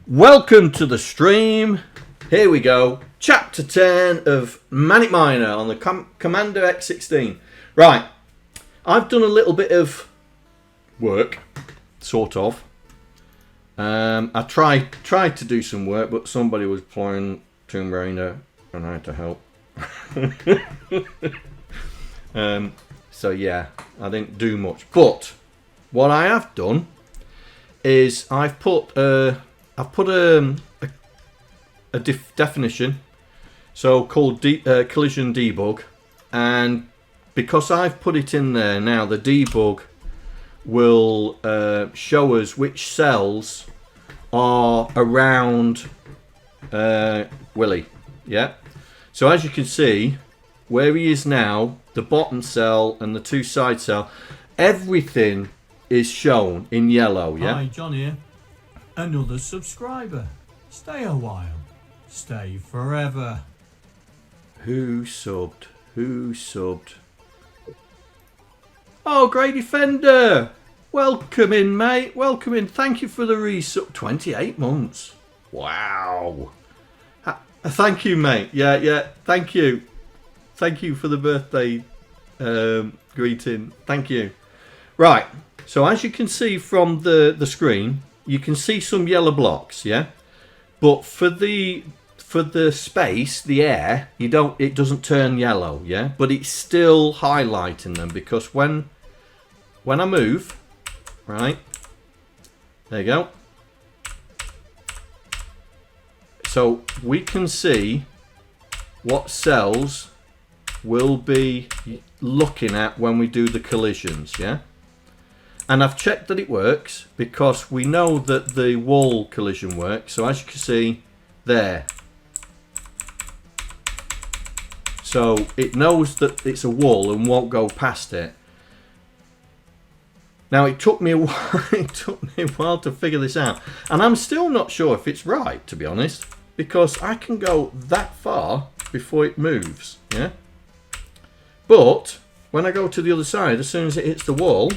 Welcome to the stream. Here we go. Chapter 10 of Manic Miner on the Commander X16. Right. I've done a little bit of work, sort of. I tried to do some work, but somebody was playing Tomb Raider and I had to help. So yeah, I didn't do much. But what I have done is I've put a definition, so called collision debug, and because I've put it in there now, the debug will show us which cells are around Wiele. Yeah. So as you can see, where he is now, the bottom cell and the two side cell, everything is shown in yellow. Yeah. Hi, John here. Another subscriber. Stay a while. Stay forever. Who subbed? Who subbed? Oh, Grey Defender! Welcome in, mate. Welcome in. Thank you for the resub. 28 months. Wow. Thank you, mate. Yeah. Thank you. Thank you for the birthday greeting. Thank you. Right. So as you can see from the screen, you can see some yellow blocks, yeah? But for the space, the air, it doesn't turn yellow, yeah? But it's still highlighting them because when I move, right? There you go. So we can see what cells we'll be looking at when we do the collisions, yeah? And I've checked that it works because we know that the wall collision works. So as you can see there. So it knows that it's a wall and won't go past it. Now it took me a while to figure this out. And I'm still not sure if it's right, to be honest. Because I can go that far before it moves. Yeah. But when I go to the other side, as soon as it hits the wall,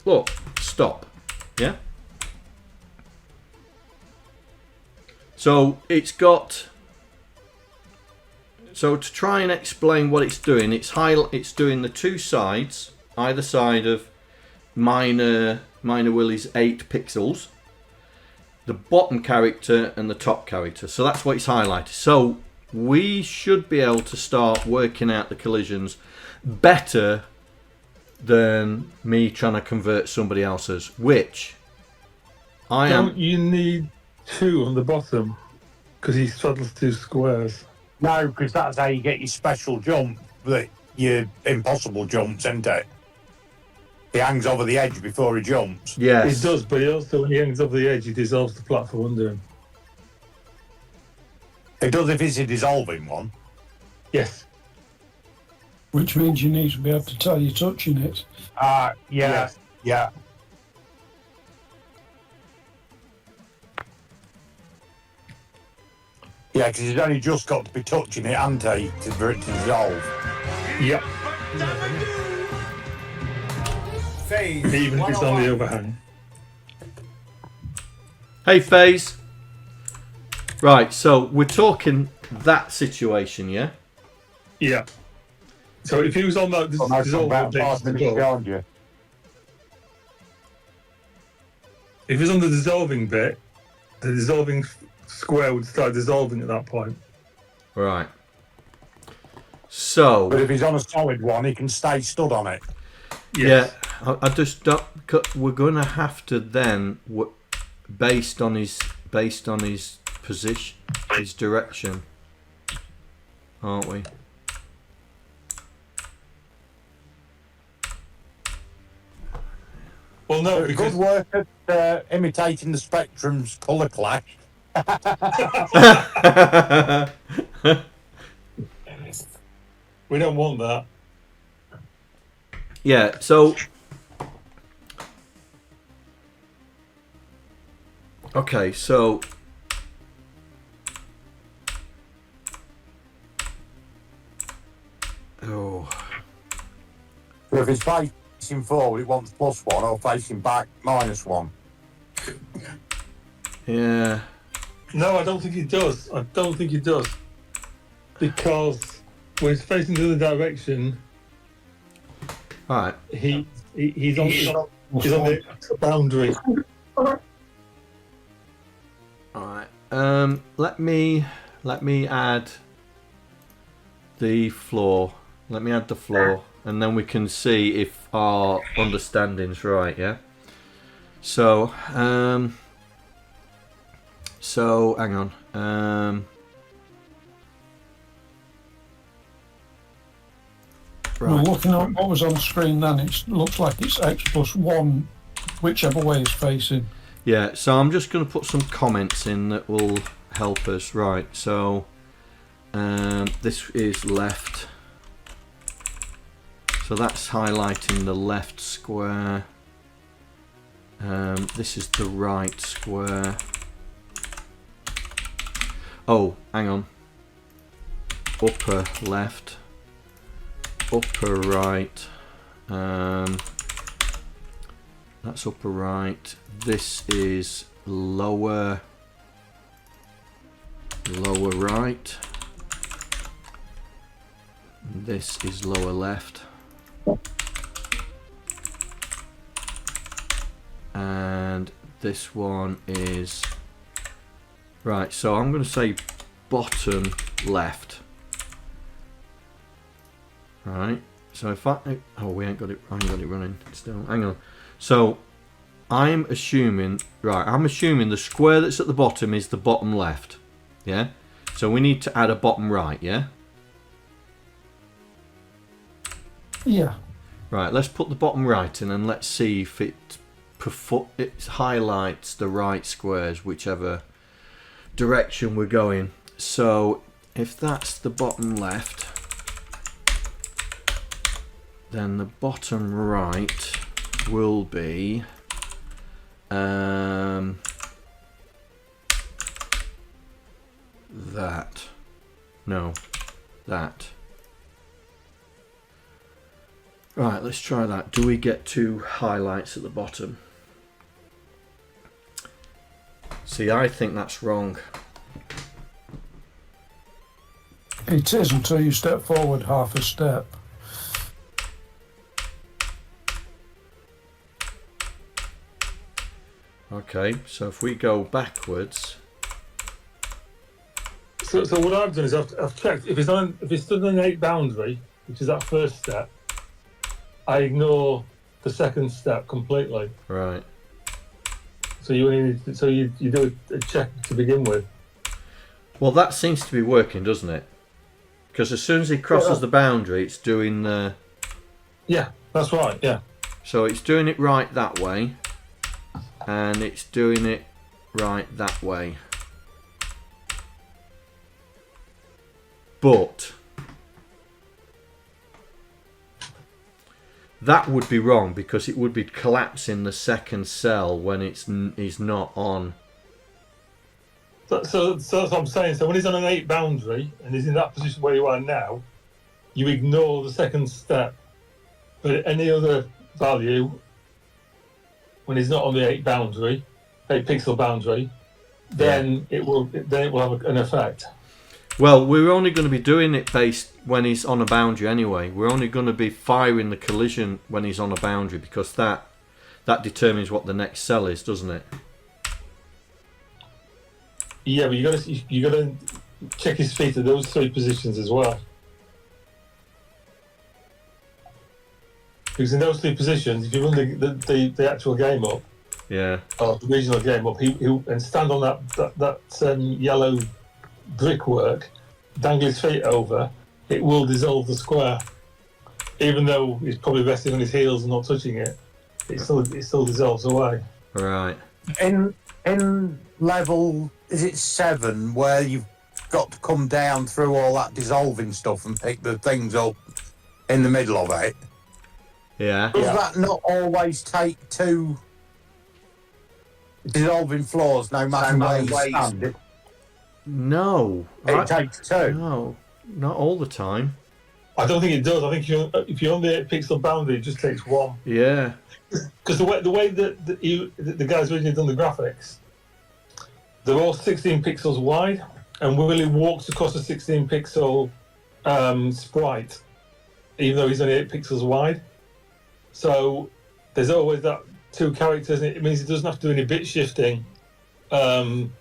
look, stop. Yeah. So it's got. So to try and explain what it's doing, it's doing the two sides, either side of Miner Wiele's 8 pixels, the bottom character and the top character. So that's what it's highlighted. So we should be able to start working out the collisions better than me trying to convert somebody else's, which I am. Don't you need 2 on the bottom? Because he straddles 2 squares. No, because that's how you get your special jump, your impossible jumps, isn't it? He hangs over the edge before he jumps. Yes. He does, but he also, when he hangs over the edge, he dissolves the platform under him. It does if it's a dissolving one. Yes. Which means you need to be able to tell you're touching it. Yeah. Yes. Yeah. Yeah, because he's only just got to be touching it, hasn't he, for it to dissolve. Yep. Even if it's on the overhang. Hey, FaZe. Right, so we're talking that situation, yeah? Yeah. So if he was on that dissolving bit, if he's on the dissolving bit, the dissolving square would start dissolving at that point. Right. So. But if he's on a solid one, he can stay stood on it. Yes. Yeah, I just don't. We're going to have to then, based on his position, his direction, aren't we? Well, no, because good work at imitating the spectrum's colour clash. we don't want that. Yeah, so okay, so so if it's facing forward, it wants +1, or facing back, -1. yeah. No, I don't think he does. I don't think he does. Because when he's facing the other direction, All right. he's on the boundary. All right. Let me add the floor. Let me add the floor, and then we can see if our understanding's right. Yeah. So hang on. Well, Right. looking at what was on screen then, it looks like it's X+1, whichever way it's facing. Yeah. So I'm just going to put some comments in that will help us. Right. So this is left. So that's highlighting the left square. This is the right square. Oh, hang on. Upper left. Upper right. That's upper right. This is lower right. This is lower left. And this one is right. So I'm going to say bottom left. Right. So if I we ain't got it. I ain't got it running still. Hang on. So I'm assuming the square that's at the bottom is the bottom left. Yeah. So we need to add a bottom right. Yeah. Yeah. Right. Let's put the bottom right in and let's see if it highlights the right squares, whichever direction we're going. So if that's the bottom left, then the bottom right will be that. No, that. Right, let's try that. Do we get 2 highlights at the bottom? See, I think that's wrong. It is until you step forward half a step. Okay, so if we go backwards. So what I've done is I've checked if it's stood on an 8 boundary, which is that first step, I ignore the second step completely. Right. So you do a check to begin with. Well, that seems to be working, doesn't it? Because as soon as he crosses the boundary, it's doing the... Yeah, that's right, yeah. So it's doing it right that way. And it's doing it right that way. But that would be wrong because it would be collapsing the second cell when he's not on. So that's what I'm saying. So when he's on an 8 boundary and he's in that position where you are now, you ignore the second step. But any other value, when he's not on the 8 boundary, 8 pixel boundary, then it will have an effect. Well, we're only going to be doing it based when he's on a boundary anyway. We're only going to be firing the collision when he's on a boundary because that determines what the next cell is, doesn't it? Yeah, but you gotta check his feet at those 3 positions as well. Because in those 3 positions, if you run the actual game up, Yeah. or the regional game up, he'll and stand on that yellow brickwork, dangle his feet over, it will dissolve the square. Even though he's probably resting on his heels and not touching it, it still dissolves away. Right. In level, is it 7, where you've got to come down through all that dissolving stuff and pick the things up in the middle of it? Yeah. Does that not always take 2 dissolving floors, no matter where you stand? No. It takes 2. No, not all the time. I don't think it does. I think if you're on the 8 pixel boundary, it just takes 1. Yeah. Because the way that the guys originally done the graphics, they're all 16 pixels wide, and Wiele walks across a 16 pixel sprite, even though he's only 8 pixels wide. So there's always that 2 characters, and it means he doesn't have to do any bit shifting in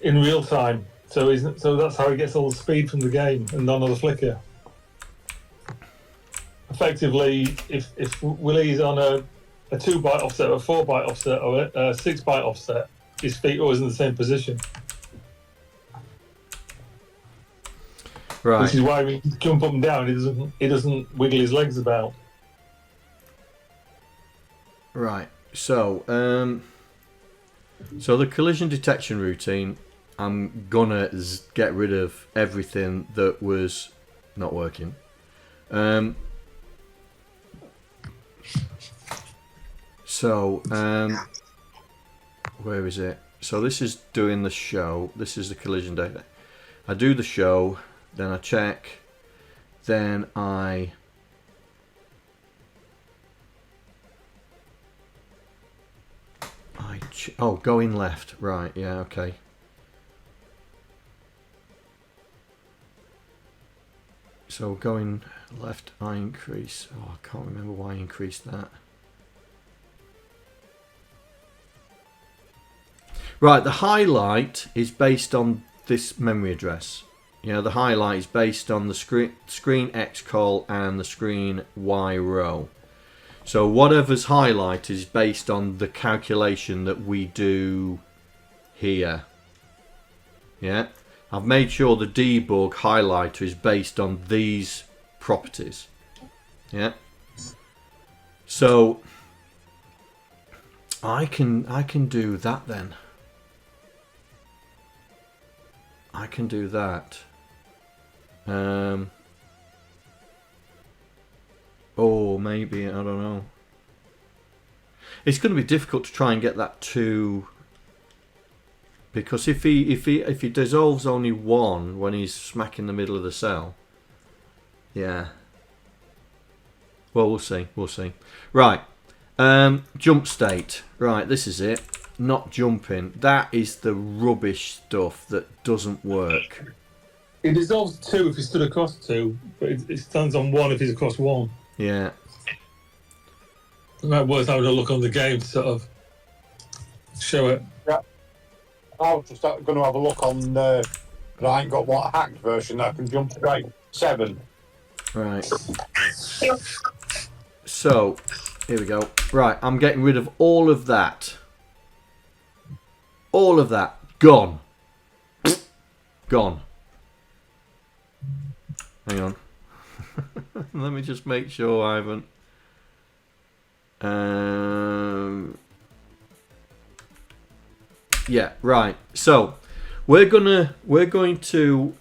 real time. So that's how he gets all the speed from the game and none of the flicker. Effectively, if Wiele's on a 2-byte offset, or a 4-byte offset, or a 6-byte offset, his feet are always in the same position. Right. Which is why when you jump up and down, he doesn't wiggle his legs about. Right. So, so the collision detection routine, I'm gonna get rid of everything that was not working. So, where is it? So this is doing the show. This is the collision data. I do the show, then I check, then I oh, going left. Right, yeah, okay. So going left, I increase. Oh, I can't remember why I increased that. Right, the highlight is based on this memory address. You know, the highlight is based on the screen X call and the screen Y row. So whatever's highlighted is based on the calculation that we do here. Yeah, I've made sure the debug highlighter is based on these properties. Yeah. So I can do that then. I can do that. Oh, maybe, I don't know. It's going to be difficult to try and get that to, because if he dissolves only one when he's smack in the middle of the cell, yeah. Well, we'll see. We'll see. Right. Jump state. Right, this is it. Not jumping. That is the rubbish stuff that doesn't work. It dissolves 2 if he stood across 2, but it stands on 1 if he's across 1. Yeah. It might worth having a look on the game to sort of show it. Yeah. I was just going to have a look on. But I ain't got what hacked version that can jump straight 7. Right. So, here we go. Right, I'm getting rid of all of that. All of that. Gone. Gone. Hang on. Let me just make sure I haven't. Yeah, right. So we're going to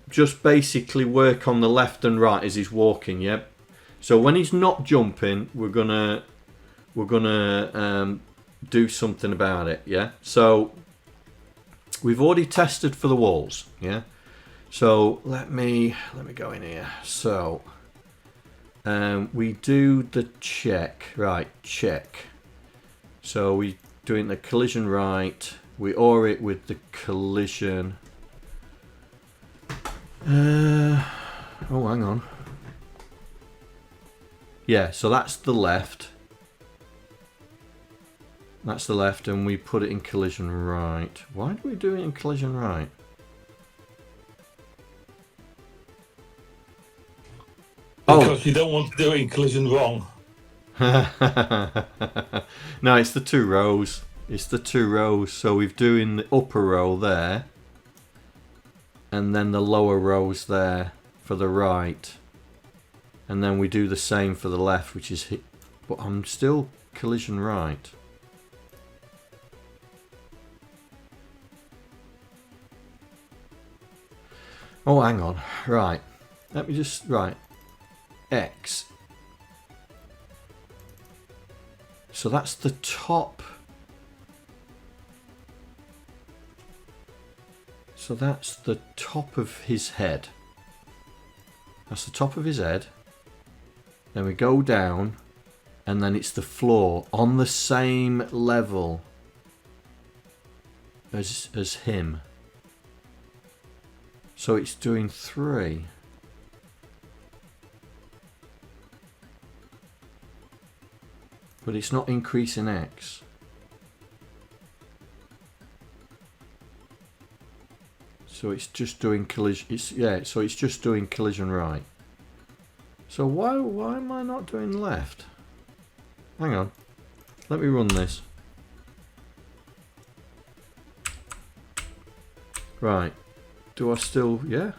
just basically work on the left and right as he's walking. Yeah. So when he's not jumping, we're gonna do something about it. Yeah. So we've already tested for the walls. Yeah. So let me go in here. So we do the check. Right, check. So we doing the collision right. We OR it with the collision. Oh, hang on. Yeah, so that's the left. That's the left, and we put it in collision right. Why do we do it in collision right? Because you don't want to do it in collision wrong. No, it's the 2 rows. It's the 2 rows. So we're doing the upper row there, and then the lower rows there for the right, and then we do the same for the left, which is hit. But I'm still collision right. Oh, hang on. Right. Let me just X. So that's the top. So that's the top of his head. That's the top of his head. Then we go down, and then it's the floor on the same level as him. So it's doing 3. But it's not increasing X. So it's just doing collision. So it's just doing collision right. So why am I not doing left? Hang on. Let me run this. Right. Do I still, yeah?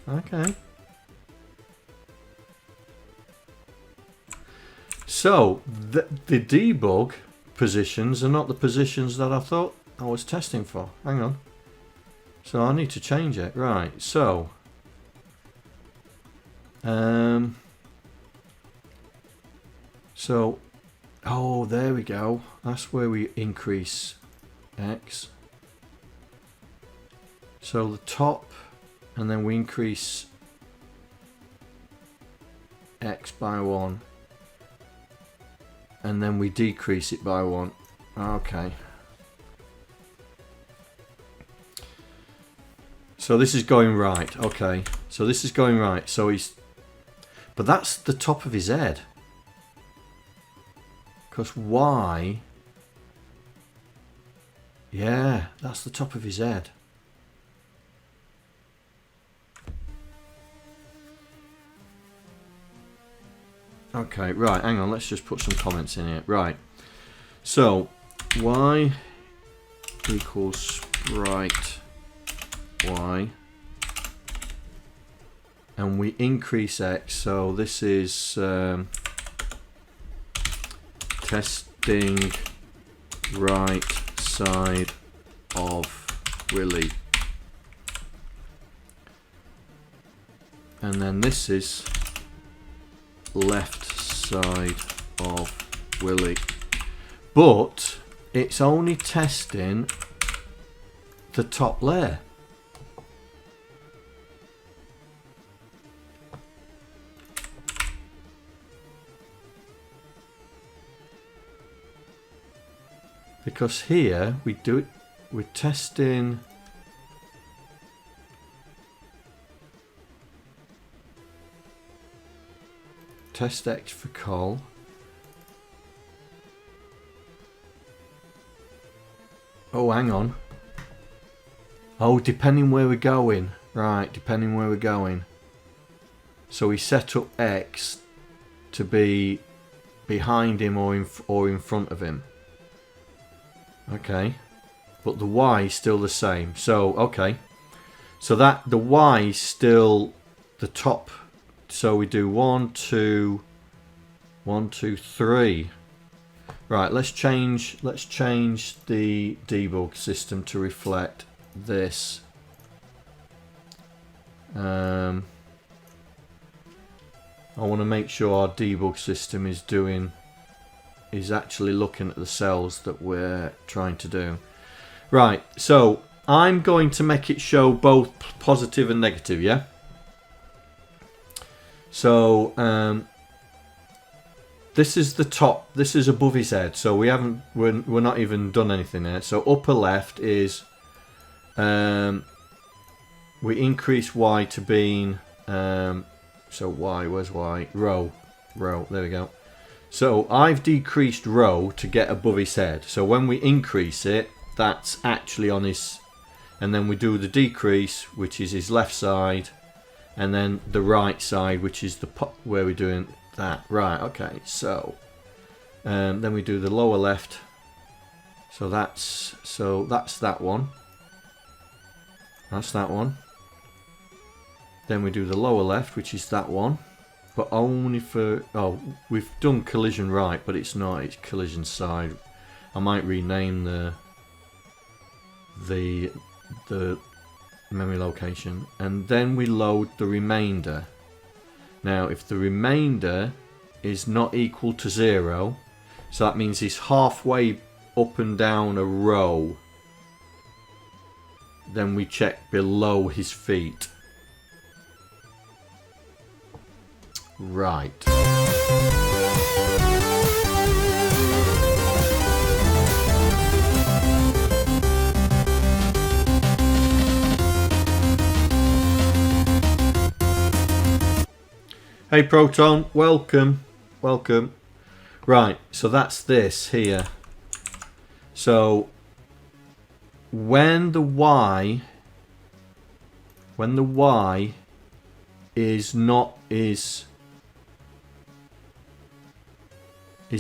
Okay. So, the debug positions are not the positions that I thought I was testing for. Hang on. So I need to change it. Right, so... So, oh, there we go. That's where we increase X. So the top, and then we increase X by 1. And then we decrease it by 1. Okay. So this is going right. Okay. So this is going right. So he's... But that's the top of his head. Because Y... Yeah, that's the top of his head. Okay, right, hang on, let's just put some comments in here. Right, so Y equals sprite Y, and we increase X, so this is testing right side of Wiele, and then this is left side of Wiele, but it's only testing the top layer. Because here we do it, we're testing test X for Karl. Oh, hang on. Oh, depending where we're going. Right, depending where we're going. So we set up X to be behind him or in front of him. Okay. But the Y is still the same. So, okay. So that the Y is still the top. So we do 1, 2, 1, 2, 3. Right, let's change the debug system to reflect this. I want to make sure our debug system is actually looking at the cells that we're trying to do. Right, so I'm going to make it show both positive and negative, yeah? So this is the top, this is above his head, so we're not even done anything there. So upper left is we increase Y to being so Y, where's Y? Row, there we go. So I've decreased row to get above his head. So when we increase it, that's actually on his, and then we do the decrease, which is his left side, and then the right side, which is the where we're doing that. Right, okay, so then we do the lower left. So that's that one. That's that one. Then we do the lower left, which is that one. But only for, oh, we've done collision right, but it's not, it's collision side. I might rename the memory location, and then we load the remainder. Now if the remainder is not equal to 0, so that means he's halfway up and down a row, then we check below his feet. Right. Hey Proton, welcome. Welcome. Right, so that's this here. So when the Y is not is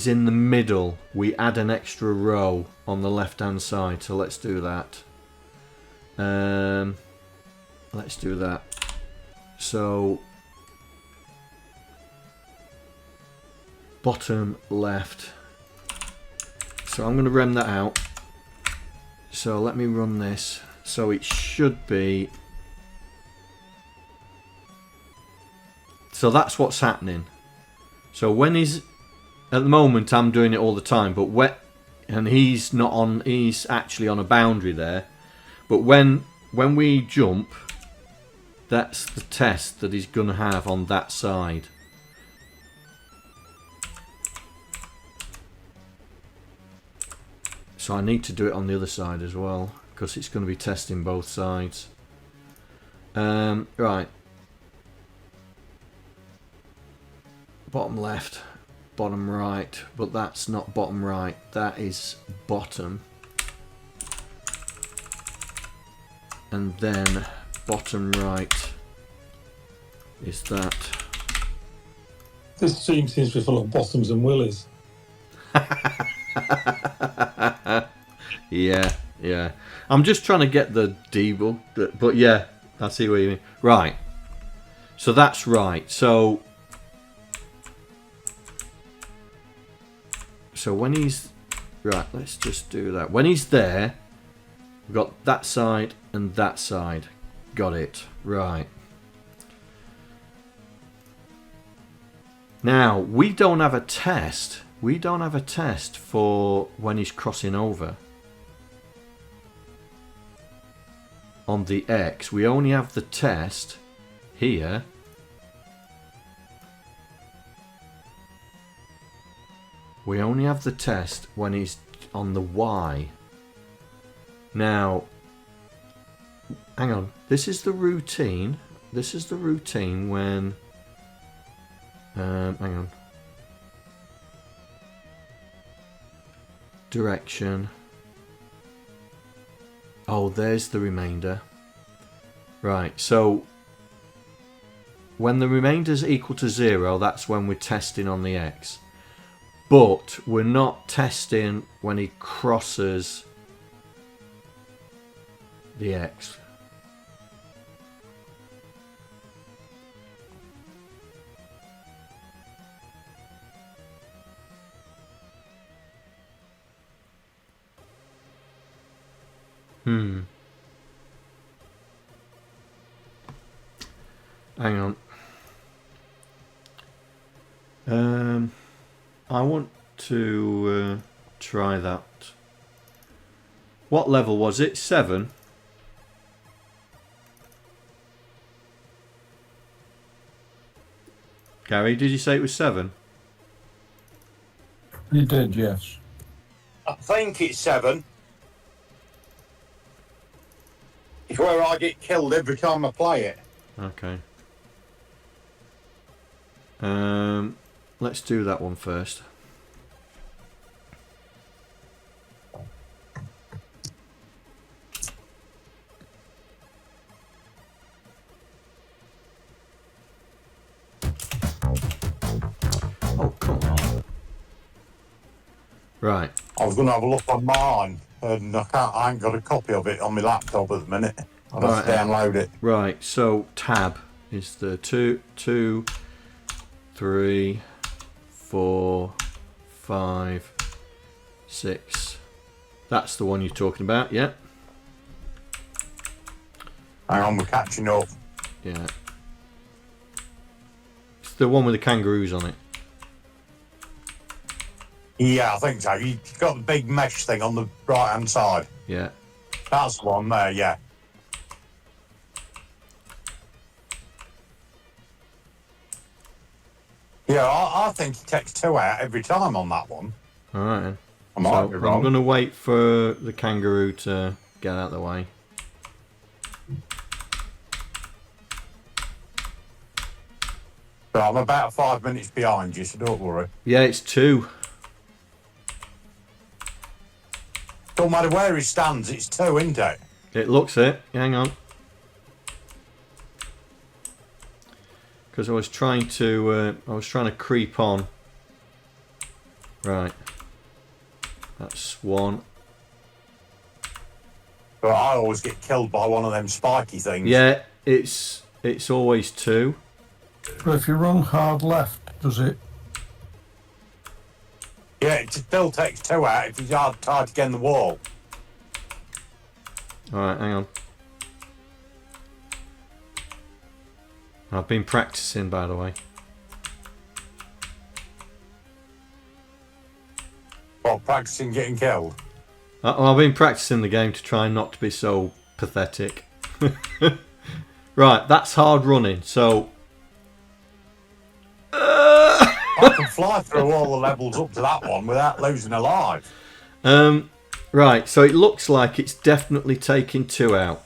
in the middle, we add an extra row on the left hand side. So let's do that. Let's do that. So bottom left. So I'm going to rem that out. So let me run this. So it should be. So that's what's happening. So when he's at the moment, I'm doing it all the time, but and he's not on. He's actually on a boundary there. But when we jump, that's the test that he's going to have on that side. So I need to do it on the other side as well, because it's going to be testing both sides. Right. Bottom left, bottom right, but that's not bottom right, that is bottom. And then bottom right is that. This team seems to be full of bottoms and willies. Yeah. I'm just trying to get the debug, but yeah, I see what you mean. Right. So that's right. So when he's right, let's just do that. When he's there, we've got that side and that side. Got it. Right. Now, we don't have a test. We don't have a test for when he's crossing over. On the X, we only have the test here. We only have the test when he's on the Y. Now, hang on. This is the routine. This is the routine when. Hang on. Direction. Oh, there's the remainder. Right, so when the remainder is equal to 0, that's when we're testing on the X. But we're not testing when he crosses the X. Hang on. I want to try that. What level was it? 7? Gary, did you say it was 7? You did, yes. I think it's 7. It's where I get killed every time I play it. Okay. Let's do that one first. Oh, come on. Right. I was going to have a look on mine, and I ain't got a copy of it on my laptop at the minute. I'll have to download it. Right, so tab is the 2, 3, 4, 5, 6. That's the one you're talking about, yeah? Hang on, we're catching up. Yeah. It's the one with the kangaroos on it. Yeah, I think so. You've got the big mesh thing on the right-hand side. Yeah. That's the one there, yeah. Yeah, I think he takes 2 out every time on that one. All right. Then. I might be wrong. I'm going to wait for the kangaroo to get out of the way. But I'm about 5 minutes behind you, so don't worry. Yeah, it's 2. Don't matter where he stands, it's 2, isn't it? It looks it. Hang on. Because I was trying to creep on. Right. That's 1. But I always get killed by one of them spiky things. Yeah, it's always 2. So if you run hard left, does it? Yeah, it still takes 2 out if he's hard tied against the wall. Alright, hang on. I've been practicing, by the way. Well, practicing getting killed. I've been practicing the game to try not to be so pathetic. Right, that's hard running, so... I can fly through all the levels up to that one without losing a life. Right, so it looks like it's definitely taking 2 out.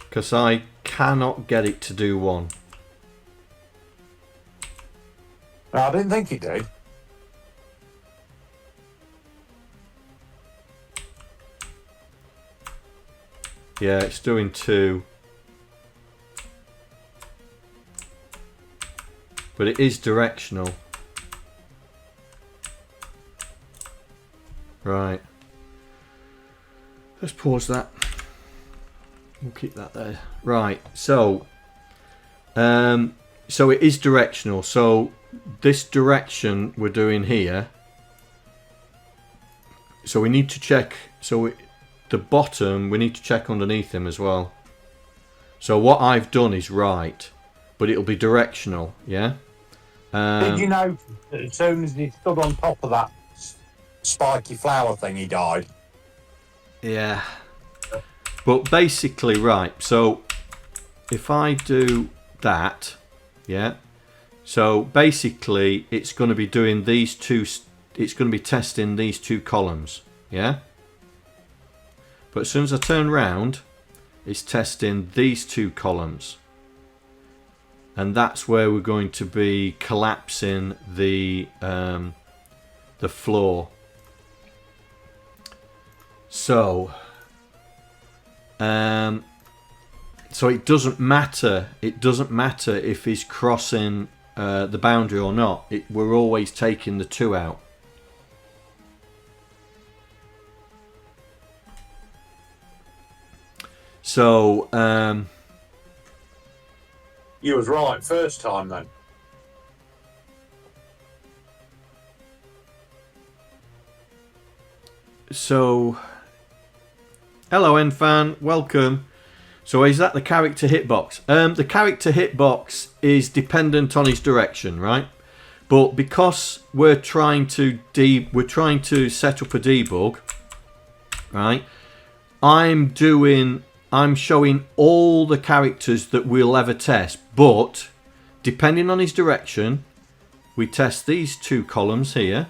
Because I cannot get it to do 1. No, I didn't think it did. Yeah, it's doing 2. But it is directional. Right. Let's pause that. We'll keep that there. Right, so it is directional. So this direction we're doing here. So we need to check. The bottom we need to check underneath him as well. So what I've done is right, but it'll be directional. Yeah. Did you know that as soon as he stood on top of that spiky flower thing, he died? Yeah. But basically, right, so if I do that, yeah, so basically it's going to be doing these 2, it's going to be testing these 2 columns, yeah? But as soon as I turn round, it's testing these 2 columns. And that's where we're going to be collapsing the floor. So it doesn't matter. It doesn't matter if he's crossing the boundary or not. We're always taking the 2 out. So You was right first time then. So, hello Enfan, welcome. So is that the character hitbox? The character hitbox is dependent on his direction, right? But because we're trying to set up a debug, right? I'm showing all the characters that we'll ever test, but depending on his direction, we test these 2 columns here.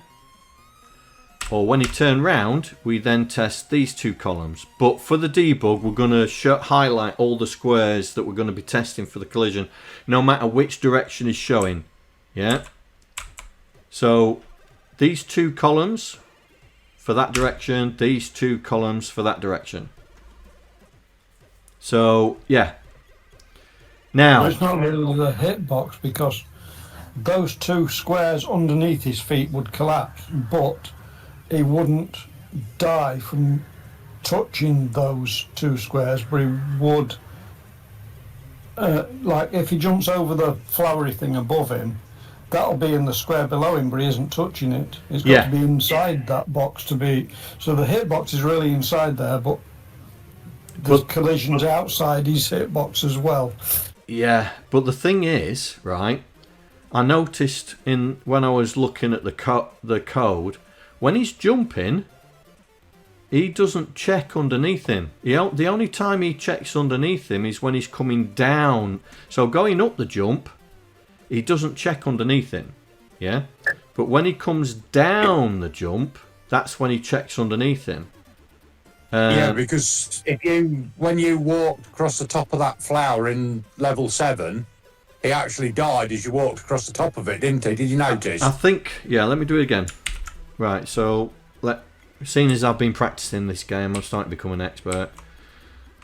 Or when he turns round, we then test these 2 columns. But for the debug, we're going to highlight all the squares that we're going to be testing for the collision, no matter which direction is showing. Yeah. So these 2 columns for that direction, these 2 columns for that direction. So yeah. Now It's not really the hitbox because those 2 squares underneath his feet would collapse, but he wouldn't die from touching those 2 squares, but he would, like if he jumps over the flowery thing above him, that'll be in the square below him, but he isn't touching it. It's got to be inside that box to be. So the hitbox is really inside there, but the collision's outside his hitbox as well. Yeah, but the thing is, right, I noticed when I was looking at the code, when he's jumping, he doesn't check underneath him. The only time he checks underneath him is when he's coming down. So going up the jump, he doesn't check underneath him. Yeah? But when he comes down the jump, that's when he checks underneath him. Yeah, because when you walked across the top of that flower in level 7, he actually died as you walked across the top of it, didn't he? Did you notice? I think, yeah, let me do it again. Right, so, seeing as I've been practicing this game, I'm starting to become an expert.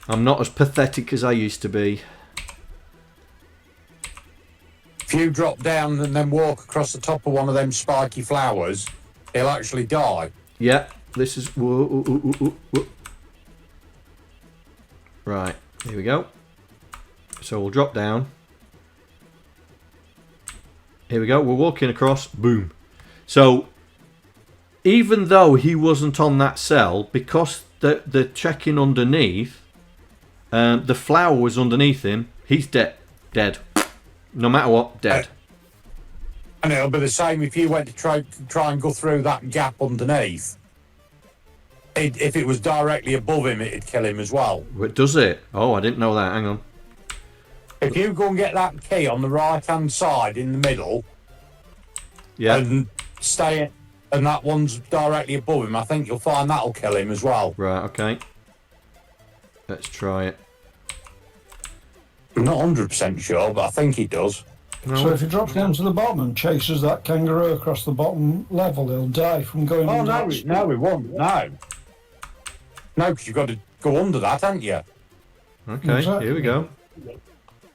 I'm not as pathetic as I used to be. If you drop down and then walk across the top of one of them spiky flowers, he'll actually die. Yeah, this is... Whoa. Right, here we go. So we'll drop down. Here we go, we're walking across, boom. So, even though he wasn't on that cell, because the checking underneath, the flower was underneath him, he's dead. No matter what, dead. And it'll be the same if you went to try and go through that gap underneath. If it was directly above him, it'd kill him as well. Does it? Oh, I didn't know that. Hang on. If you go and get that key on the right-hand side in the middle, yeah, and stay, and that one's directly above him, I think you'll find that'll kill him as well. Right, okay. Let's try it. I'm not 100% sure, but I think it does. No. So if he drops down to the bottom and chases that kangaroo across the bottom level, he'll die from going under that. No, he won't. No, because you've got to go under that, haven't you? Okay, Exactly. Here we go.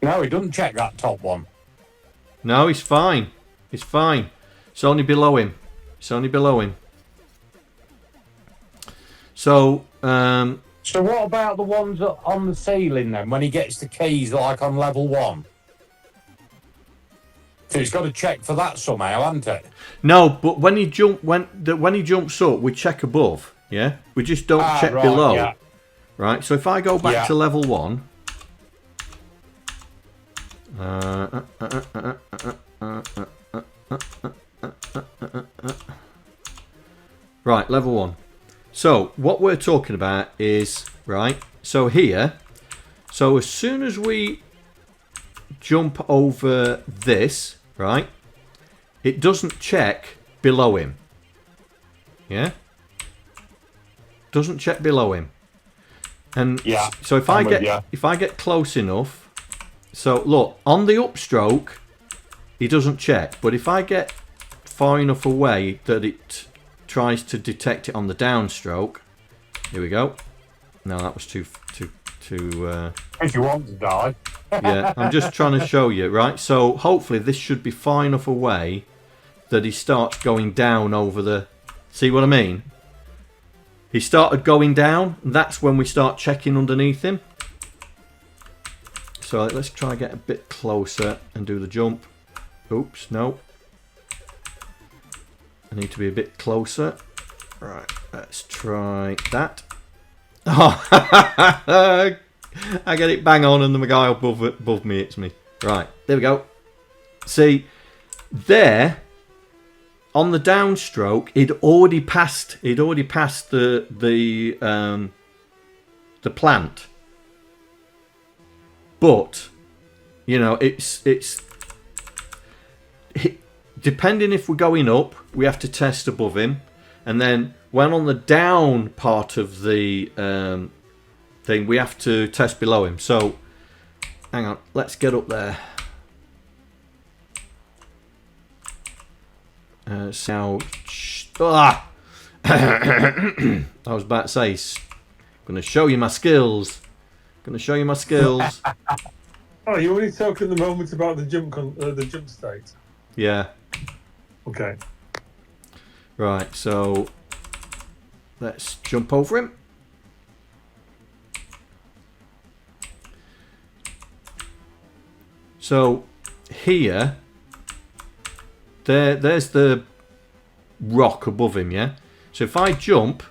No, he doesn't check that top one. No, he's fine. He's fine. It's only below him. So, So what about the ones on the ceiling then, when he gets the keys like on level 1? So he's got to check for that somehow, hasn't it? no, but when he jumps up, we check above. Yeah, we just don't check right, below. Yeah. Right. So if I go back Yeah. to level 1. Right, level 1. So what we're talking about is, right, so here, so as soon as we jump over this, right, it doesn't check below him. Yeah? Doesn't check below him. And Yeah, so if I'm I with get ya. if I get close enough, so look, on the upstroke, he doesn't check, but if I get far enough away that it tries to detect it on the downstroke, here we go. No, that was too If you want to die. yeah, I'm just trying to show you, right? So hopefully this should be far enough away that he starts going down over the... See what I mean? He started going down. That's when we start checking underneath him. So let's try and get a bit closer and do the jump. Oops, no. I need to be a bit closer. Right, let's try that. Oh, I get it bang on and the guy above me hits me. Right, there we go. See, there, on the downstroke, he'd already passed the plant. But, you know, it's depending if we're going up, we have to test above him. And then when on the down part of the thing, we have to test below him. So, hang on, let's get up there. So, I was about to say, going to show you my skills. Going to show you my skills. Oh, you only talking the moment about the jump state. Yeah. Okay. Right, so let's jump over him. So here, there's the rock above him, yeah? So if I jump,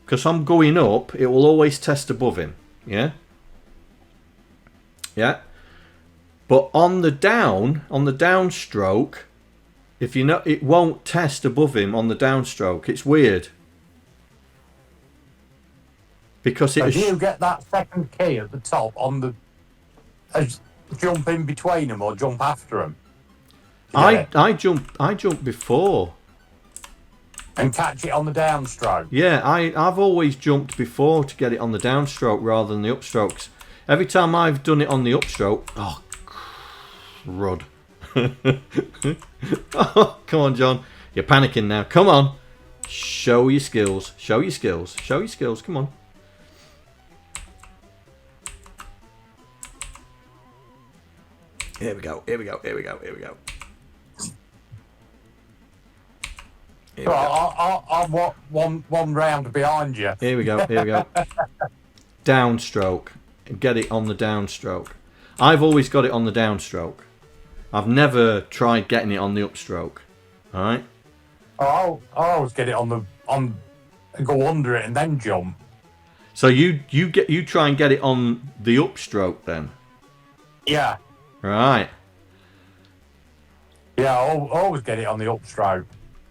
because I'm going up, it will always test above him, yeah? Yeah. But on the downstroke, if you know, it won't test above him on the downstroke. It's weird. because So do you get that second key at the top on the as jump in between them or jump after them? I jump before. And catch it on the downstroke. Yeah, I've always jumped before to get it on the downstroke rather than the upstrokes. Every time I've done it on the upstroke, oh, crud. Oh, come on, John. You're panicking now. Come on. Show your skills. Show your skills. Show your skills. Come on. Here we go. Here we go. Here we go. Here we go. So I'm one round behind you. Here we go. Here we go. Downstroke. Get it on the downstroke. I've always got it on the downstroke. I've never tried getting it on the upstroke. All right. I always get it on go under it and then jump. So you try and get it on the upstroke then. Yeah. Right. Yeah, I always get it on the upstroke.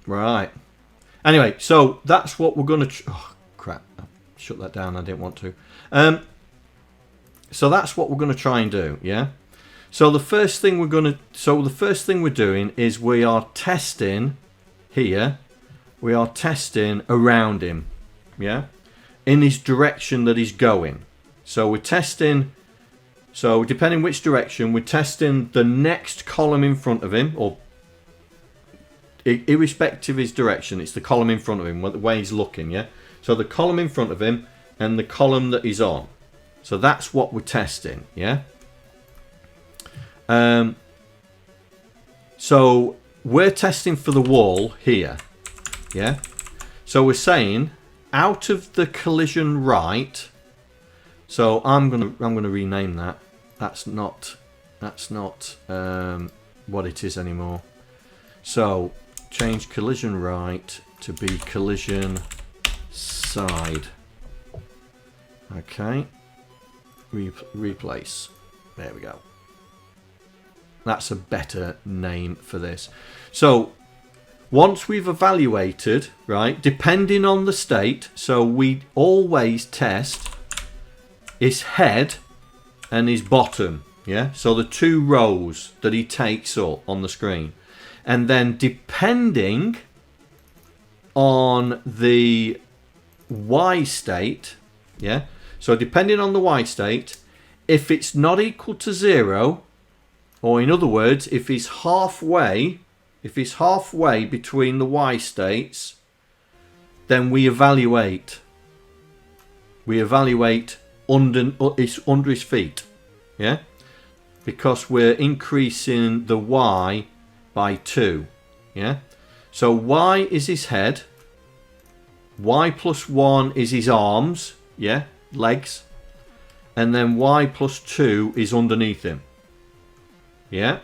Right. Anyway, so that's what we're going to... oh, crap. I shut that down. I didn't want to. So that's what we're going to try and do, yeah? So the first thing we're doing is we are testing here. We are testing around him, yeah? In his direction that he's going. So we're testing... So depending which direction, we're testing the next column in front of him, or irrespective of his direction, it's the column in front of him, the way he's looking, yeah? So the column in front of him and the column that he's on. So that's what we're testing, yeah? So we're testing for the wall here, yeah? So we're saying out of the collision right. So I'm gonna rename that. That's not what it is anymore. So change collision right to be collision side. Okay. Replace. There we go. That's a better name for this. So once we've evaluated, right, depending on the state, so we always test his head and his bottom, yeah? So the two rows that he takes up on the screen. And then depending on the Y state, yeah? So depending on the Y state, if it's not equal to 0, or in other words, if he's halfway between the Y states, then we evaluate. Under his feet, yeah, because we're increasing the Y by 2, yeah. So Y is his head, Y plus 1 is his arms, yeah, legs, and then Y plus 2 is underneath him, yeah.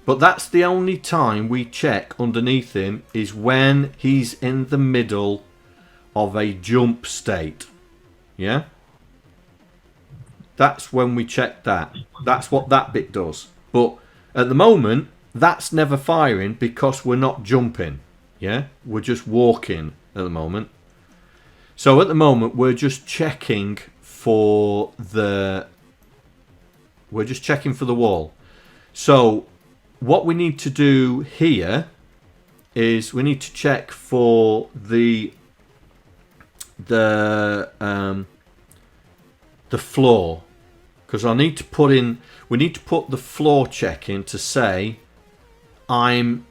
But that's the only time we check underneath him, is when he's in the middle of a jump state, yeah. That's when we check that. That's what that bit does. But at the moment, that's never firing because we're not jumping. Yeah? We're just walking at the moment. So at the moment, we're just checking for the... We're just checking for the wall. So what we need to do here is we need to check for the floor, because I need to put in, we need to put the floor check in to say I'm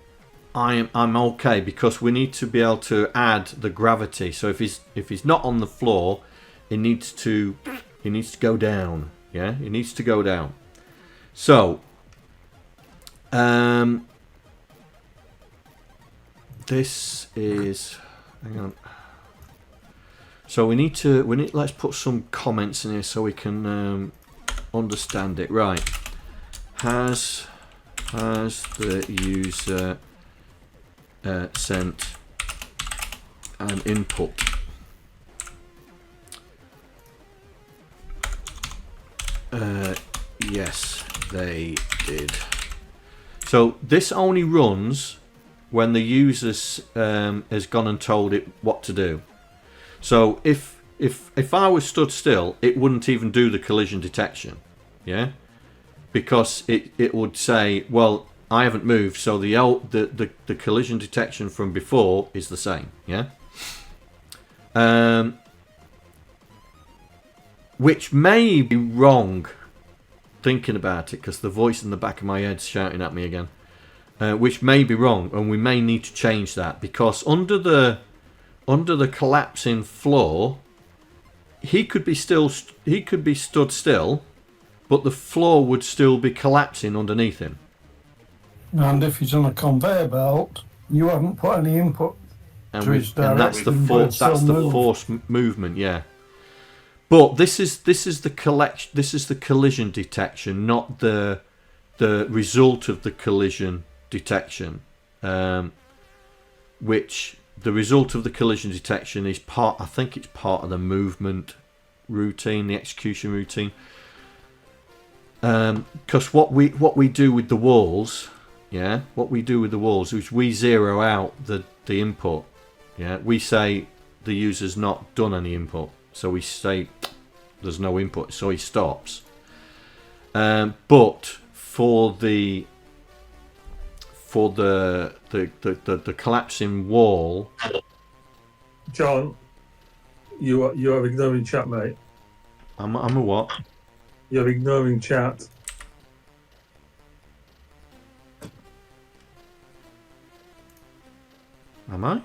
okay, because we need to be able to add the gravity. So if he's not on the floor, he needs to go down. Yeah, he needs to go down. So this is, hang on. So let's put some comments in here so we can understand it. Right. Has the user sent an input? Yes, they did. So this only runs when the user has gone and told it what to do. So if if I was stood still, it wouldn't even do the collision detection, yeah, because it would say, well, I haven't moved, so the collision detection from before is the same, yeah. Which may be wrong, thinking about it, because the voice in the back of my head's shouting at me again. Which may be wrong, and we may need to change that, because under the collapsing floor, he could be stood still, but the floor would still be collapsing underneath him. And if he's on a conveyor belt, you haven't put any input to his direction. And that's the force movement, yeah. But this is the collision detection, not the result of the collision detection, which the result of the collision detection is I think it's part of the movement routine, the execution routine. Because what we do with the walls, yeah, is we zero out the input, yeah. We say the user's not done any input, so we say there's no input, so he stops. But for the collapsing wall, John, you are ignoring chat, mate. I'm a what? You're ignoring chat. Am I?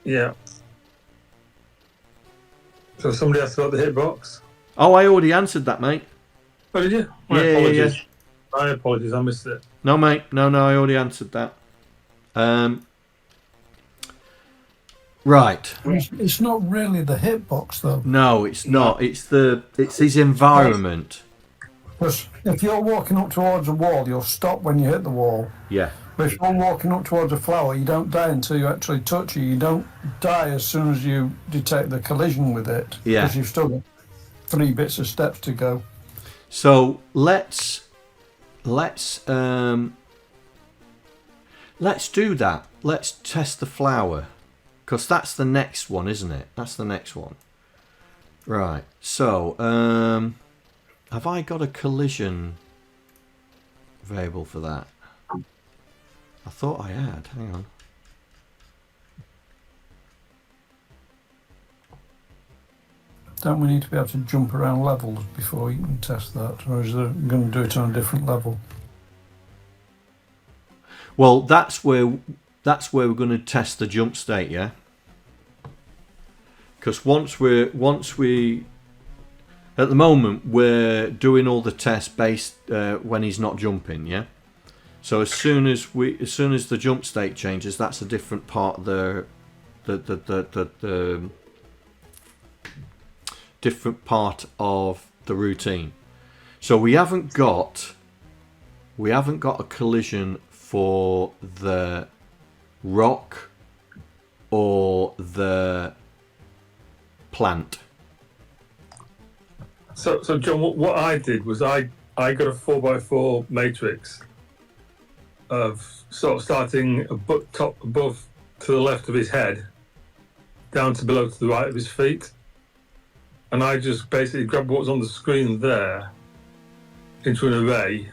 Yeah. So somebody asked about the hitbox. Oh, I already answered that, mate. Oh, did you? My apologies. Yeah. My apologies, I missed it. No, mate. No, I already answered that. Right. It's not really the hitbox, though. No, it's not. It's his environment. Because if you're walking up towards a wall, you'll stop when you hit the wall. Yeah. But if you're walking up towards a flower, you don't die until you actually touch it. You don't die as soon as you detect the collision with it. Yeah. Because you've still got 3 bits of steps to go. So let's do that. Let's test the flower, because that's the next one, isn't it? That's the next one. Right. So have I got a collision variable for that? I thought I had. Hang on. Don't we need to be able to jump around levels before you can test that? Or is it going to do it on a different level? Well, that's where we're going to test the jump state, yeah? Because once we at the moment we're doing all the tests based when he's not jumping, yeah? So as soon as the jump state changes, that's a different part of the different part of the routine. So we haven't got a collision for the rock or the plant. So John, what I did was I got a 4x4 matrix of sort of starting top above to the left of his head, down to below to the right of his feet, and I just basically grabbed what was on the screen there into an array,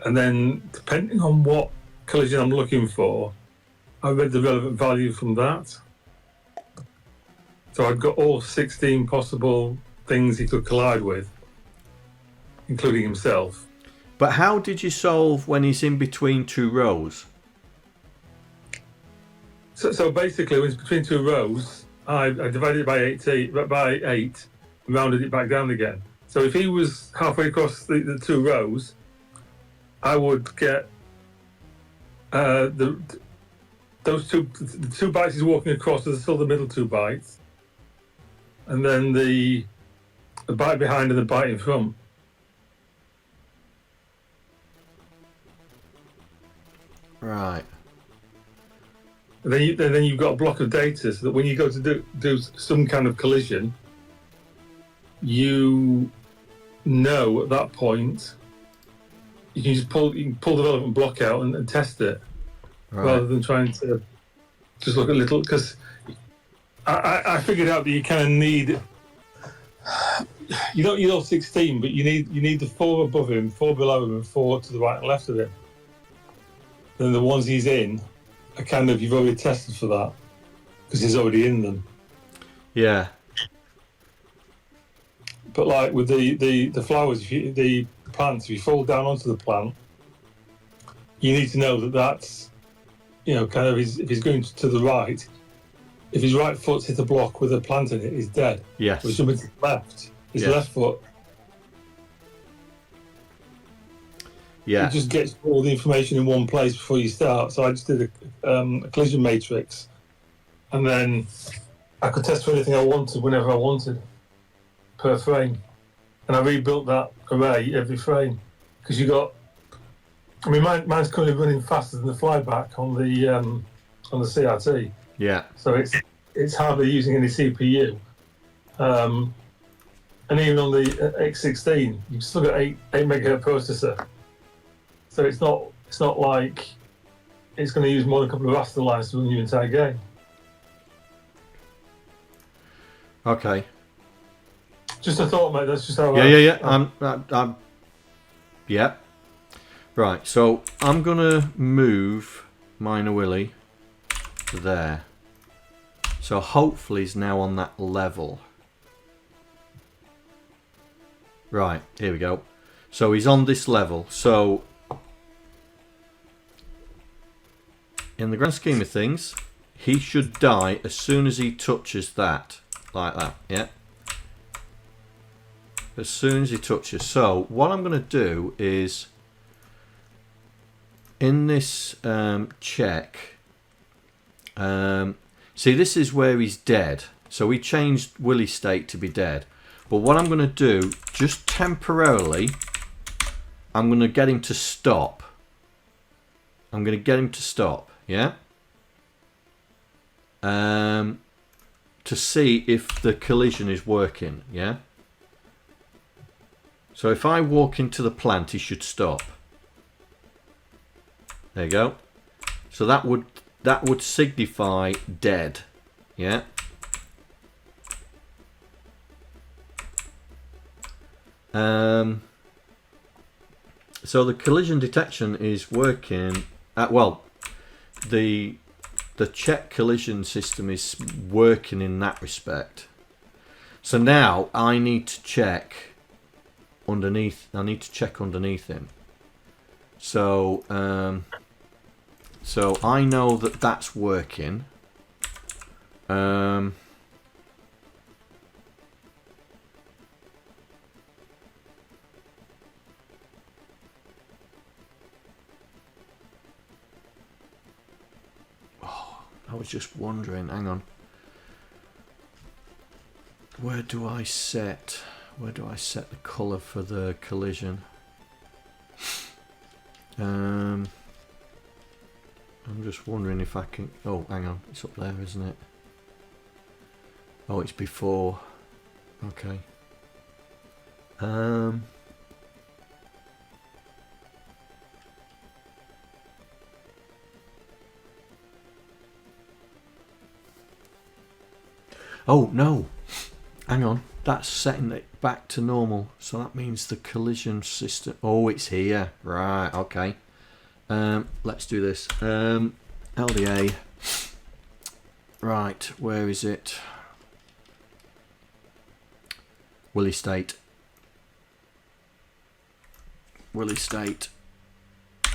and then depending on what collision I'm looking for, I read the relevant value from that. So I've got all 16 possible things he could collide with, including himself. But how did you solve when he's in between 2 rows? So basically, when it's between 2 rows, I divided it by 8, and rounded it back down again. So if he was halfway across the 2 rows, I would get the 2 bytes he's walking across are still the middle 2 bytes, and then the byte behind and the byte in front. Right. And then you've got a block of data, so that when you go to do some kind of collision, you know at that point you can just pull the relevant block out and test it, Right. rather than trying to just look at little. Because I figured out that you kind of need. You don't need all 16, but you need the 4 above him, 4 below him, and 4 to the right and left of him. Then the ones he's in are kind of, you've already tested for that because he's already in them. Yeah. But like with the flowers, the plants, if you fall down onto the plant, you need to know that that's, you know, kind of if he's going to the right, if his right foot's hit a block with a plant in it, he's dead. Yes. If something to the left, his left foot. Yeah. It just gets all the information in one place before you start. So I just did a collision matrix, and then I could test for anything I wanted whenever I wanted per frame, and I rebuilt that array every frame because you got. I mean, mine's currently running faster than the flyback on the CRT. Yeah. So it's hardly using any CPU, and even on the X16, you've still got 8 megahertz processor. So it's not like it's going to use more than a couple of raster lines to run your entire game. Okay. Just a thought, mate. That's just how. Yeah. I'm. Yeah. Right. So I'm gonna move Miner Willie there. So hopefully he's now on that level. Right. Here we go. So he's on this level. So in the grand scheme of things, he should die as soon as he touches that. Like that, yeah? As soon as he touches. So, what I'm going to do is, in this check, see, this is where he's dead. So, we changed Willie's state to be dead. But what I'm going to do, just temporarily, I'm going to get him to stop. I'm going to get him to stop, yeah? To see if the collision is working, yeah? So if I walk into the plant, he should stop. There you go. So that would signify dead, yeah? So the collision detection is working. Well, the check collision system is working in that respect. So now I need to check underneath. I need to check underneath him. So so I know that that's working. I was just wondering, hang on. Where do I set the colour for the collision? I'm just wondering if I can. Oh, hang on, it's up there, isn't it? Oh, it's before. Okay. Oh no, hang on, that's setting it back to normal, so that means the collision system. Oh, it's here, right? Okay. Let's do this. LDA. Right, where is it? Willie State. Willie State.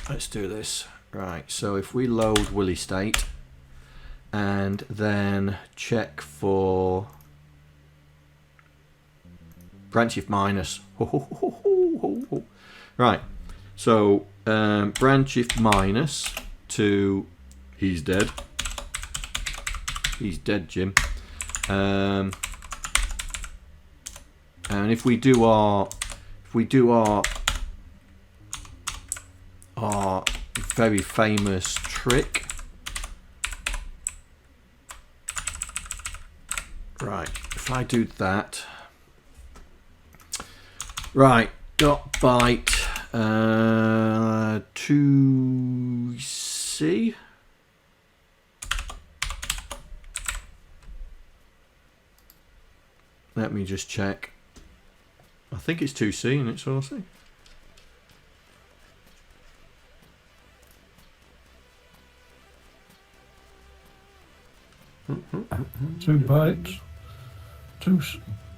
Let's do this. Right, so if we load Willie State and then check for branch if minus. Right, so branch if minus to he's dead. He's dead, Jim. And if we do our very famous trick. Right, if I do that. Right, dot byte 2C. Let me just check. I think it's 2C and it's Saucy. Two bytes. Two.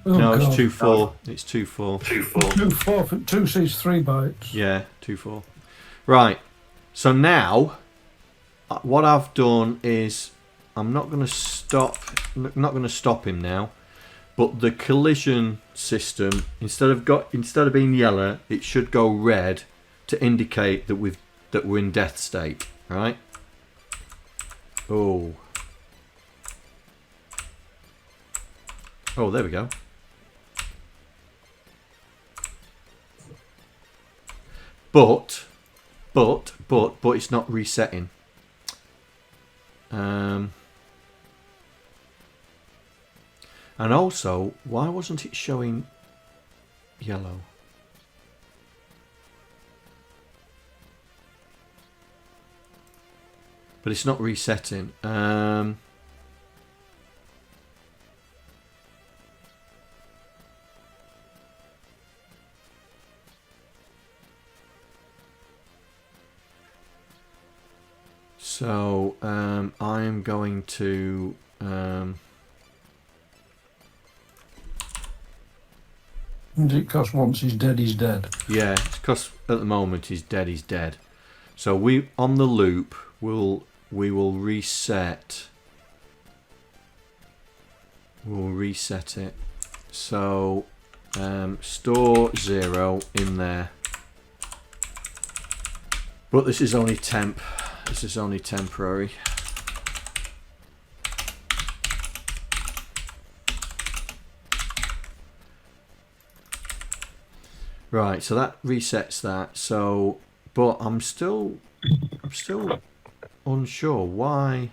Oh No, God. it's 2-4. It's 2-4. 2-4. 2C's 3 bytes. Yeah, 2-4. Right. So now, what I've done is, I'm not going to stop. Not going to stop him now. But the collision system, instead of being yellow, it should go red to indicate that we're in death state. Right? Oh. Oh, there we go. But it's not resetting. And also, why wasn't it showing yellow? But it's not resetting. So I'm going to Because once he's dead, he's dead. yeah, because at the moment he's dead. So we on the loop we will reset. We'll reset it. So store 0 in there. But this is only temp. This is only temporary. Right, so that resets that. So, but I'm still unsure why.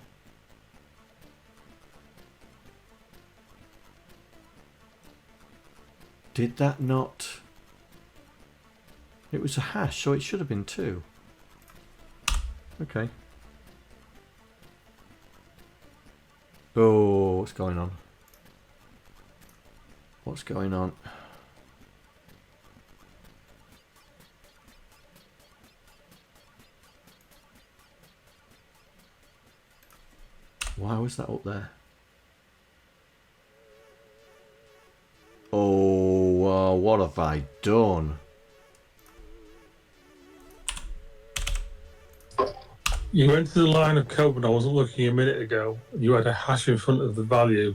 Did that not? It was a hash, so it should have been 2. Okay. Oh, what's going on? What's going on? Why was that up there? Oh, what have I done? You went to the line of code when I wasn't looking a minute ago. You had a hash in front of the value.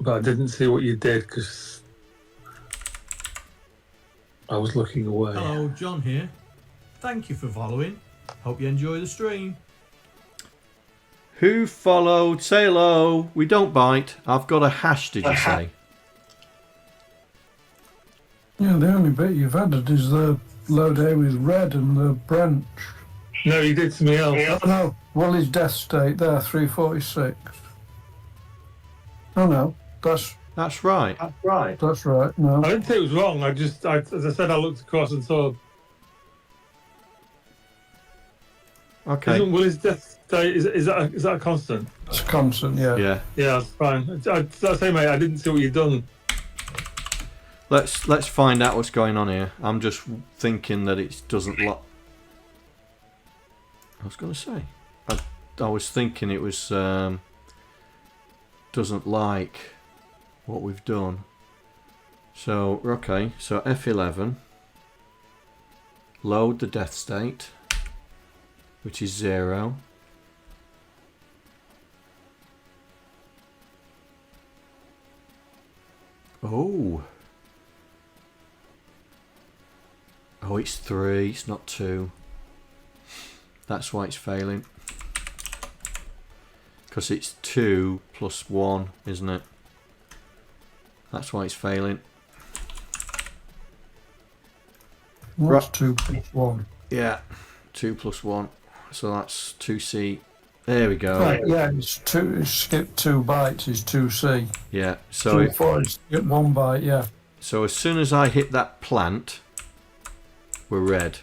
But I didn't see what you did because I was looking away. Hello, John here. Thank you for following. Hope you enjoy the stream. Who followed? Say hello. We don't bite. I've got a hash, did you say? Yeah, the only bit you've added is the load A with red and the branch. No, you did something else. Oh no, Wally's death state there, 346. Oh no, that's right. That's right. No, I didn't say it was wrong. As I said, I looked across and saw. Okay. Isn't Willie's death state? Is that a constant? it's constant. Yeah. Yeah. Yeah, that's fine. I say, mate, I didn't see what you'd done. Let's find out what's going on here. I'm just thinking that it doesn't lock. I was going to say. I was thinking it was doesn't like what we've done. So okay. So F11. Load the death state, which is 0. Oh. Oh, it's 3. It's not 2. That's why it's failing. Because it's 2 plus 1, isn't it? That's why it's failing. What's 2 plus 1? Yeah, 2 plus 1. So that's 2C. There we go. Right, yeah, it's 2. It's skipped 2 bytes. Is 2C. Yeah. So 2 4 is skip 1 byte. Yeah. so as soon as I hit that plant, we're red.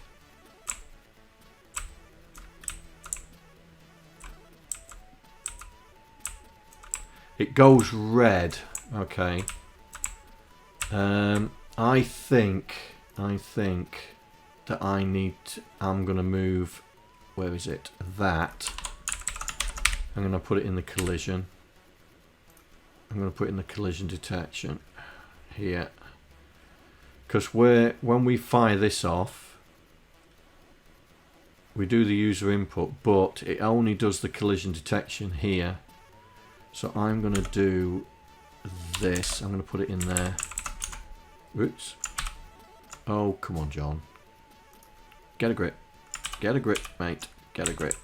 It goes red Okay. I think that I'm going to move, where is it? That. I'm going to put it in the collision. I'm going to put it in the collision detection here. Because when we fire this off, we do the user input, but it only does the collision detection here. So I'm going to do this. I'm going to put it in there. Oops. Oh, come on, John. Get a grip. Get a grip, mate. Get a grip.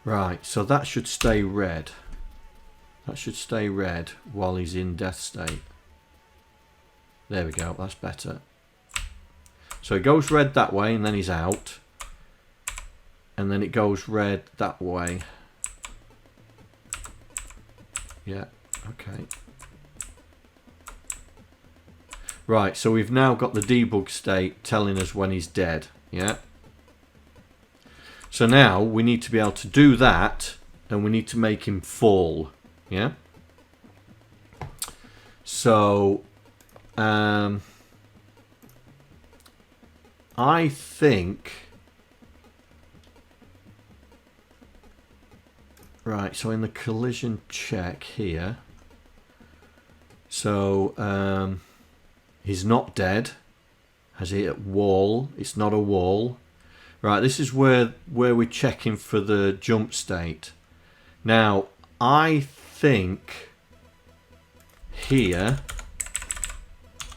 Right, so that should stay red. That should stay red while he's in death state. There we go, that's better. So it goes red that way and then he's out. And then it goes red that way. Yeah, okay. Right, so we've now got the debug state telling us when he's dead. Yeah. So now we need to be able to do that, and we need to make him fall. Yeah. So I think, right, so in the collision check here, so he's not dead. Has he hit a wall? It's not a wall. Right, this is where we're checking for the jump state. Now, I think here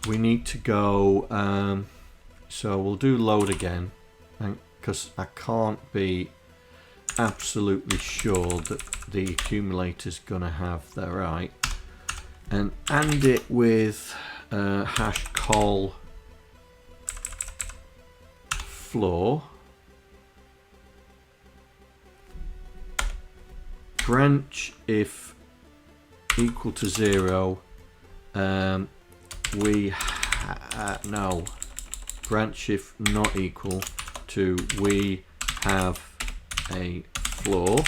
we need to go, so we'll do load again, because I can't be absolutely sure that the accumulator's going to have that right. And end it with hash call floor. Branch if equal to 0. No. Branch if not equal to we have a floor.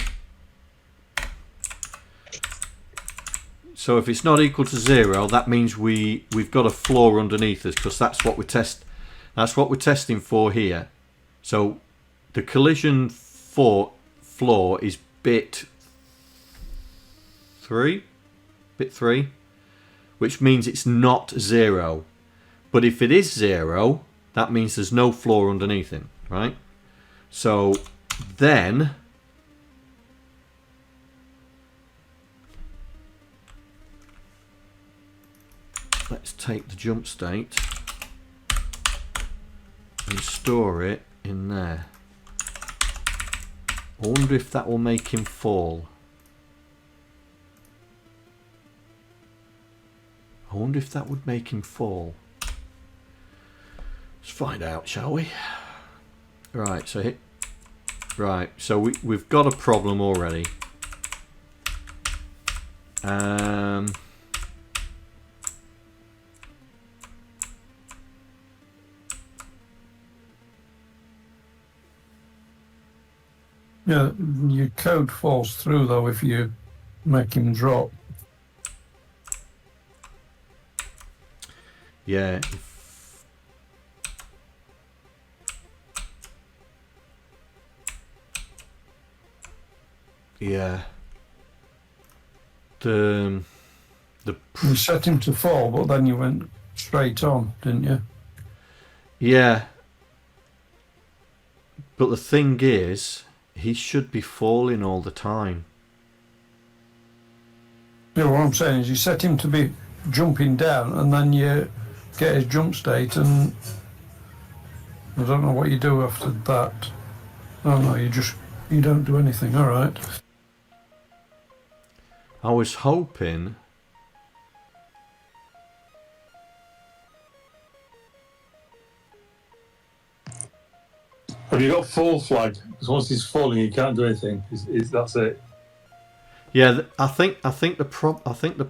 So if it's not equal to 0, that means we've got a floor underneath us, because that's what we're testing for here. So the collision floor is bit 3, which means it's not 0. But if it is 0, that means there's no floor underneath him, right? So then let's take the jump state and store it in there. I wonder if that will make him fall. I wonder if that would make him fall. Let's find out, shall we? Right, so hit. Right, so we've got a problem already. Yeah, your code falls through though if you make him drop. Yeah. Yeah. You set him to fall, but then you went straight on, didn't you? Yeah. But the thing is, he should be falling all the time. Yeah, what I'm saying is you set him to be jumping down, and then you get his jump state, and I don't know what you do after that. Oh no, you don't do anything. All right. I was hoping. Have you got fall flag? Because once he's falling, he can't do anything. That's it. Yeah, I think the problem is I think the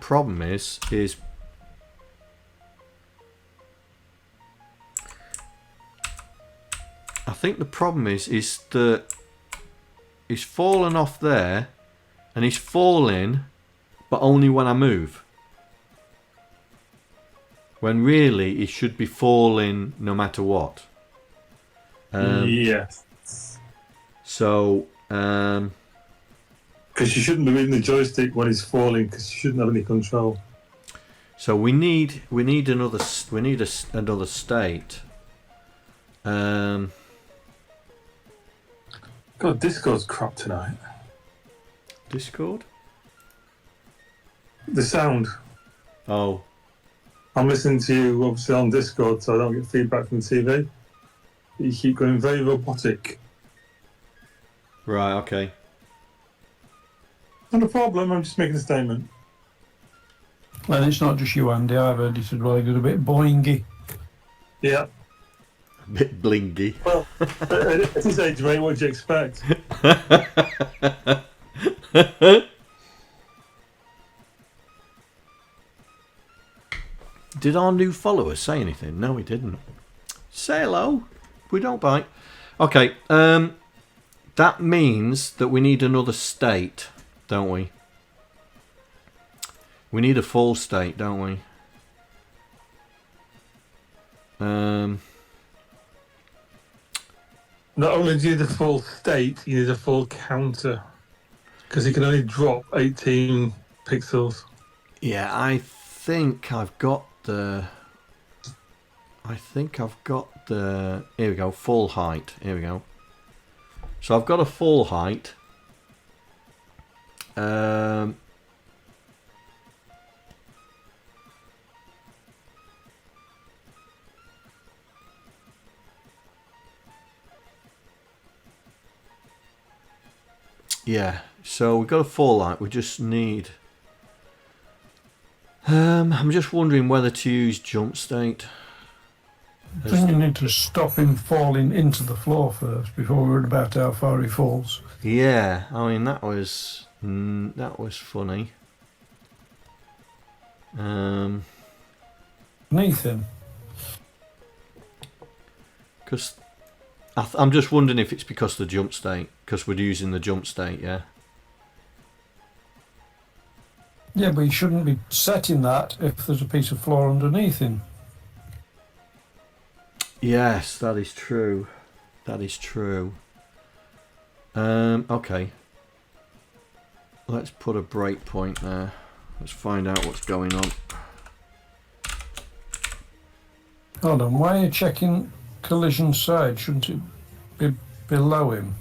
problem is that he's fallen off there, and he's falling, but only when I move. when really he should be falling no matter what. Yes. So, because you shouldn't be moving the joystick when he's falling, because you shouldn't have any control. so we need another another state. God, Discord's crap tonight. Discord? The sound. Oh, I'm listening to you obviously on Discord, so I don't get feedback from the TV. You keep going very robotic. right, okay. Not a problem, I'm just making a statement. And it's not just you, Andy. I've heard it as well. It got a bit boingy. Yeah. A bit blingy. Well, at his age, mate, what do you expect? Did our new follower say anything? No, he didn't. Say hello. We don't bite. Okay, that means that we need another state, don't we? We need a full state, don't we? Not only do you need a full state, you need a full counter. Because he can only drop 18 pixels. Yeah, I think I've got the... Here we go, full height. Here we go. So I've got a full height. Yeah, so we've got a full height. We just need... I'm just wondering whether to use jump state. I think you need to stop him falling into the floor first before we worry about how far he falls. Yeah, I mean that was funny. Beneath him. Because I'm just wondering if it's because of the jump state, because we're using the jump state, yeah. Yeah, but you shouldn't be setting that if there's a piece of floor underneath him. Yes, that is true. That is true. Okay. Let's put a breakpoint there. Let's find out what's going on. Hold on, why are you checking collision side? Shouldn't it be below him?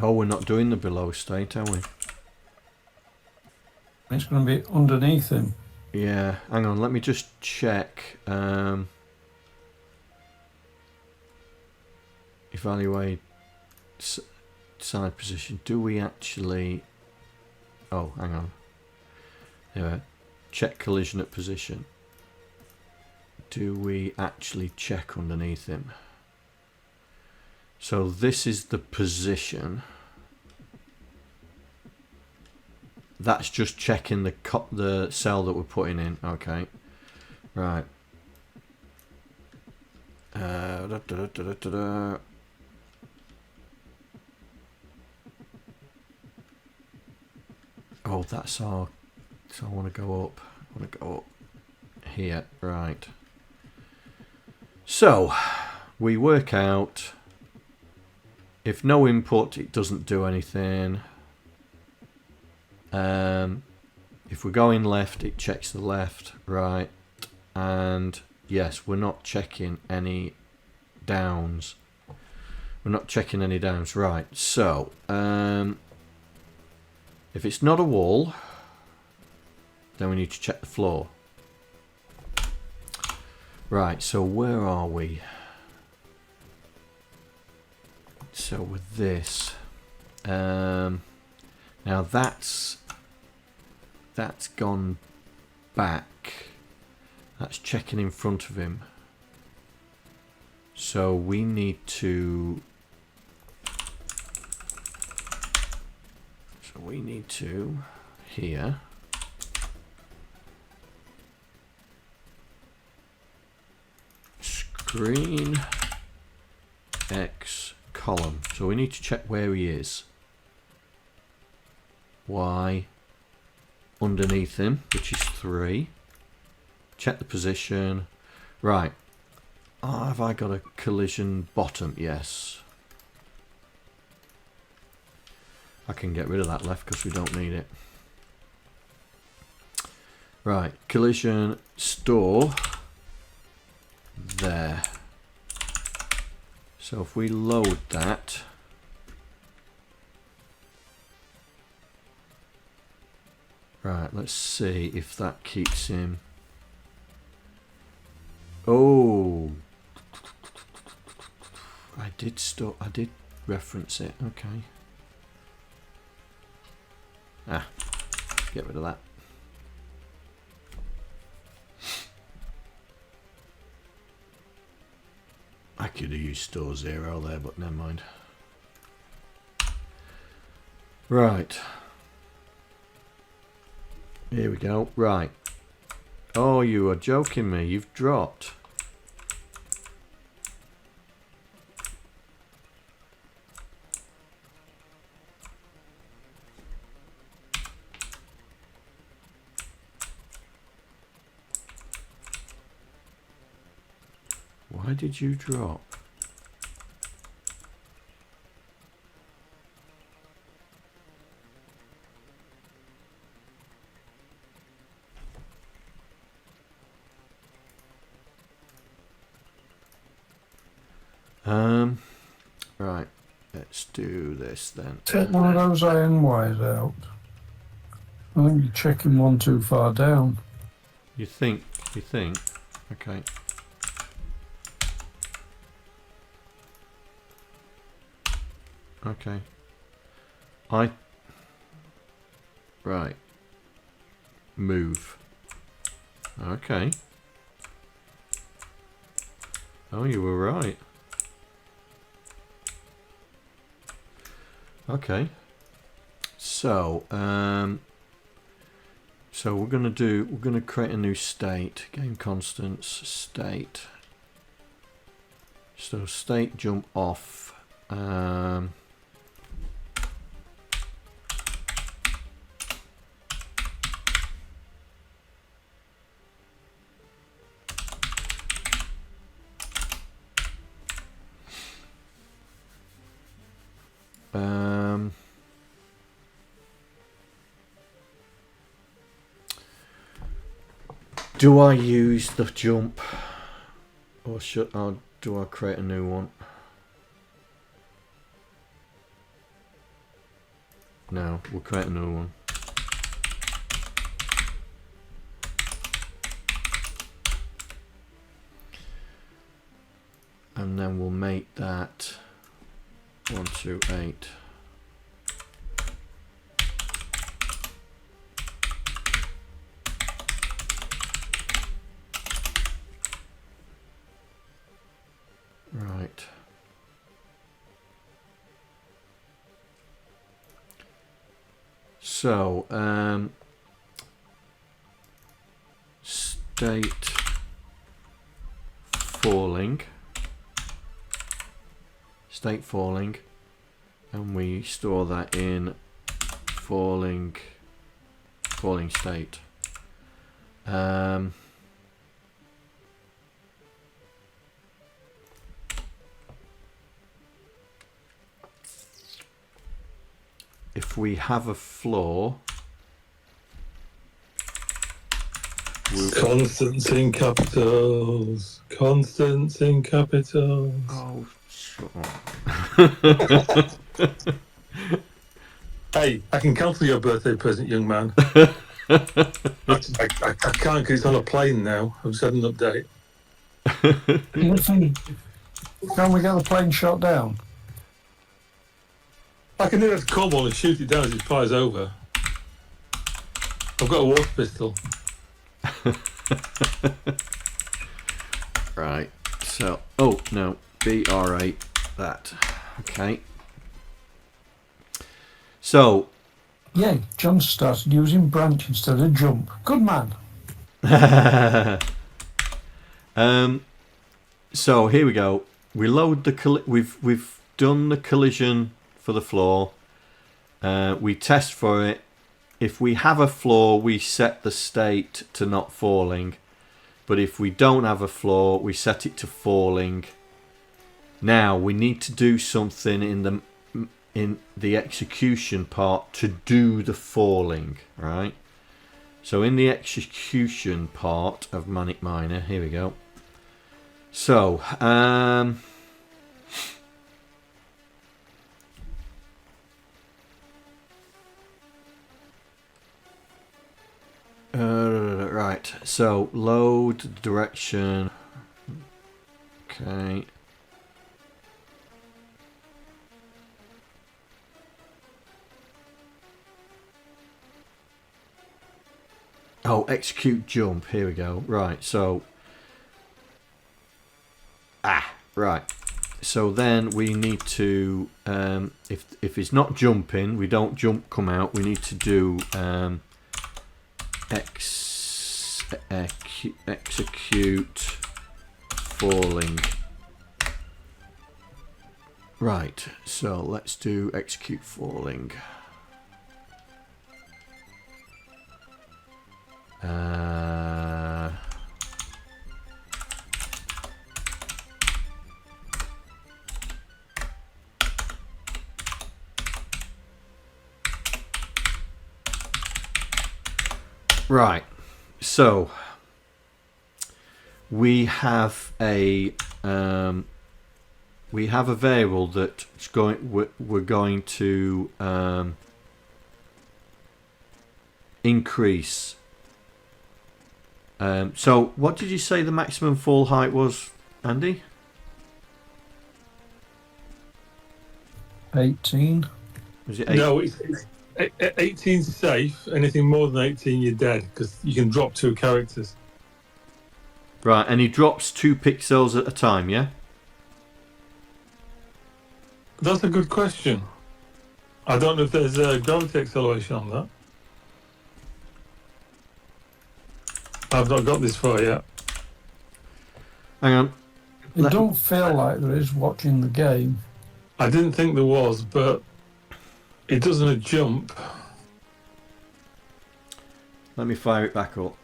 Oh, we're not doing the below state, are we? It's going to be underneath him. Yeah, hang on, let me just check. Evaluate side position. Do we actually... Oh, hang on. Yeah, check collision at position. Do we actually check underneath him? So this is the position. That's just checking the cell that we're putting in. Okay, right. Oh, that's our... So I want to go up. I want to go up here. Right. So we work out... If no input, it doesn't do anything. If we're going left, it checks the left, right, and yes, we're not checking any downs. We're not checking any downs, right? So, if it's not a wall, then we need to check the floor. Right. So where are we? So with this, now that's gone back. That's checking in front of him. So we need to. So we need to here. Screen X column. So we need to check where he is. Y underneath him, which is 3. Check the position. Right. Have I got a collision bottom? Yes. I can get rid of that left because we don't need it. Right. Collision store. There. So if we load that. Right, let's see if that keeps him. Oh, I did reference it. Okay. Get rid of that. I could have used store 0 there, but never mind. Right. Here we go. Right. Oh, you are joking me. You've dropped. Why did you drop? Right, let's do this then. Take one of those iron wires out. I think you're checking one too far down. You think? Okay. Okay. Right. Move. Okay. Oh, you were right. Okay. So, we're gonna create a new state. Game constants, state. So state jump off. Do I use the jump, or do I create a new one? No, we'll create a new one. And then we'll make that 1, 2, 8. Right. So, state falling, and we store that in falling state. If we have a floor, constants in capitals. Constants in capitals. Oh, shut up. Hey, I can cancel your birthday present, young man. I can't because it's on a plane now. I've just had an update. Can we get the plane shot down? I can do that to Cornwall and shoot it down as it flies over. I've got a water pistol. Right. So, oh no, BR8. That. Okay. So. Yeah, John started using branch instead of jump. Good man. So here we go. We load the we've done the collision for the floor. We test for it. if we have a floor, we set the state to not falling. But if we don't have a floor, we set it to falling. Now we need to do something in the execution part to do the falling, right? So in the execution part of Manic Miner, here we go. So, right, so load direction. Okay. Oh, execute jump. Here we go. Right, so right. So then we need to if it's not jumping, we don't jump come out. We need to do execute falling. Right, so let's do execute falling. Right, so we have a variable that's we're going to increase. So what did you say the maximum fall height was, Andy? 18. Was it 8? No, it's 18 safe. Anything more than 18, you're dead, because you can drop 2 characters. Right, and he drops 2 pixels at a time, yeah? That's a good question. I don't know if there's a gravity acceleration on that. I've not got this far yet. Hang on. It don't feel like there is watching the game. I didn't think there was, but it doesn't jump. Let me fire it back up.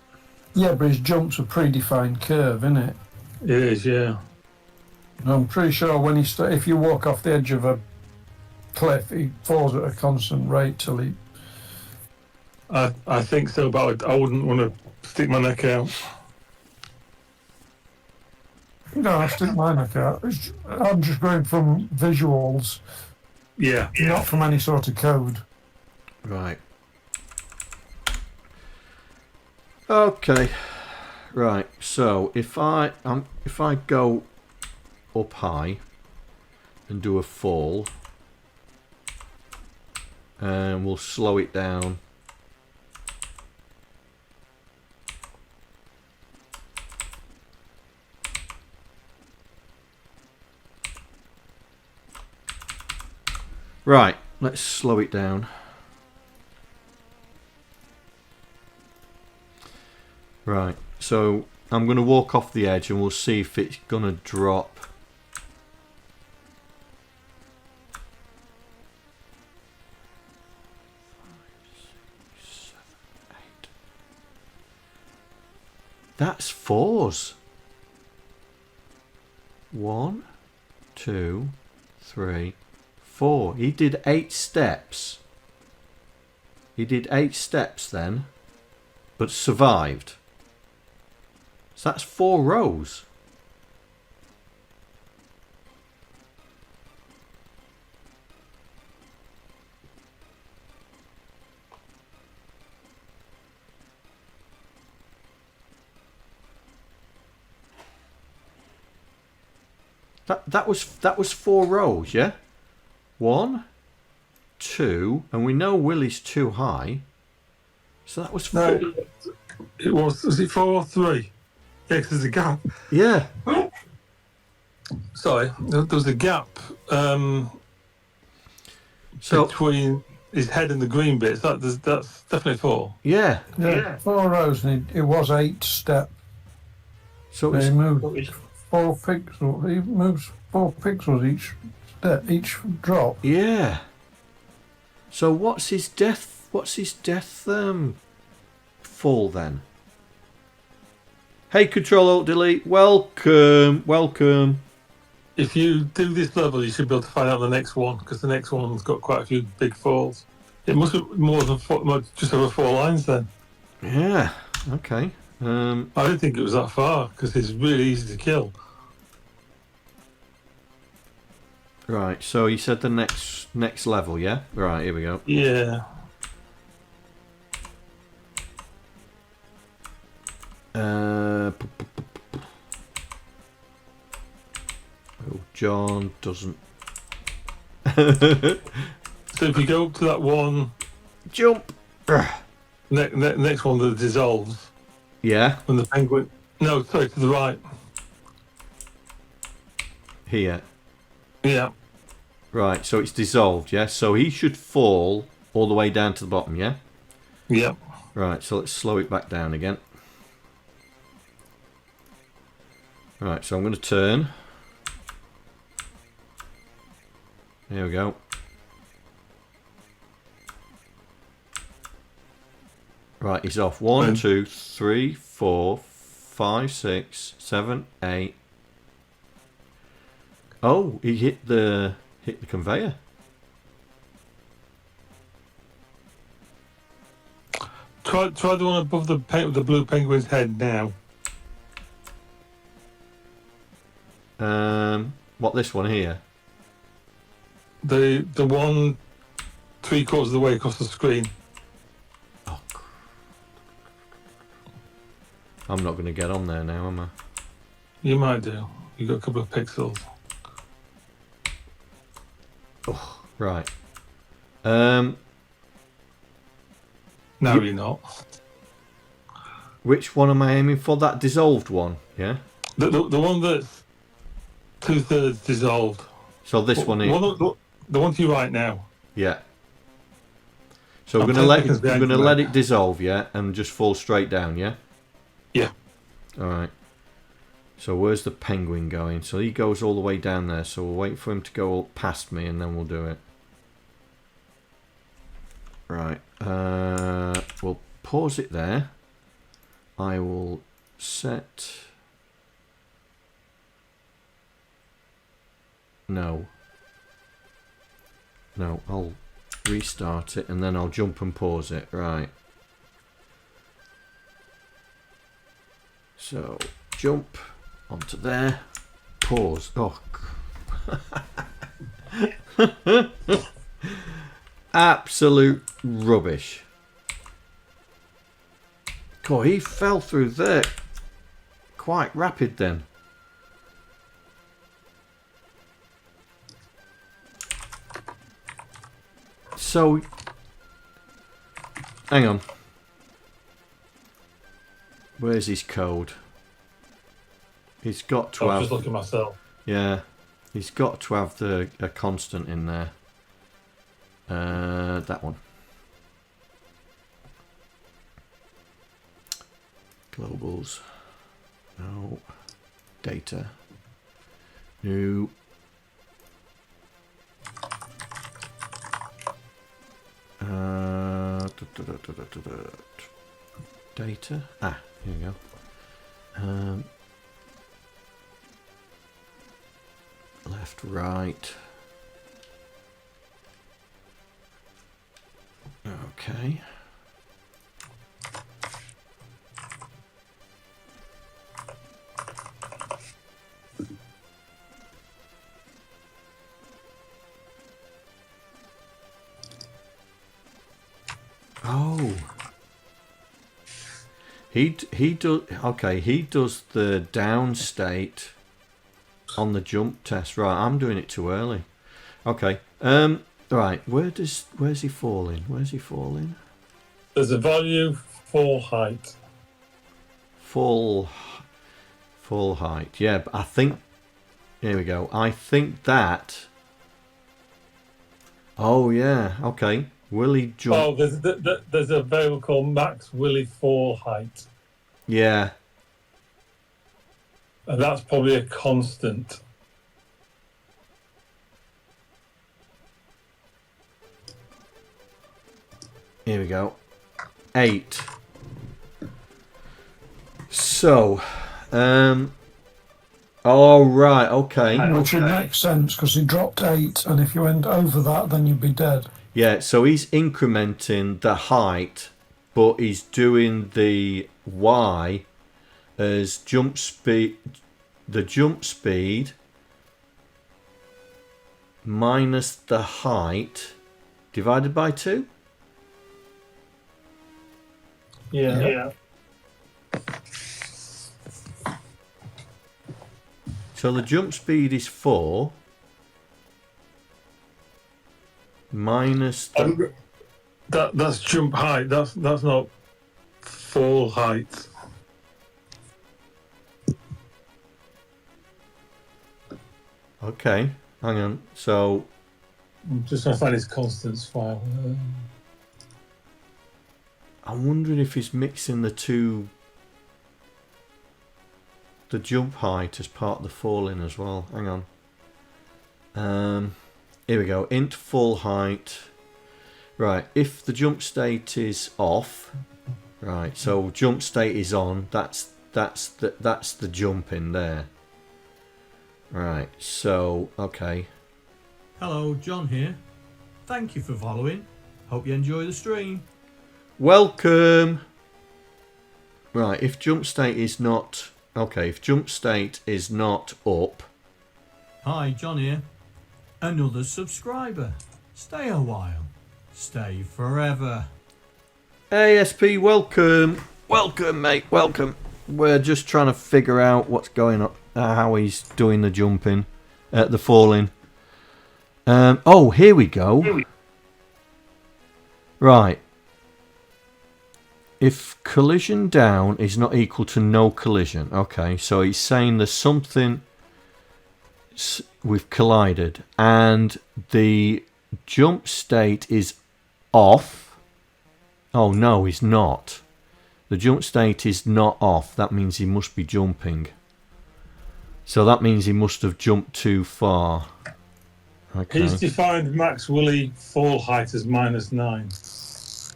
Yeah, but his jump's a predefined curve, isn't it? It is, yeah. And I'm pretty sure when if you walk off the edge of a cliff, he falls at a constant rate till he... I think so, but I wouldn't want to stick my neck out. No, I stick my neck out. I'm just going from visuals, Yeah. not from any sort of code. Right. Okay. Right. So if I go up high and do a fall, and we'll slow it down. Right, let's slow it down. Right, so I'm going to walk off the edge and we'll see if it's going to drop. That's 4s. 1, 2, 3, 4. He did 8 steps. He did 8 steps then, but survived. So that's 4 rows. That was 4 rows, yeah? 1, 2, and we know Willie's too high, so that was 4. No, it was it 4 or 3? Yeah, 'cause there's a gap. Yeah. Sorry, there was a gap So between his head and the green bits. That's definitely 4. yeah. Yeah, 4 rows, and it was 8 step. So He it's, moved 4 pixels. He moves 4 pixels each step, each drop. yeah. So what's his death? What's his death fall then? Hey, Control Alt Delete. Welcome, welcome. If you do this level, you should be able to find out the next one, because the next one's got quite a few big falls. It must be more than just over 4 lines then. Yeah. Okay. I didn't think it was that far, because it's really easy to kill. Right. So you said the next level, yeah? Right. Here we go. Yeah. Oh, John doesn't. So if you go up to that one, Jump. next one that dissolves, Yeah. when the penguin. No, sorry, to the right. Here. Yeah. Right. So it's dissolved, yeah? So he should fall all the way down to the bottom, yeah? Yeah. Right. So let's slow it back down again. Right. So I'm going to turn. There we go. Right, he's off. 1, 2, 3, 4, 5, 6, 7, 8. Oh, he hit the conveyor. Try the one above the blue penguin's head now. What, this one here? The one 3/4 of the way across the screen. Oh, I'm not going to get on there now, am I? You might do. You got a couple of pixels. Oh, right. No, you're not. Which one am I aiming for? That dissolved one, yeah? The one that's 2/3 dissolved. So this one is... The one to your right now. Yeah. So we're I'm going 10 seconds behind to you, let mate. it dissolve, yeah? And just fall straight down, yeah? Yeah. Alright. So where's the penguin going? So he goes all the way down there. So we'll wait for him to go past me and then we'll do it. Right. We'll pause it there. I will set... No, I'll restart it and then I'll jump and pause it. Right. So, jump onto there. Pause. Oh. Absolute rubbish. God, he fell through there. Quite rapid then. So, hang on. Where's his code? He's got to I'm have... just looking myself. Yeah, he's got to have a constant in there. That one. Globals. No. Data. New. Data. Ah, here we go. Left, right. Okay. Oh. He does, okay, he does the down state on the jump test. Right, I'm doing it too early. Okay. Right, where's he falling? Where's he falling? There's a value for height. Full height. Yeah, but I think, here we go. I think that, oh yeah, okay. Will he jump? Oh, there's a variable called max Wiele fall height. Yeah. And that's probably a constant. Here we go. 8. So, all right, okay. Which would make sense because he dropped 8, and if you went over that, then you'd be dead. Yeah, so he's incrementing the height, but he's doing the Y as jump speed. The jump speed minus the height divided by 2. Yeah. So the jump speed is 4 minus the... That's jump height. That's not fall height. Okay, hang on. So I'm just trying to find his constants file. I'm wondering if he's mixing the two, the jump height as part of the falling as well. Hang on. Here we go. Int full height. Right. If the jump state is off, right. So jump state is on. That's the jump in there. Right. So okay. Hello, John here. Thank you for following. Hope you enjoy the stream. Welcome. Right. If jump state is not okay. If jump state is not up. Hi, John here. Another subscriber. Stay a while. Stay forever. ASP, welcome. Welcome, mate. Welcome. We're just trying to figure out what's going on, how he's doing the jumping, the falling. Oh, here we go. Right. If collision down is not equal to no collision. Okay, so he's saying there's something we've collided and the jump state is off. Oh no, he's not. The jump state is not off. That means he must be jumping. So that means he must have jumped too far. Okay. He's defined max Wiele fall height as -9.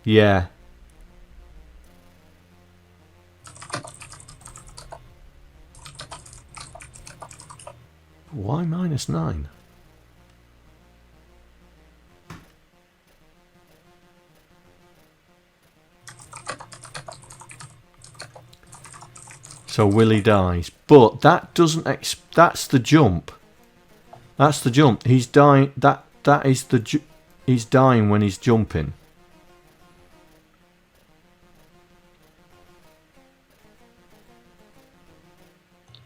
Yeah. Why -9? So Wiele dies, but that doesn't. That's the jump. That's the jump. He's dying. That is the. He's dying when he's jumping.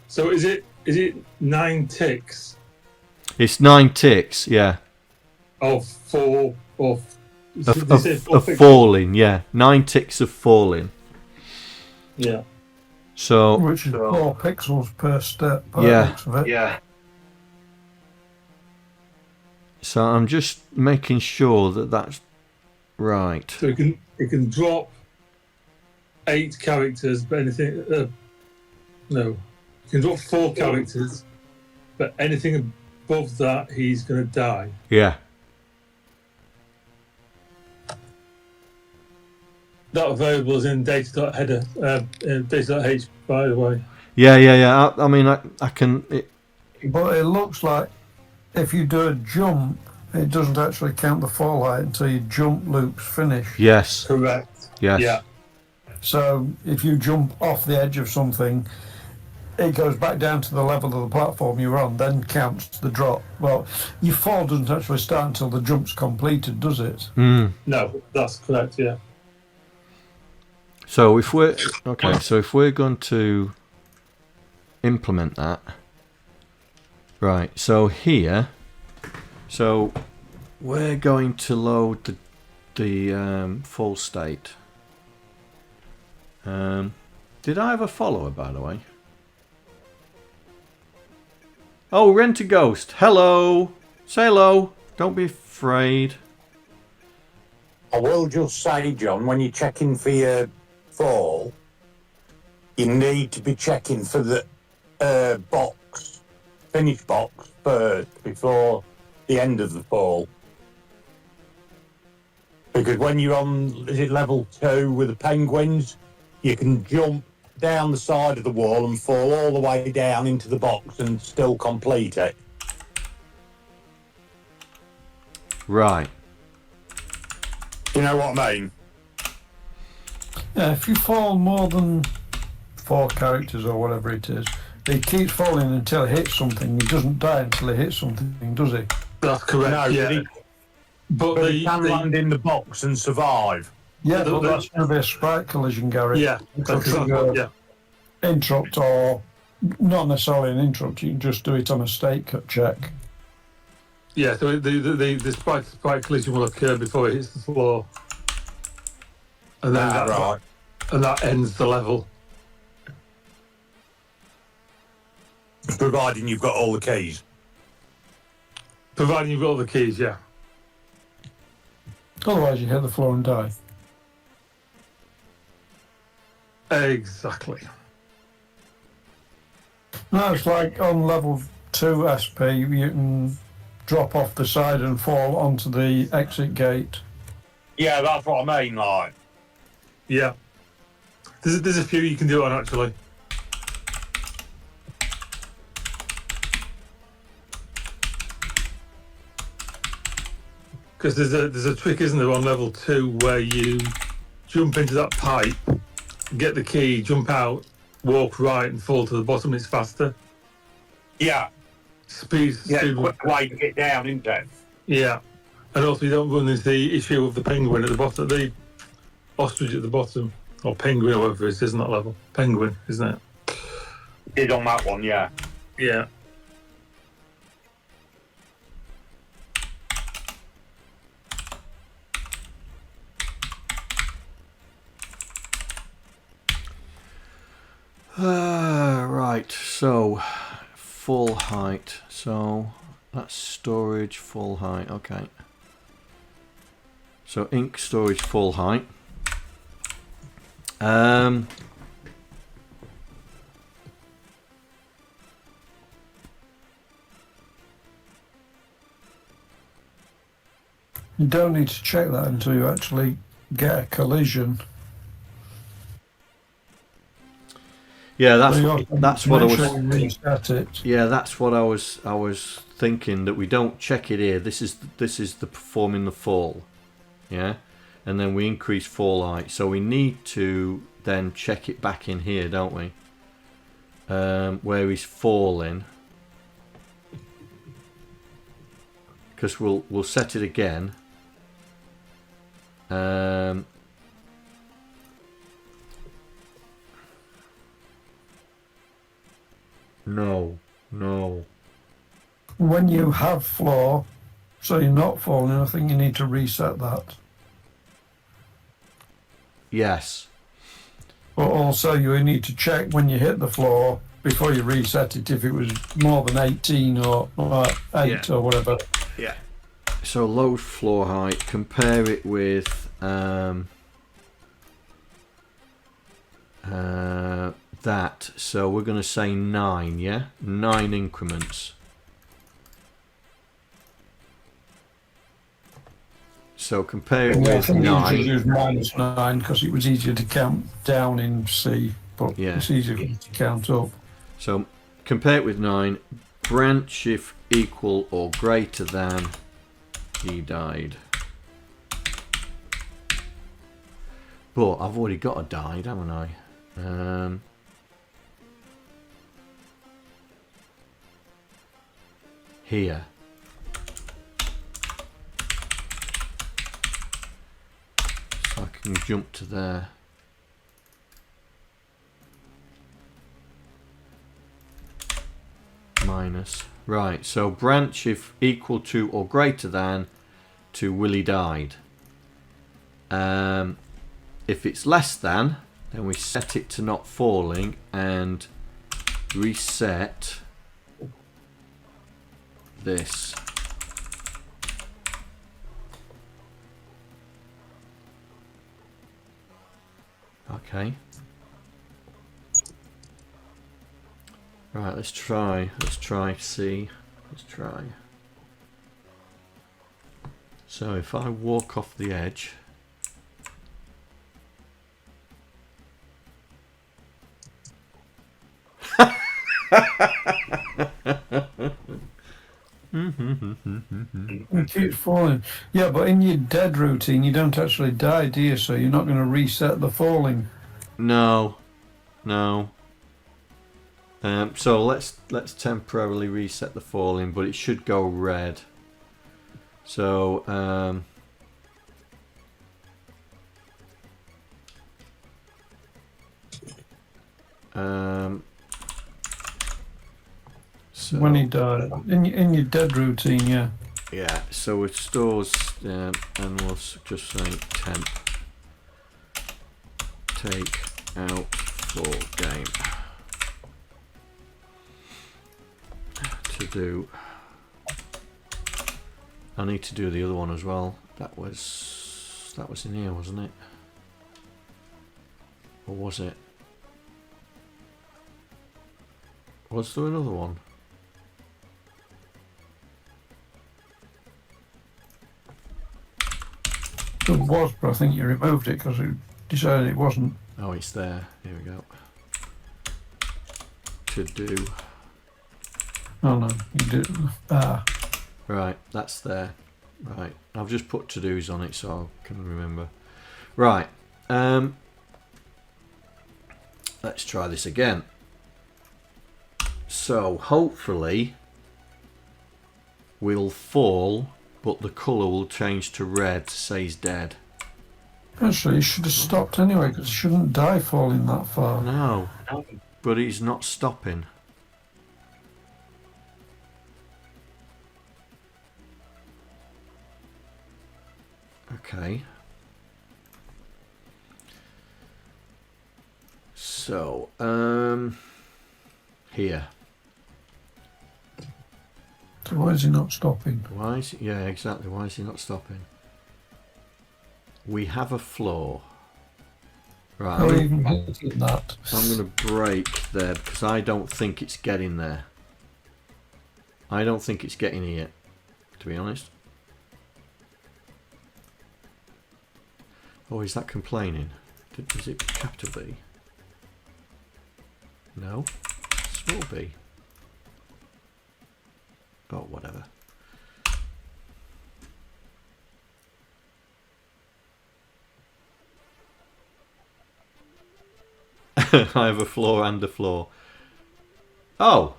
So is it 9 ticks? It's 9 ticks. Yeah. Of fall of falling. Yeah, 9 ticks of falling. Yeah. So Which is 4 pixels per step. Yeah. Yeah. So I'm just making sure that that's right. So it can drop 8 characters, but anything no, it can drop 4 characters, but anything above that he's going to die. Yeah. That variable is in data.header, data.h, by the way. Yeah. I mean, I can. But it looks like if you do a jump, it doesn't actually count the fall height until your jump loop's finished. Yes. Correct. Yes. Yeah. So if you jump off the edge of something, it goes back down to the level of the platform you're on, then counts the drop. Well, your fall doesn't actually start until the jump's completed, does it? Mm. No, that's correct. Yeah. So if we're if we're going to implement that, right? So here, so we're going to load the full state. Did I have a follower, by the way? Oh, Rent a Ghost. Hello. Say hello. Don't be afraid. I will just say, John, when you're checking for your fall, you need to be checking for the finish box first before the end of the fall. Because when you're on, is it level 2 with the penguins, you can jump down the side of the wall and fall all the way down into the box and still complete it. Right. You know what I mean? Yeah, if you fall more than 4 characters or whatever it is, he keeps falling until he hits something. He doesn't die until he hits something, does he? That's correct. No, Yeah. but he can land in the box and survive. Yeah, but that's going to be a sprite collision, Gary. Yeah. Because Yeah. interrupt, or not necessarily an interrupt, you can just do it on a state check. Yeah, so the sprite collision will occur before it hits the floor. And then that ends the level. Providing you've got all the keys. Providing you've got all the keys, yeah. Otherwise, you hit the floor and die. Exactly. No, it's like on level 2 SP, you can drop off the side and fall onto the exit gate. Yeah, that's what I mean, like. Yeah. There's a few you can do it on, actually. Because there's a trick, isn't there, on level 2 where you jump into that pipe, get the key, jump out, walk right and fall to the bottom. It's faster. Yeah. Speed. Quick way to get down, isn't it? Yeah. And also you don't run into the issue of the penguin at the bottom, the ostrich at the bottom, or penguin, or whatever it is in that level. Penguin, isn't it? Did on that one, yeah. Yeah. Right, so full height. So that's storage full height. Okay. So ink storage full height. You don't need to check that until you actually get a collision. Yeah, that's what I was. Reset it. Yeah, that's what I was thinking, that we don't check it here. This is the performing the fall, yeah, and then we increase fall height. So we need to then check it back in here, don't we? Where he's falling, because we'll set it again. No. When you have floor, so you're not falling, I think you need to reset that. Yes. But also you need to check when you hit the floor before you reset it if it was more than 18 or 8 or whatever. Yeah. So load floor height, compare it with that. So we're going to say 9, yeah? 9 increments. So compare it with 9. I use -9 because it was easier to count down in C, but it's easier to count up. So compare it with 9. Branch if equal or greater than he died. But I've already got a died, haven't I? Here. So I can jump to there. Minus. Right, so branch if equal to or greater than to Willie died. If it's less than, then we set it to not falling and reset this. Okay. Right, let's try C. Let's try. So if I walk off the edge, It keeps falling. Yeah, but in your dead routine, you don't actually die, do you? So you're not going to reset the falling. No. So let's temporarily reset the falling, but it should go red. So so When he died. In your dead routine, yeah. yeah, so it stores and we'll just say temp take out for game to do. I need to do the other one as well. That was in here, wasn't it? Or was it? Was there another one? There was, but I think you removed it because you decided it wasn't. Oh, it's there. Here we go. To do. Oh no, you did. Right, that's there. Right, I've just put to-dos on it so I can remember. Right, let's try this again. So, hopefully, we'll fall, but the colour will change to red to say he's dead. Actually, you should have stopped anyway, because you shouldn't die falling that far. No, but he's not stopping. Okay. So, here. So why is he not stopping? Why is he, yeah, exactly. Why is he not stopping? We have a flaw. Right. How even hitting that? I'm going to break there because I don't think it's getting there. I don't think it's getting here, to be honest. Oh, is that complaining? Is it capital B? No. Small b. Oh, whatever. I have a floor and a floor. Oh!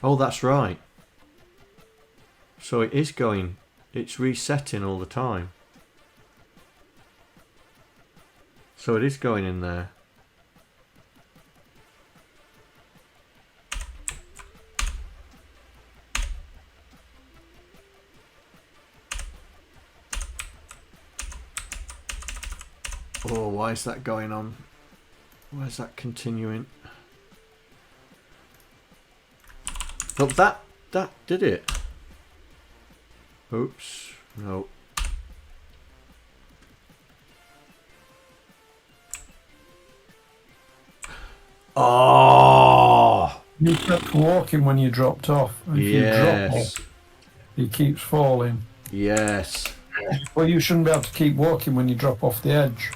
Oh, that's right. So it is going, it's resetting all the time. So it is going in there. Oh, why is that going on? Why is that continuing? But that did it. Oops, no. Oh! You kept walking when you dropped off. If you drop Yes. off, he keeps falling. Yes. Well, you shouldn't be able to keep walking when you drop off the edge.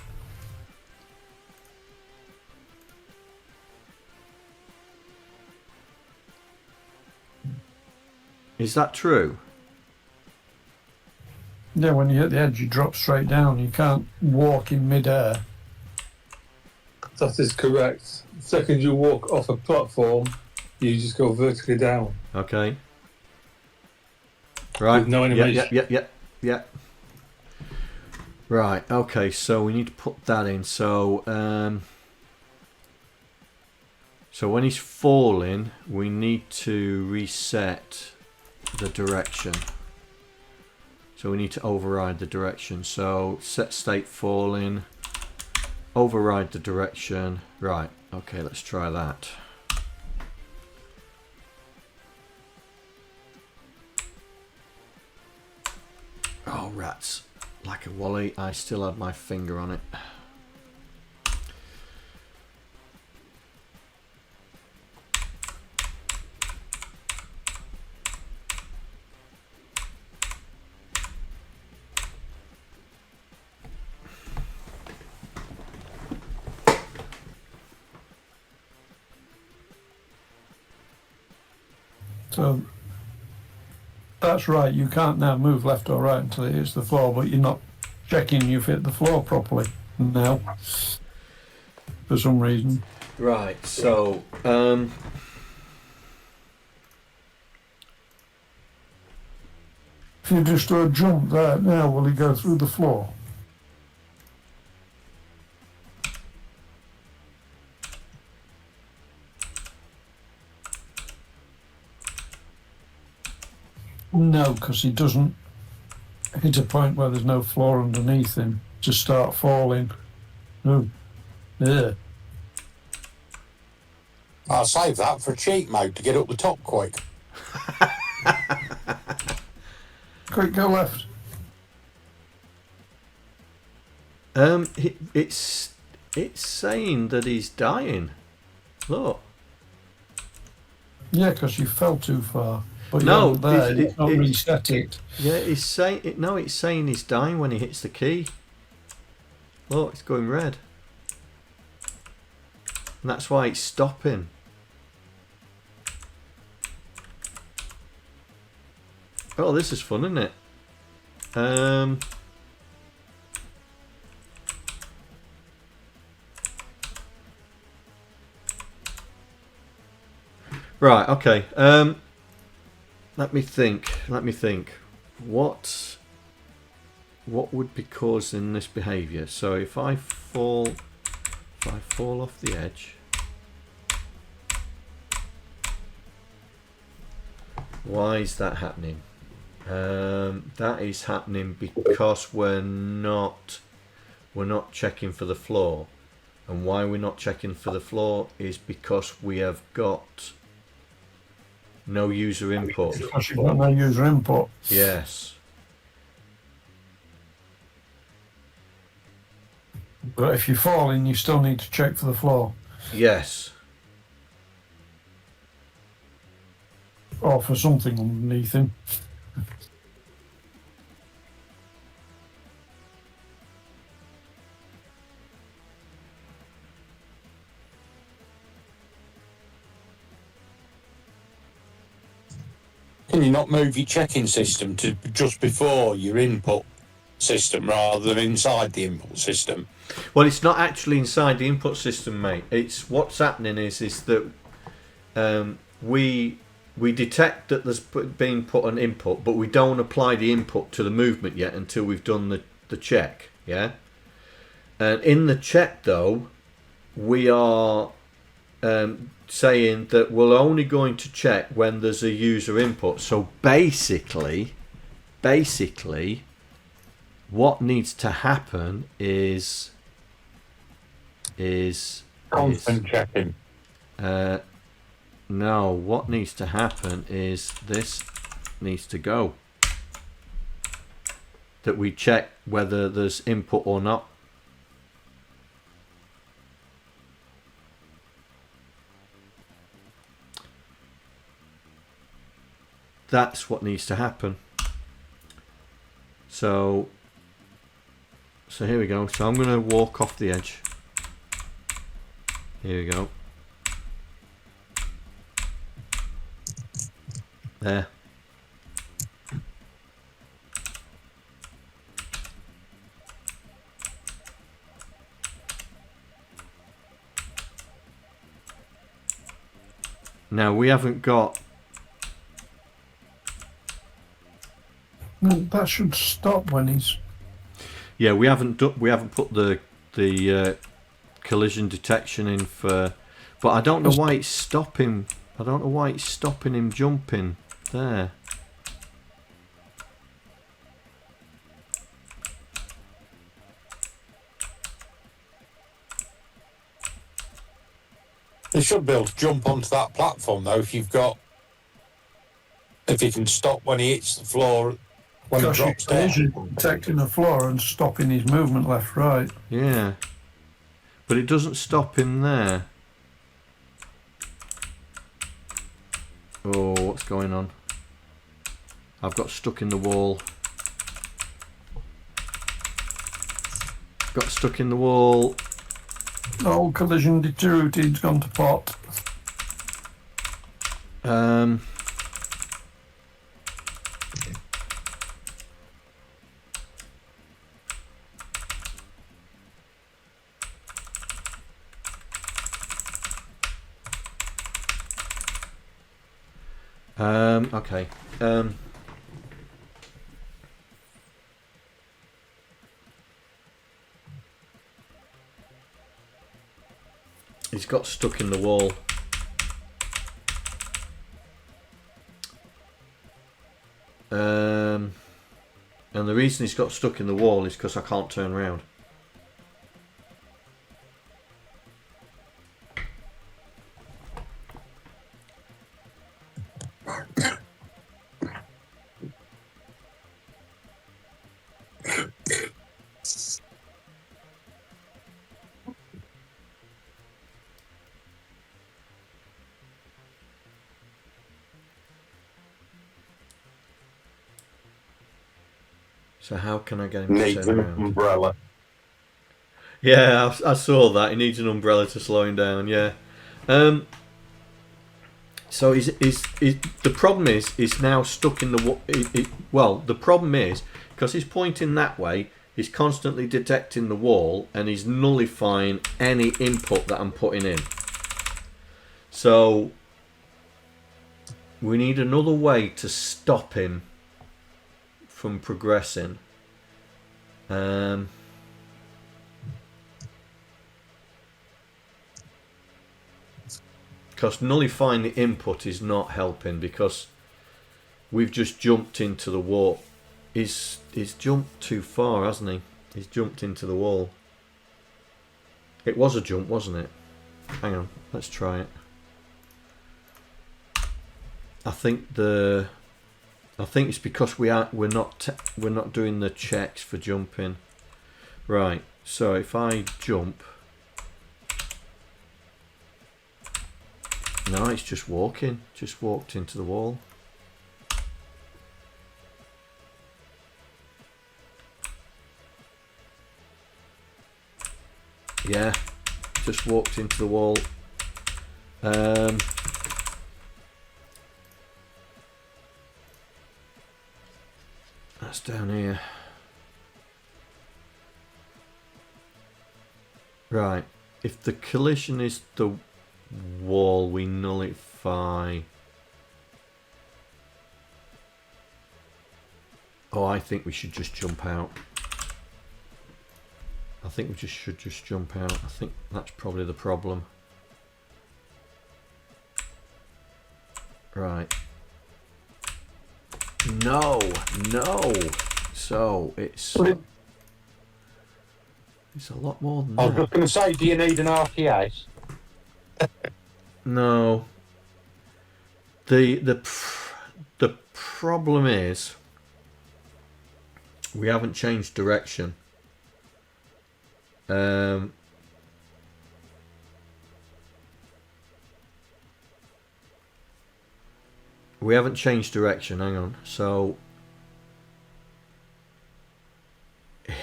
Is that true? Yeah, when you hit the edge, you drop straight down. You can't walk in mid-air. That is correct. The second you walk off a platform, you just go vertically down. Okay. Right. With no animation. Yeah. Right, okay, so we need to put that in. So, so when he's falling, we need to reset the direction. So we need to override the direction. So set state falling, override the direction. Right, okay, let's try that. Oh, rats. Like a Wally, I still had my finger on it. So that's right. You can't now move left or right until it hits the floor, but you're not checking you've hit the floor properly now for some reason. Right. So. If you just do a jump there now, will he go through the floor? No, because he doesn't hit a point where there's no floor underneath him to start falling. No. Yeah. I'll save that for cheat mode to get up the top quick. Quick, go left. It's saying that he's dying. Look. Yeah, because you fell too far. But No, you're there. You can't it's- reset it. Yeah, it's saying it. No, it's saying he's dying when he hits the key. Look, it's going red, and that's why it's stopping. Oh, this is fun, isn't it? Right. Okay. Let me think. What would be causing this behaviour? So if I fall off the edge, why is that happening? That is happening because we're not checking for the floor, and why we're not checking for the floor is because we have got no user input. Because you've got no user input. Yes. But if you're falling, you still need to check for the floor. Yes. Or for something underneath him. Can you not move your checking system to just before your input system rather than inside the input system? Well, it's not actually inside the input system, mate. It's what's happening is that we detect that there's been put an input, but we don't apply the input to the movement yet until we've done the check. Yeah. And in the check, though, we are saying that we're only going to check when there's a user input. So basically, what needs to happen is Constant checking. No, what needs to happen is this needs to go. That we check whether there's input or not. That's what needs to happen. So here we go. So I'm going to walk off the edge. Here we go. There. Now we haven't got. No, that should stop when he's. Yeah, we haven't put the collision detection in for, but I don't know why it's stopping. I don't know why it's stopping him jumping there. You should be able to jump onto that platform though if you can stop when he hits the floor when he drops down. Detecting the floor and stopping his movement left, right. Yeah, but it doesn't stop him there. Oh, what's going on? I've got stuck in the wall. Got stuck in the wall. All collision deteriorated, gone to pot. Okay. He's got stuck in the wall. And the reason he's got stuck in the wall is because I can't turn around. So how can I get him to Needs turn an around? umbrella. Yeah, I saw that. He needs an umbrella to slow him down. Yeah. So the problem is he's now stuck in the well. The problem is because he's pointing that way, he's constantly detecting the wall and he's nullifying any input that I'm putting in. So we need another way to stop him from progressing. Because nullifying the input is not helping because we've just jumped into the wall. He's jumped too far, hasn't he? He's jumped into the wall. It was a jump, wasn't it? Hang on, let's try it. I think it's because we're not doing the checks for jumping. Right. So if I jump, no, it's just walking. Just walked into the wall. Yeah, just walked into the wall. That's down here. Right. If the collision is the wall, we nullify. Oh, I think we should just jump out. I think we should just jump out. I think that's probably the problem. Right. No. So it's a lot more than I was that. just going to say, do you need an RTS? No. The problem is we haven't changed direction. We haven't changed direction. Hang on. So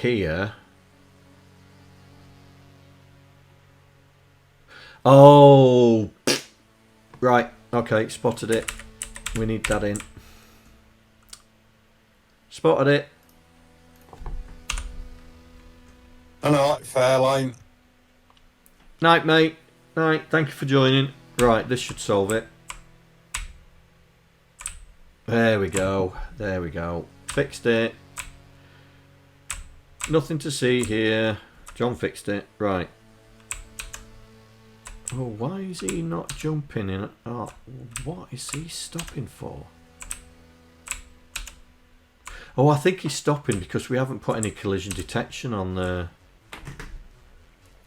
here. Oh, right. Okay, spotted it. We need that in. Spotted it. I know, Fairlane. Night, mate. Night. Thank you for joining. Right, this should solve it. There we go. There we go. Fixed it. Nothing to see here. John fixed it. Right. Oh, why is he not jumping in? Oh, what is he stopping for? Oh, I think he's stopping because we haven't put any collision detection on there.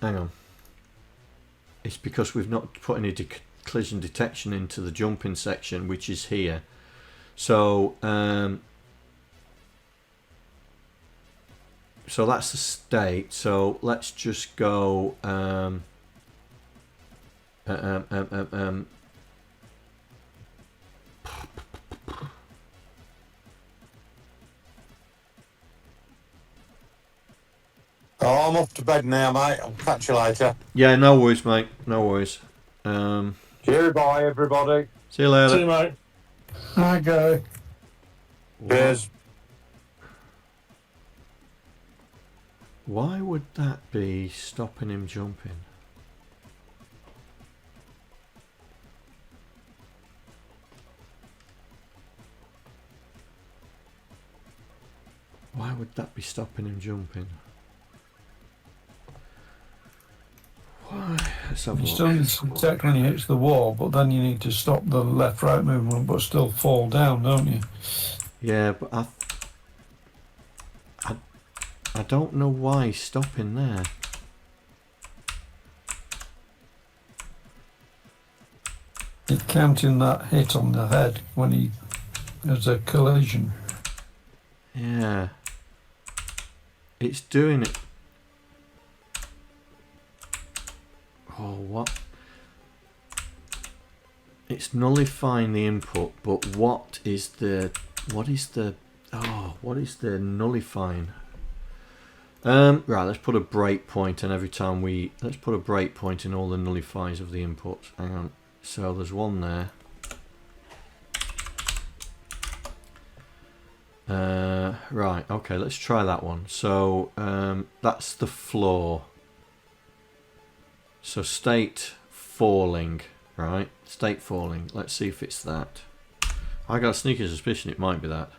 Hang on. It's because we've not put any collision detection into the jumping section, which is here. So, so that's the state. So let's just go. Oh, I'm off to bed now, mate. I'll catch you later. Yeah, no worries, mate. No worries. Cheery bye, everybody. See you later. See you, mate. Hi, Gary. Cheers. Why would that be stopping him jumping? Why would that be stopping him jumping? Why? Let's have a You look. still need to detect when he hits the wall, but then you need to stop the left-right movement, but still fall down, don't you? Yeah, but I don't know why he's stopping there. It's counting that hit on the head when he has a collision. Yeah. It's doing it. Oh, what? It's nullifying the input, but what is the nullifying? Right, let's put a breakpoint, and every time let's put a breakpoint in all the nullifiers of the inputs. Hang on. So there's one there. Right, okay, let's try that one. So that's the floor. So state falling, right? State falling. Let's see if it's that. I got a sneaky suspicion it might be that.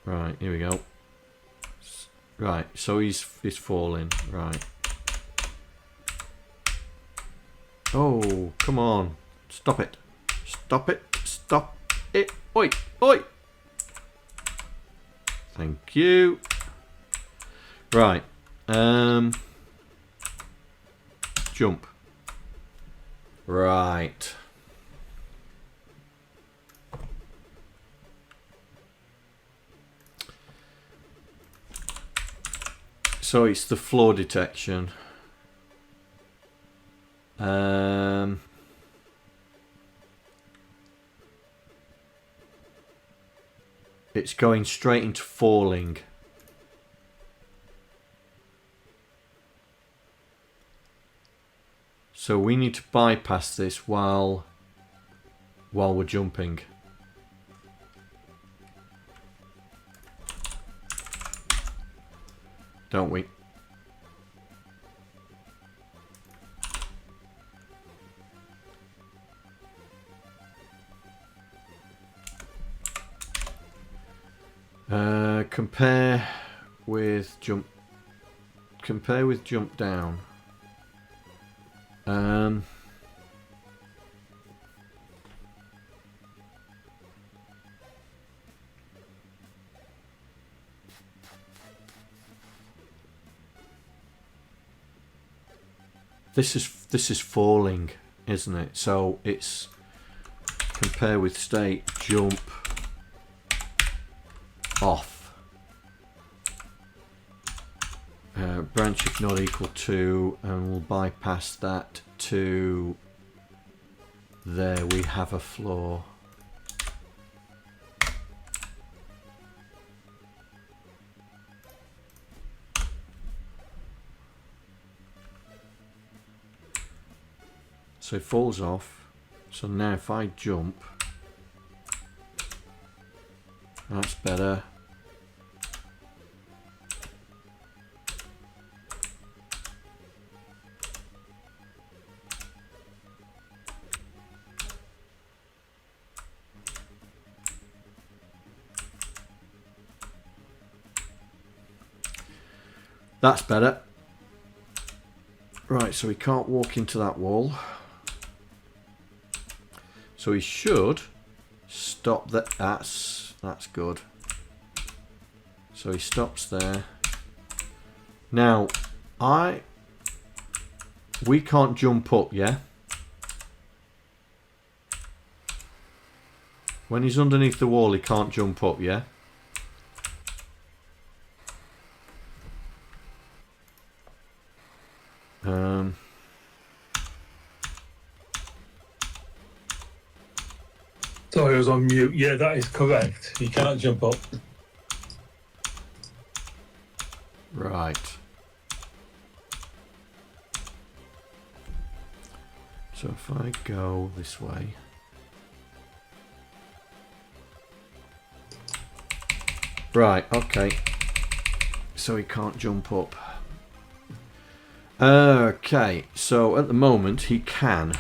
Right, here we go. Right, so he's falling. Right. Oh, come on. Stop it. Stop it. Stop it. Oi, oi. Thank you. Right. Jump. Right. So it's the floor detection. It's going straight into falling. So we need to bypass this while we're jumping. Don't we? Compare with jump. Compare with jump down. This is falling, isn't it? So it's compare with state jump off. Branch if not equal to, and we'll bypass that to there. We have a floor. So it falls off. So now if I jump, that's better. That's better. Right, so he can't walk into that wall. So he should stop that. That's good. So he stops there. Now, we can't jump up, yeah? When he's underneath the wall, he can't jump up, yeah? Sorry, I was on mute. Yeah, that is correct. You cannot jump up. Right. So if I go this way. Right, okay. So he can't jump up. Okay, so at the moment he can.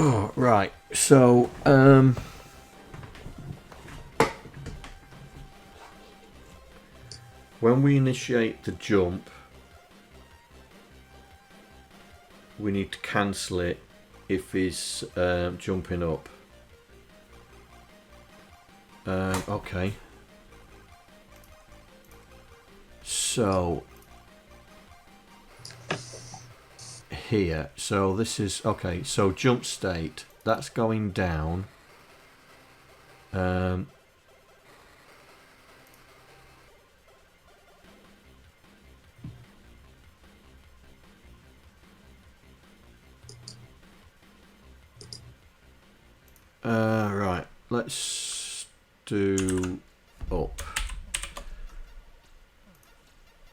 Oh, right. So, when we initiate the jump, we need to cancel it if he's jumping up. Okay. So here, so this is okay. So jump state, that's going down. Right, let's do up.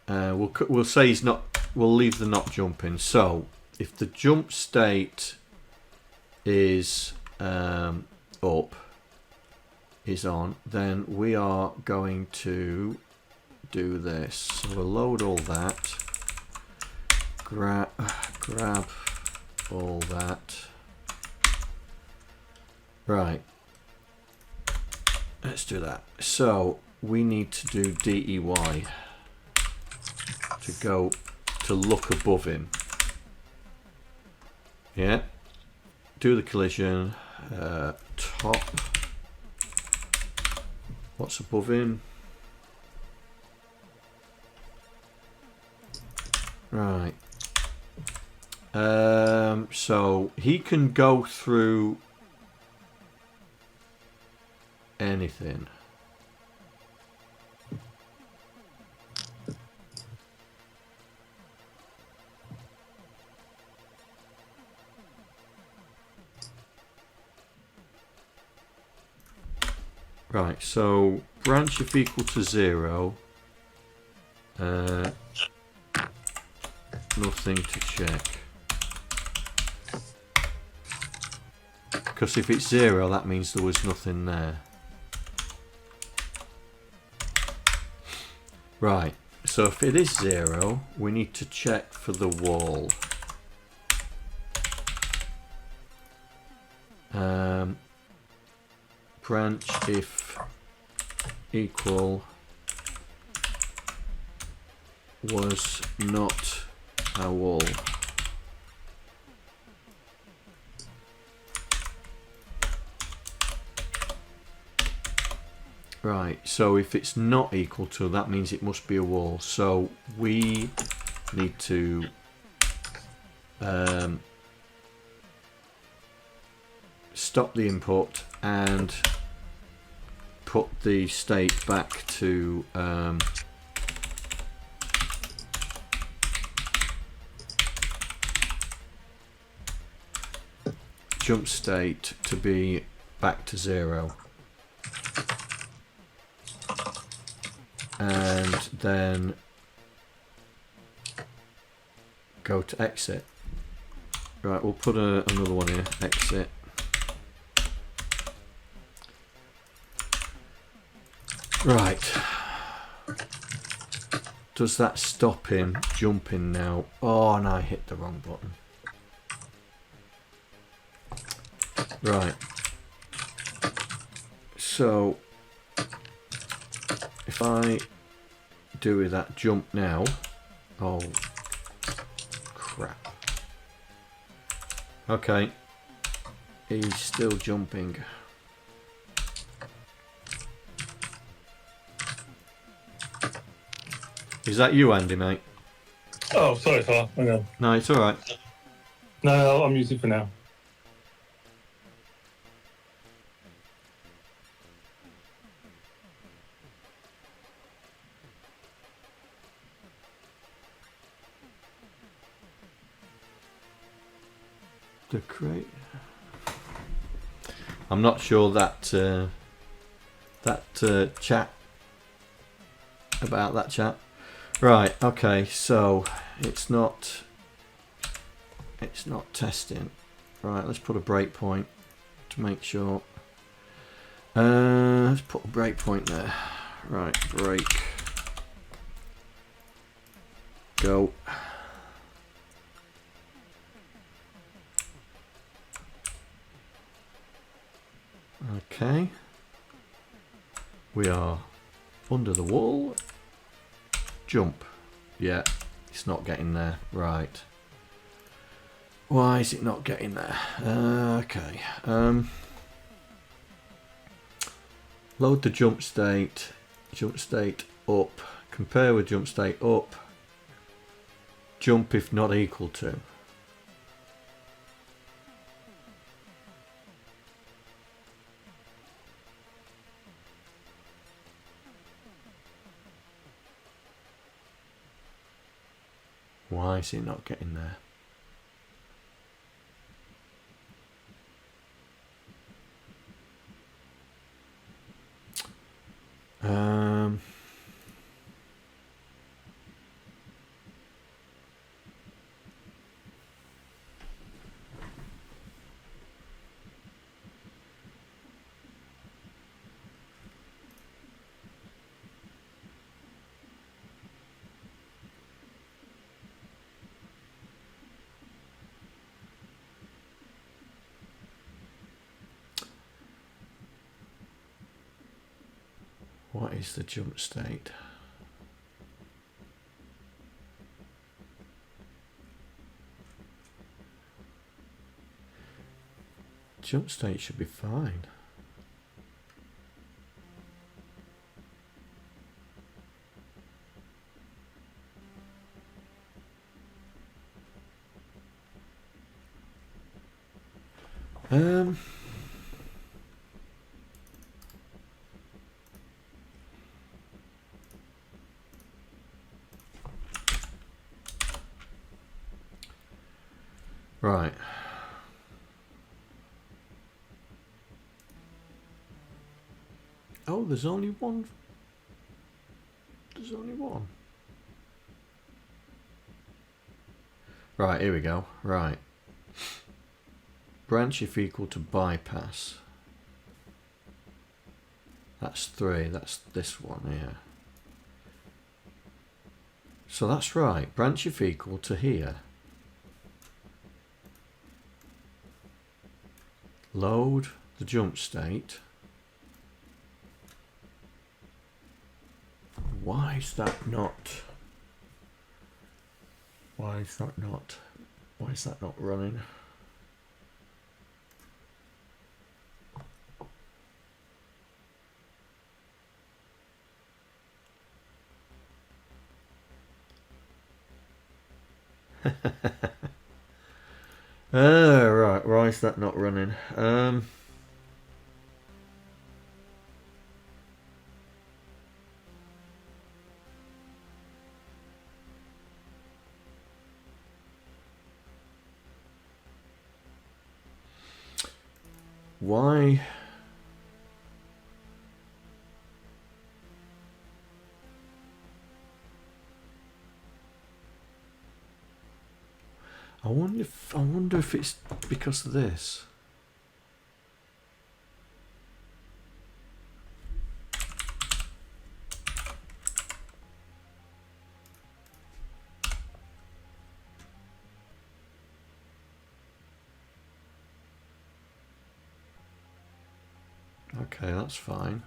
We'll say he's not. We'll leave the not jumping. So if the jump state is up, is on, then we are going to do this. So we'll load all that. Grab all that. Right. Let's do that. So we need to do DEY to go to look above him. Yeah. Do the collision. Top. What's above him? Right. So he can go through anything. Right, so branch if equal to 0. Nothing to check. Because if it's 0, that means there was nothing there. Right, so if it is 0, we need to check for the wall. Branch if equal was not a wall. Right, so if it's not equal to, that means it must be a wall. So we need to stop the input and put the state back to jump state to be back to 0. And then go to exit. Right, we'll put another one here, exit. Right. Does that stop him jumping now? Oh, and I hit the wrong button. Right. So if I do that jump now, oh crap. Okay, he's still jumping. Is that you, Andy, mate? Oh, sorry, Carl. Hang on. No, it's alright. No, I'm using it for now. The crate. I'm not sure that chat about that chat. Right. Okay. So it's not testing. Right. Let's put a breakpoint to make sure. Let's put a breakpoint there. Right. Break. Go. Okay. We are under the wall. Jump. Yeah, it's not getting there. Right. Why is it not getting there? Okay. Load the jump state. Jump state up. Compare with jump state up. Jump if not equal to. Why is it not getting there? What is the jump state? Jump state should be fine. Right. Oh, there's only one. There's only one. Right, here we go. Right. Branch if equal to bypass. That's 3. That's this one here. So that's right. Branch if equal to here. Load the jump state. Why is that not? Why is that not? Why is that not running? Right, why is that not running? Why? I wonder if it's because of this. Okay, that's fine.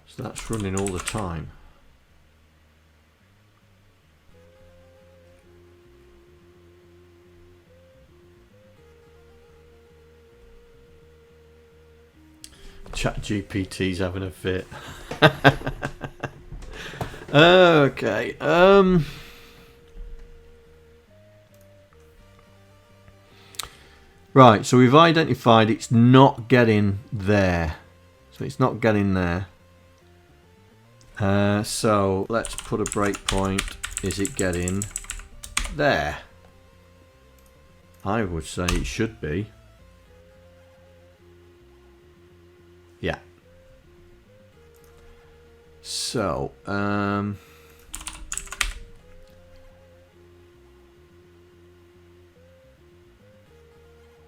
So that's running all the time. ChatGPT's having a fit. Okay. Right, so we've identified it's not getting there. So it's not getting there. So let's put a breakpoint. Is it getting there? I would say it should be. Yeah. So,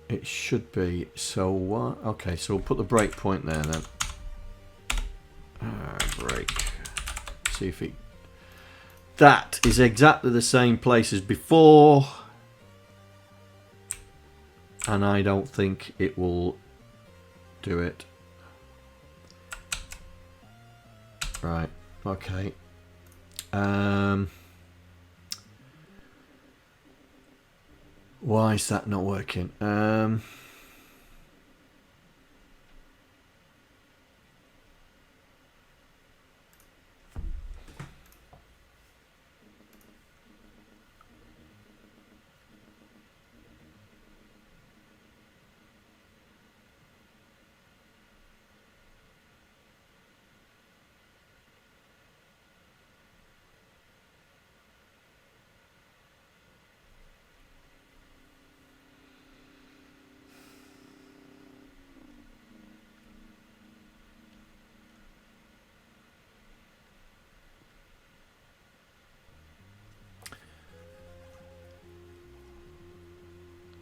it should be. So what? Okay, so we'll put the breakpoint there then. Break. See if it. That is exactly the same place as before, and I don't think it will do it. Right, okay. Why is that not working?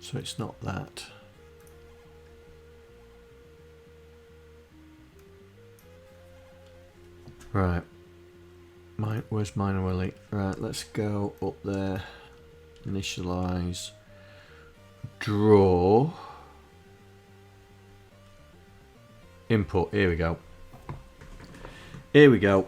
So it's not that. Right. Where's Minor Willie? Right, let's go up there. Initialize. Draw. Input. Here we go. Here we go.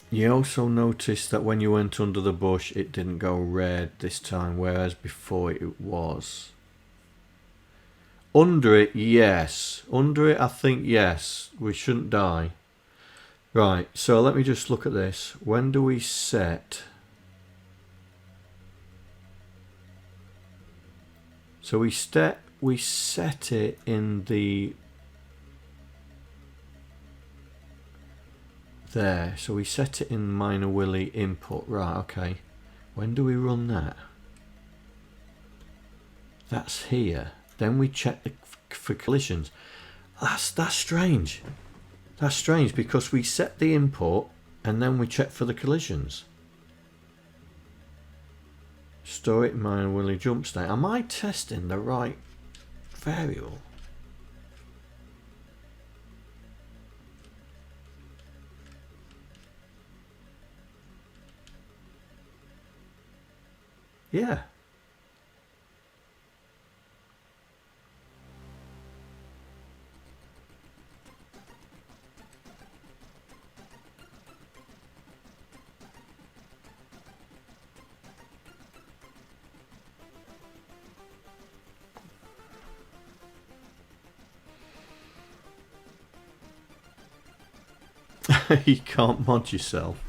You also noticed that when you went under the bush it didn't go red this time, whereas before it was. Under it, yes. Under it, I think yes. We shouldn't die. Right, so let me just look at this. When do we set? So we set it in the... There, so we set it in Minor Willie input. Right, okay. When do we run that? That's here. Then we check for collisions. That's strange. That's strange because we set the input and then we check for the collisions. Store it in Minor Willie jump state. Am I testing the right variable? Yeah. You can't mod yourself.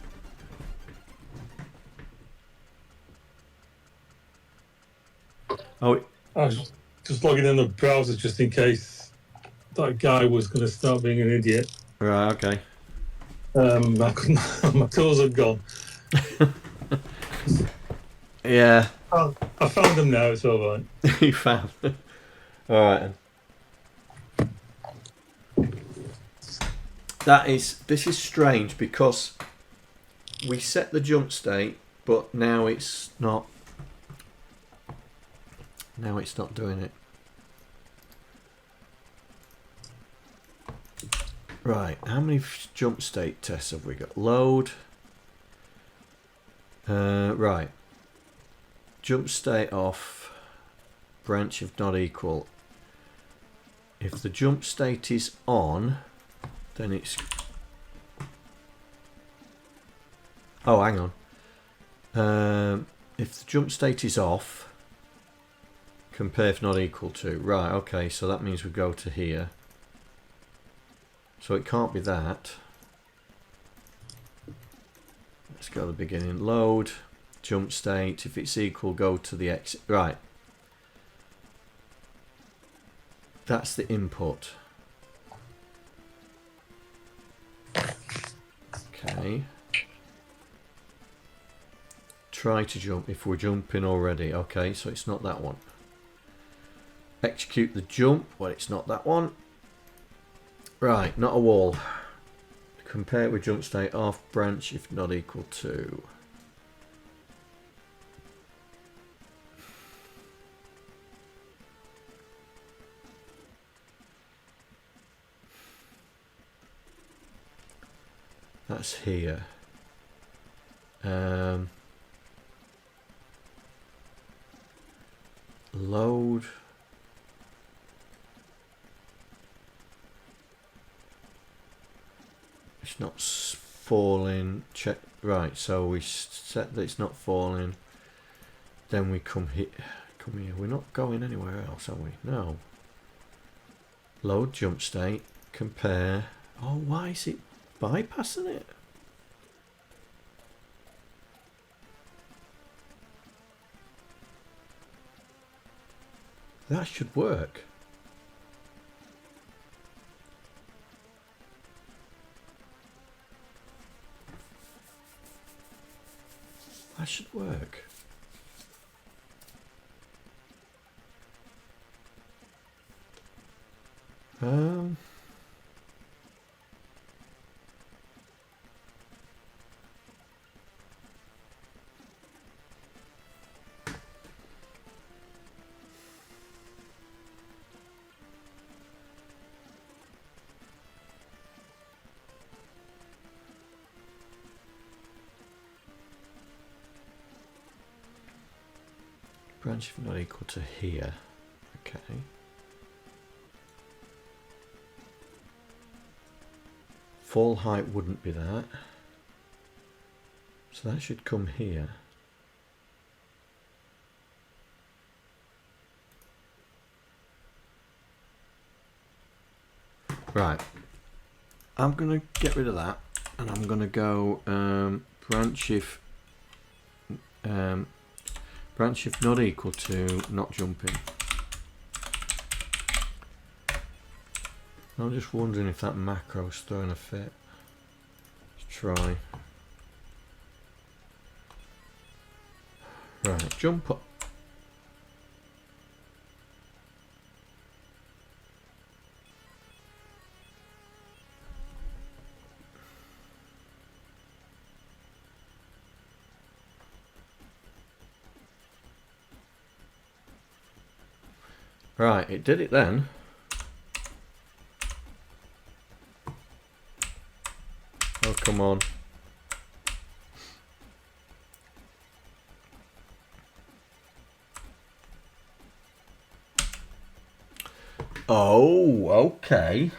Oh, I was just logging in the browser just in case that guy was going to start being an idiot. right, okay. I couldn't. My tools had gone. Yeah. Oh, I found them now. It's all right. You found it. Alright. This is strange because we set the jump state, but now it's not. Now it's not doing it. Right, how many jump state tests have we got? Load. Right. Jump state off. Branch if not equal. If the jump state is on, then it's... Oh, hang on. If the jump state is off, compare if not equal to. Right, okay, so that means we go to here. So it can't be that. Let's go to the beginning. Load, jump state. If it's equal, go to the exit. Right. That's the input. Okay. Try to jump if we're jumping already. Okay, so it's not that one. Execute the jump. Well, it's not that one. Right, not a wall. Compare with jump state off branch if not equal to. That's here. Load. It's not falling. Check. Right, so we set that it's not falling. Then we come here. Come here. We're not going anywhere else, are we? No. Load jump state. Compare. Oh, why is it bypassing it? That should work. That should work. Branch if not equal to here. Okay. Fall height wouldn't be that. So that should come here. Right. I'm going to get rid of that and I'm going to go branch if not equal to not jumping. I'm just wondering if that macro's throwing a fit. Let's try. Right, jump up. Right, it did it then. Oh, come on. Oh, okay.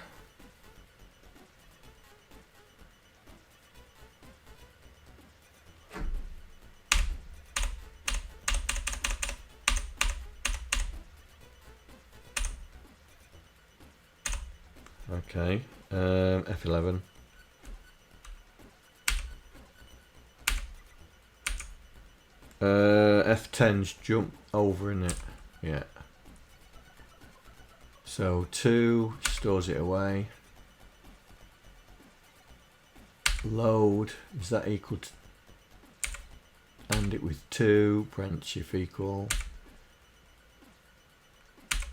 Okay, F11. F10's jump over, in it. Yeah. So 2 stores it away. Load, is that equal to, and it with 2, branch if equal.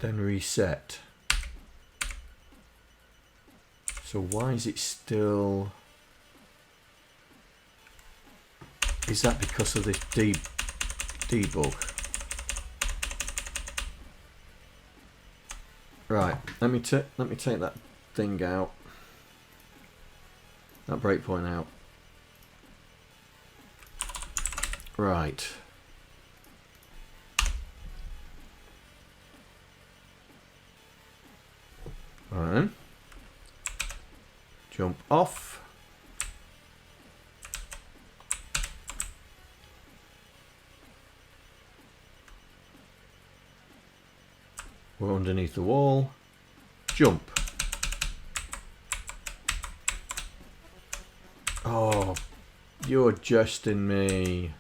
Then reset. So why is it still? Is that because of this debug? Right. Let me take that thing out. That breakpoint out. Right. All right then. Jump off. We're underneath the wall. Jump. Oh, you're adjusting me.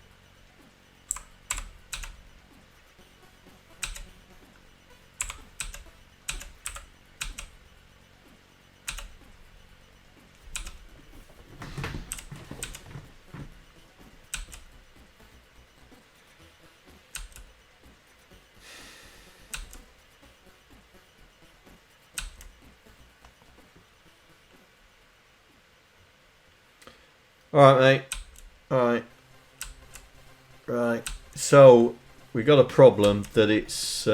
Alright, mate. Alright. Right. So, we got a problem that it's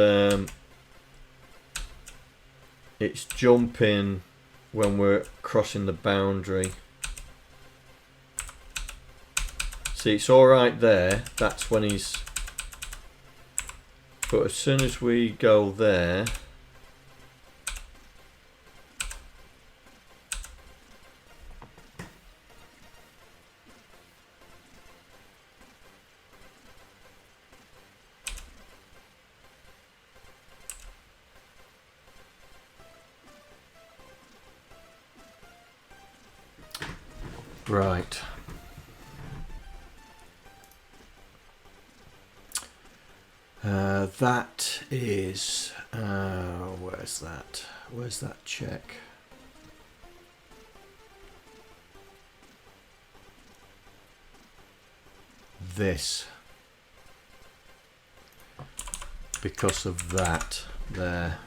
jumping when we're crossing the boundary. See, it's all right there. That's when he's... But as soon as we go there... Right. That is... where's that? Where's that check? This. Because of that there.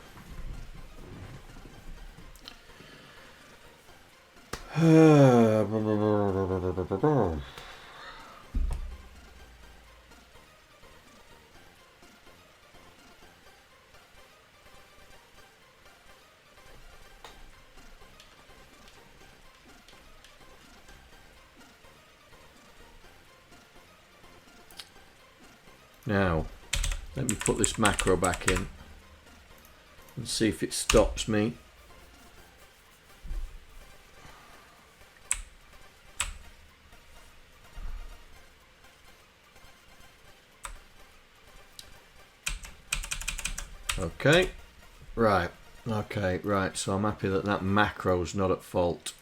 Now, let me put this macro back in and see if it stops me. Okay, right, okay, right, so I'm happy that that macro's not at fault.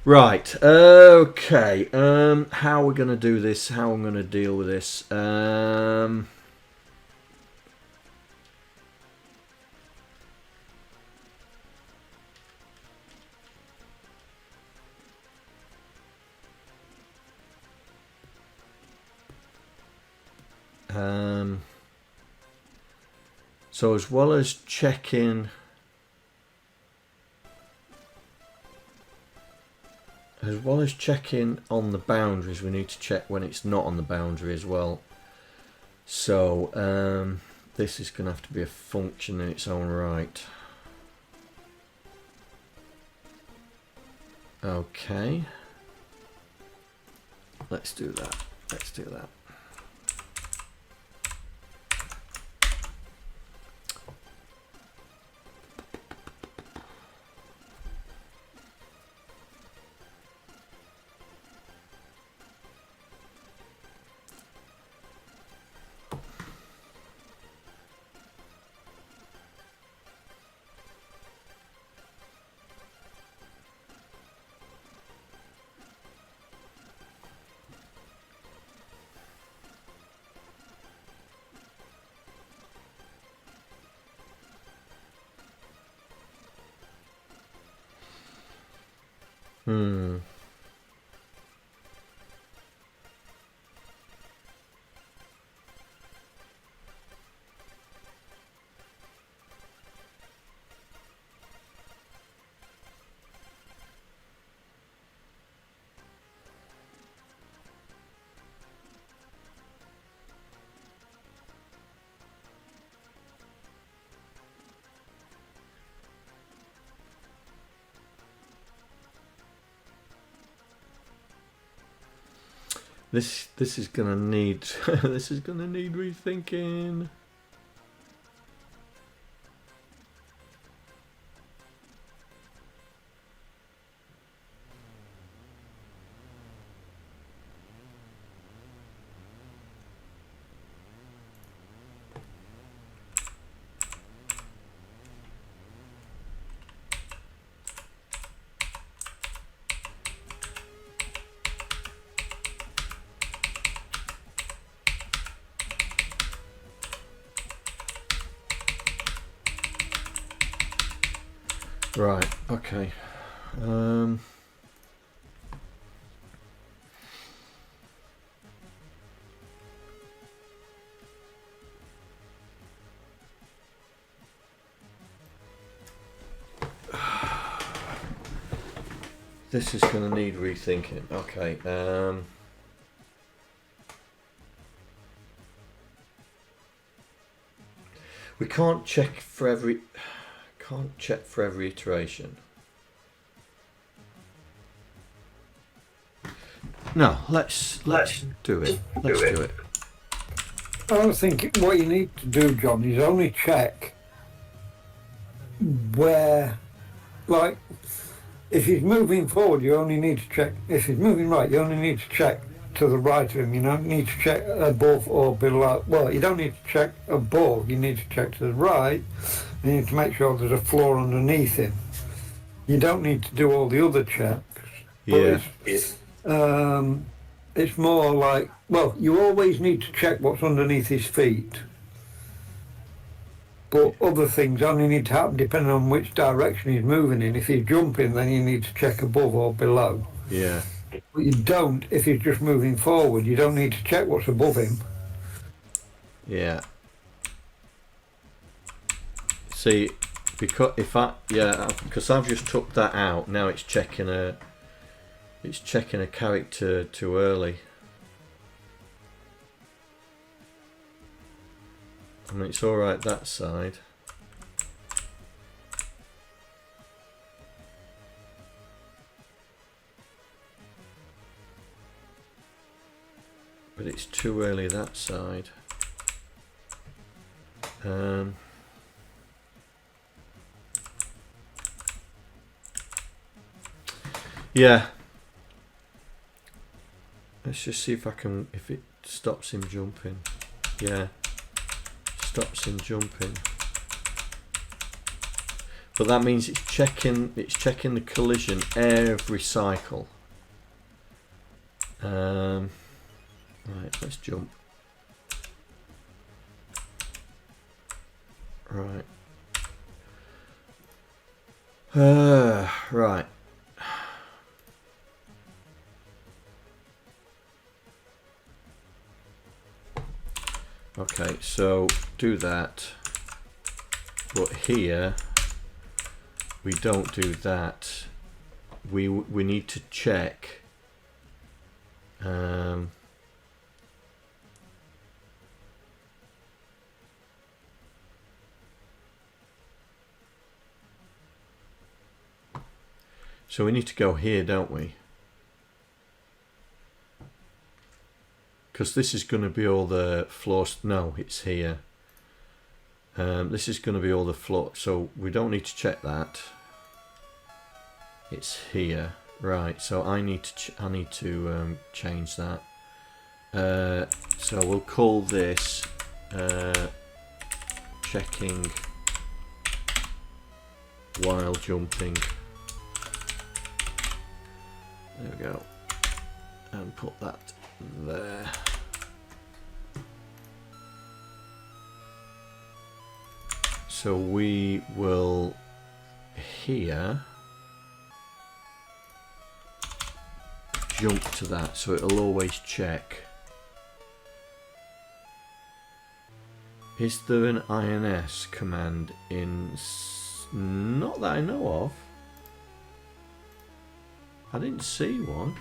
Right, okay, how are we going to do this, how I'm going to deal with this, so as well as checking on the boundaries, we need to check when it's not on the boundary as well. So this is going to have to be a function in its own right. Okay, let's do that. Let's do that. This is gonna need this is gonna need rethinking. Right, okay. This is going to need rethinking. Okay. We can't check for every iteration. No, let's do it. Let's do it. I think what you need to do, John, is only check where, like, if he's moving forward, you only need to check. If he's moving right, you only need to check to the right of him. You don't need to check above or below. Well, you don't need to check above. You need to check to the right. You need to make sure there's a floor underneath him. You don't need to do all the other checks. Yeah. It's more like, well, you always need to check what's underneath his feet. But other things only need to happen depending on which direction he's moving in. If he's jumping, then you need to check above or below. Yeah. But you don't if he's just moving forward. You don't need to check what's above him. Yeah. See, because because I've just took that out. Now it's checking a character too early. I mean, it's all right that side. But it's too early that side. Yeah. Let's just see if it stops him jumping. Yeah. Stops him jumping. But that means it's checking the collision every cycle. Right, let's jump. Right. Right. Okay, so do that, but here we don't do that. We need to check. So we need to go here, don't we? Because this is going to be all the floors. No, it's here. This is going to be all the floor. So we don't need to check that. It's here, right? So I need to change that. So we'll call this checking while jumping. There we go. And put that there. So we will here jump to that, so it'll always check. Is there an INS command in? Not that I know of. I didn't see one.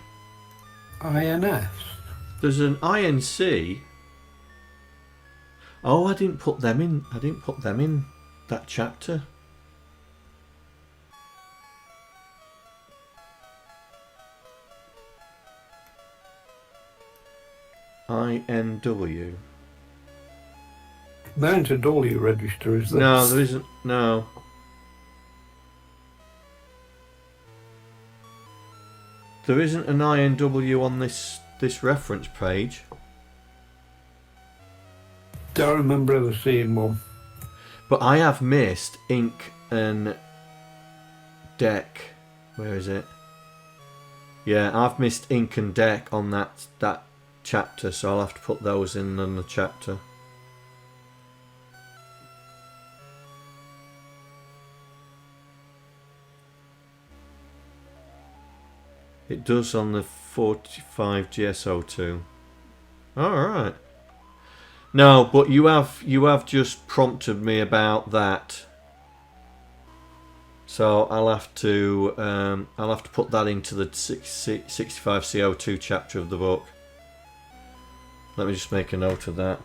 INS? There's an INC. Oh, I didn't put them in. I didn't put them in that chapter. INW. There ain't a W register, is there? No, there isn't. No. There isn't an INW on this reference page. Don't remember ever seeing one. But I have missed ink and deck. Where is it? Yeah, I've missed ink and deck on that chapter, so I'll have to put those in the chapter. It does on the 45 GSO2. Alright. No, but you have just prompted me about that. So I'll have to put that into the 65 CO2 chapter of the book. Let me just make a note of that.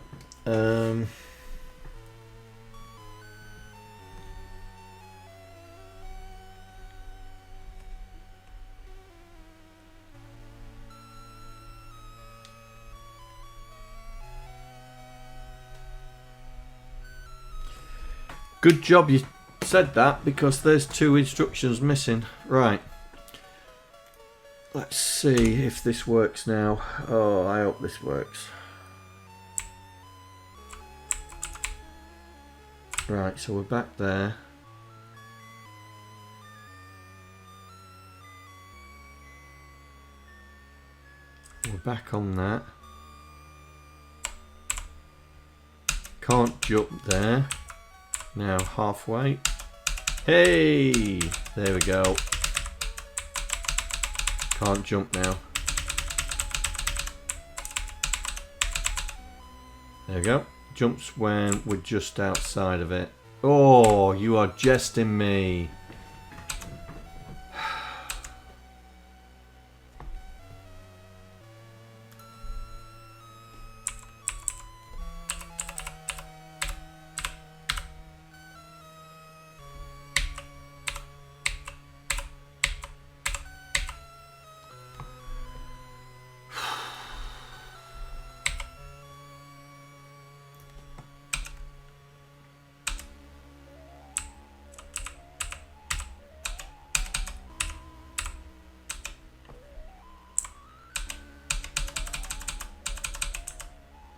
Good job you said that, because there's 2 instructions missing. Right. Let's see if this works now. Oh, I hope this works. Right, so we're back there. We're back on that. Can't jump there. Now halfway. Hey! There we go. Can't jump now. There we go. Jumps when we're just outside of it. Oh, you are jesting me.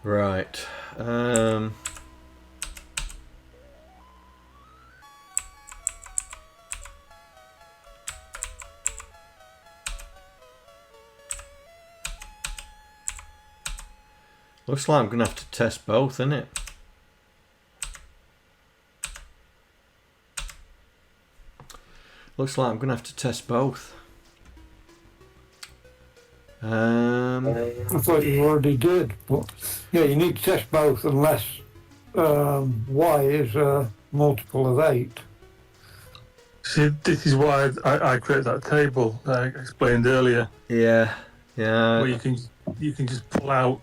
Right. Looks like I'm going to have to test both, innit? Looks like I'm going to have to test both. I thought you already did, but yeah, you need to test both unless y is a multiple of 8. See, this is why I created that table that I explained earlier. Yeah. Where you can just pull out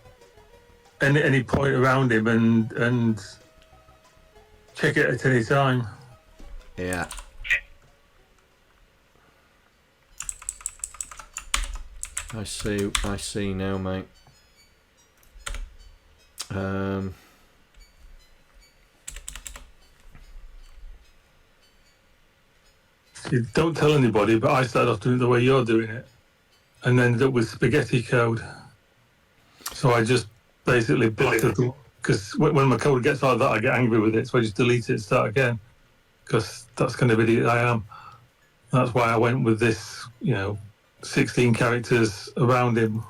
any point around him and check it at any time. Yeah. I see now, mate. See, don't tell anybody, but I started off doing it the way you're doing it, and ended up with spaghetti code. So I just basically built it, because when my code gets like that, I get angry with it, so I just delete it and start again, because that's the kind of idiot I am. That's why I went with this, 16 characters around him.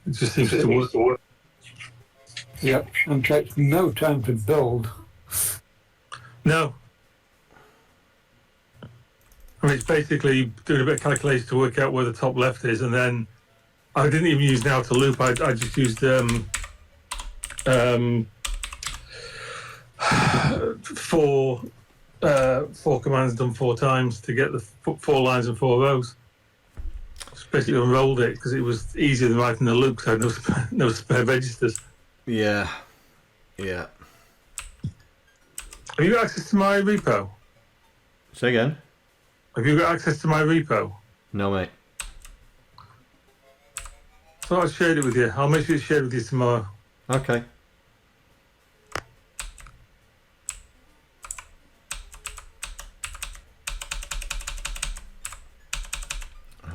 It just seems to work. Yep, and takes no time to build. No. I mean, it's basically doing a bit of calculation to work out where the top left is, and then I didn't even use now to loop. I just used four commands done 4 times to get the 4 lines and 4 rows. Just basically unrolled it because it was easier than writing the loop because I had no spare registers. Yeah. Yeah. Have you got access to my repo? Say again? Have you got access to my repo? No, mate. So I shared it with you. I'll make sure it's shared with you tomorrow. Okay.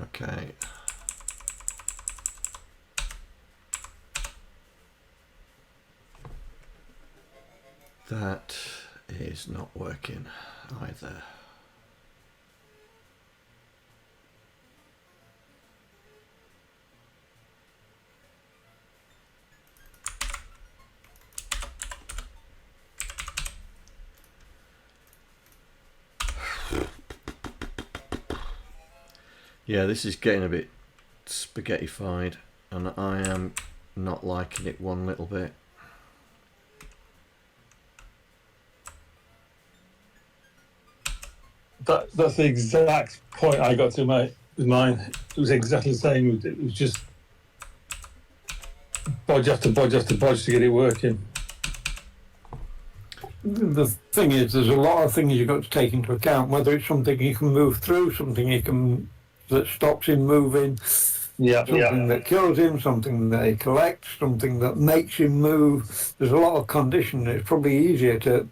Okay. That is not working either. Yeah, this is getting a bit spaghetti-fied, and I am not liking it one little bit. That's the exact point I got to, mate, with mine. It was exactly the same. It was just bodge after bodge after bodge to get it working. The thing is, there's a lot of things you've got to take into account, whether it's something you can move through, something that stops him moving, something that kills him, something that he collects, something that makes him move. There's a lot of conditions. It's probably easier to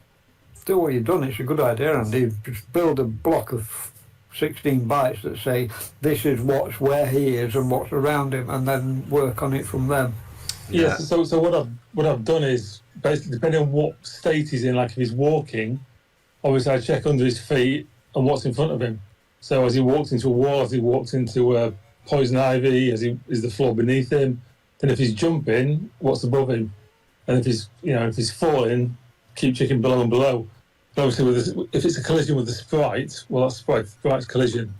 Still, what you've done, it's a good idea, Andy. Just build a block of 16 bytes that say this is where he is and what's around him, and then work on it from them. Yeah. So what I've done is basically, depending on what state he's in, like if he's walking, obviously I check under his feet and what's in front of him. So as he walks into a wall, as he walks into a poison ivy, is the floor beneath him? Then if he's jumping, what's above him? And if he's falling, keep checking below and below. But obviously, if it's a collision with the sprite, well, that's sprite's collision.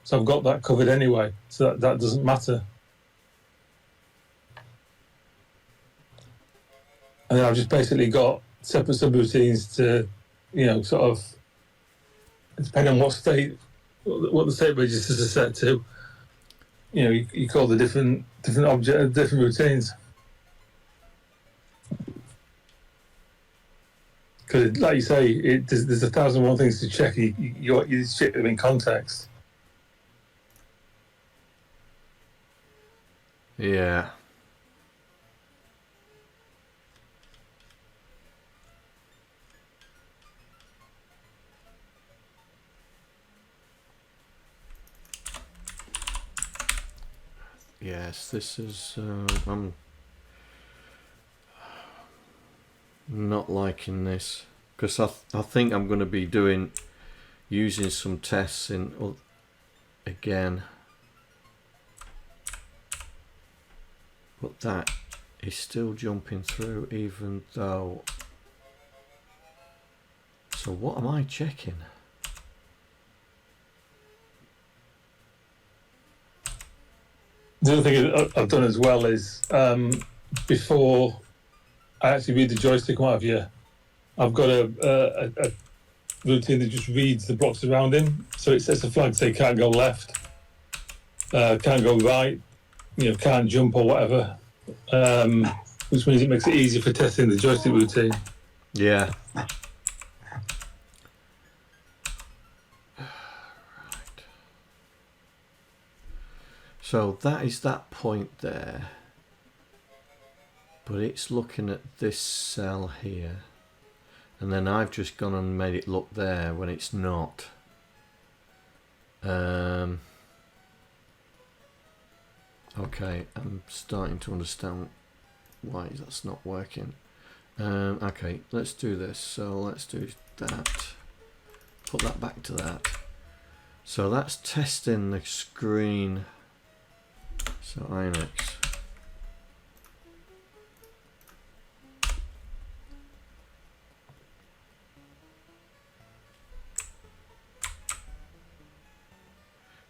So I've got that covered anyway. So that doesn't matter. And then I've just basically got separate subroutines to, sort of, depending on what the state registers are set to. You call the different routines. Because, like you say, there's 1,001 things to check. You check them in context. Yeah. Yes, this is. I'm not liking this because I think I'm going to be using some tests again, but that is still jumping through even though. So what am I checking? The other thing I've done as well is before I actually read the joystick, what have you, I've got a routine that just reads the blocks around him. So it sets a flag, say can't go left, can't go right, can't jump or whatever, which means it makes it easier for testing the joystick routine. Yeah. So that is that point there, but it's looking at this cell here, and then I've just gone and made it look there when it's not. Okay, I'm starting to understand why that's not working. Okay, let's do this. So let's do that. Put that back to that. So that's testing the screen. So IMX.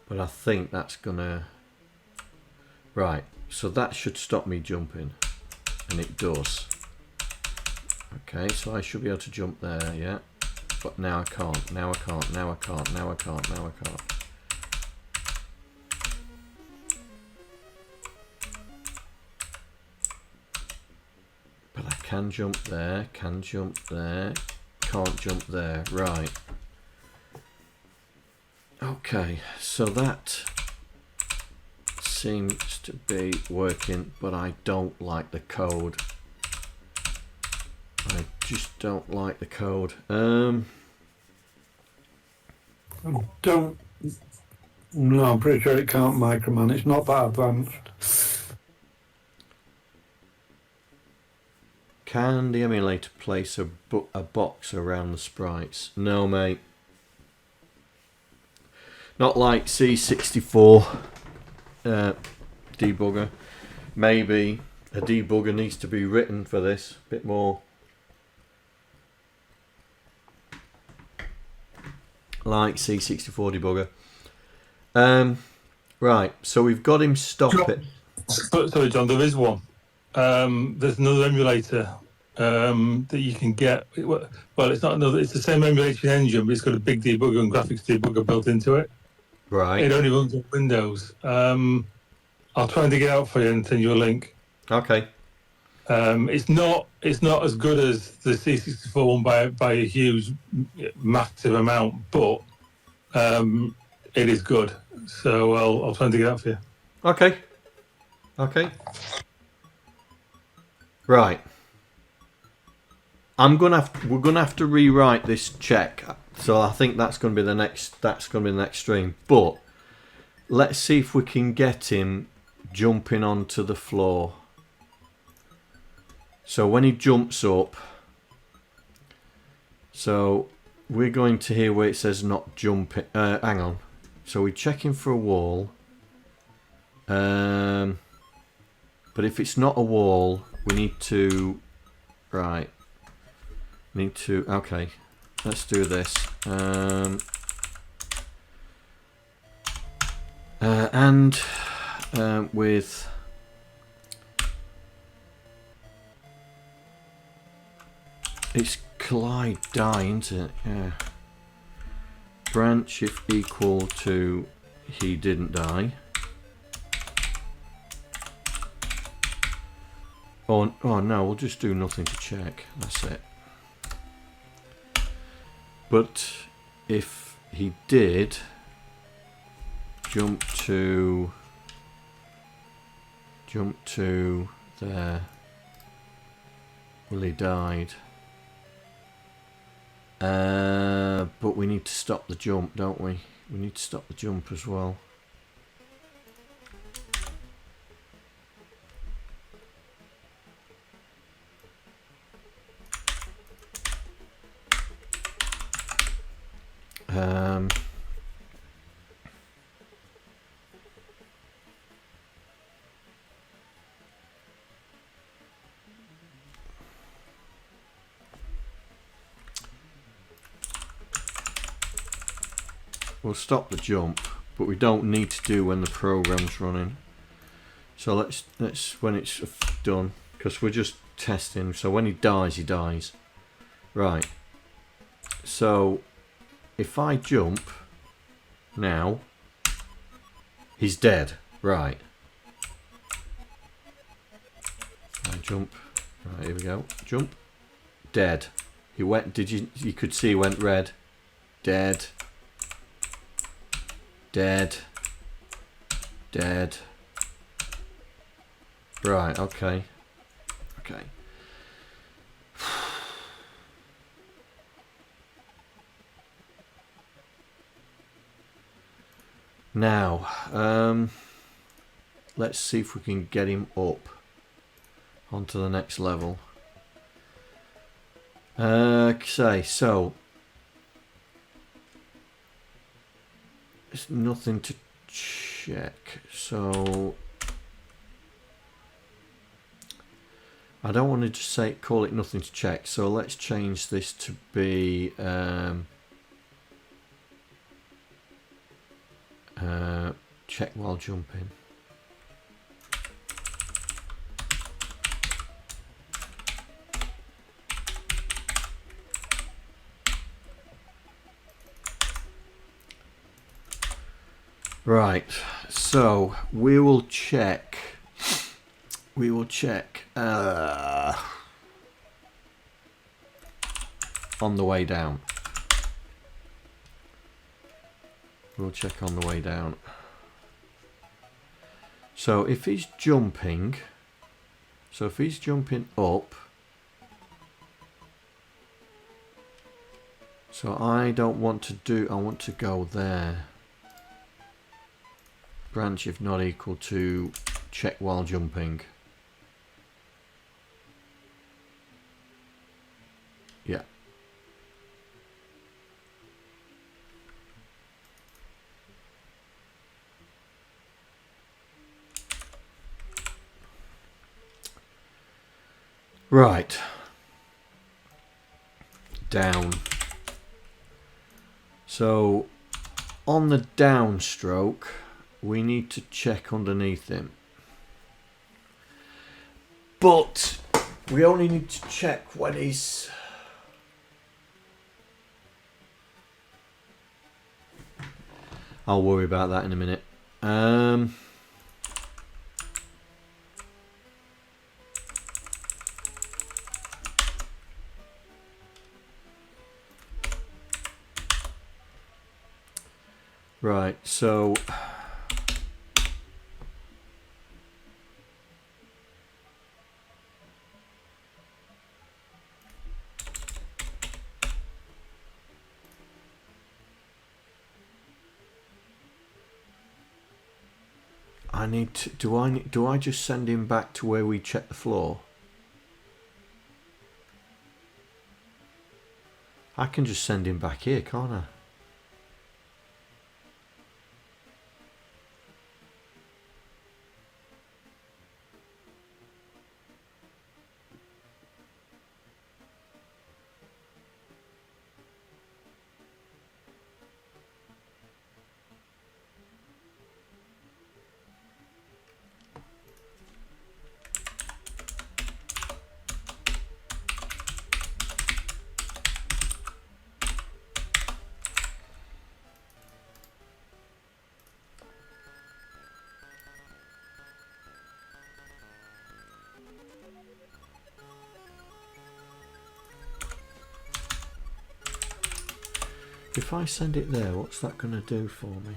But I think that's gonna... Right, so that should stop me jumping. And it does. Okay, so I should be able to jump there, yeah. But now I can't, now I can't, now I can't, now I can't, now I can't. But I can jump there, can jump there, can't jump there, right. Okay, so that seems to be working, but I don't like the code. I just don't like the code. No, I'm pretty sure it can't Mikroman. It's not that advanced. Can the emulator place a box around the sprites? No, mate. Not like C64 debugger. Maybe a debugger needs to be written for this a bit more. Like C64 debugger. Right, so we've got him stop it. Sorry, John, there is one. There's another emulator that you can get. Well, it's not another. It's the same emulation engine, but it's got a big debugger and graphics debugger built into it. Right. It only runs on Windows. I'll try and dig it out for you and send you a link. Okay. It's not as good as the C64 one by a huge, massive amount, but it is good. So I'll try and dig it out for you. Okay. Okay. Right. we're gonna have to rewrite this check. So I think that's gonna be the next stream. But let's see if we can get him jumping onto the floor. So when he jumps up, so we're going to hear where it says not jumping. Hang on. So we're checking for a wall. But if it's not a wall, we need to... Right. Need to... Okay. Let's do this. With... It's collide die, isn't it? Yeah. Branch if equal to he didn't die. Oh no, we'll just do nothing to check. That's it. But if he did jump to there, well, he died. But we need to stop the jump, don't we? We need to stop the jump as well. We'll stop the jump, but we don't need to do when the program's running. So let's when it's done, because we're just testing. So when he dies, he dies. Right. So if I jump now, he's dead. Right. I jump. Right, here we go. Jump. Dead. He went. You could see he went red. Dead. Dead. Dead. Right, okay. Okay. Now, let's see if we can get him up onto the next level. Okay, so there's nothing to check, so I don't want to just call it nothing to check, so let's change this to be check while jumping. Right, so we will check on the way down. We'll check on the way down. So if he's jumping, up, so I don't want to do, I want to go there. Branch if not equal to check while jumping. Yeah. Right. Down. So on the downstroke, we need to check underneath him. But we only need to check when he's... I'll worry about that in a minute. Right, so I need to. Do I just send him back to where we check the floor? I can just send him back here, can't I? If I send it there, what's that going to do for me?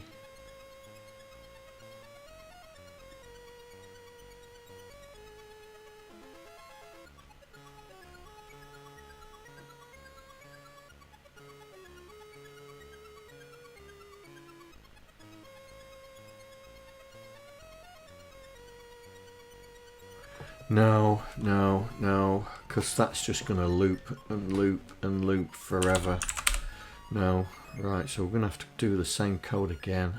No, because that's just going to loop and loop and loop forever. No, right, so we're going to have to do the same code again.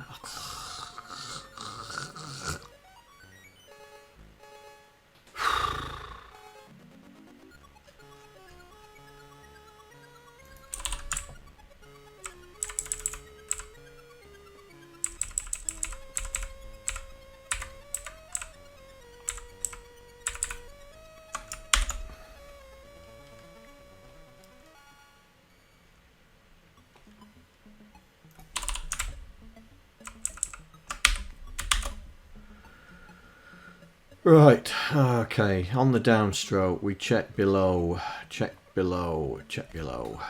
Right, okay, on the downstroke we check below, check below, check below.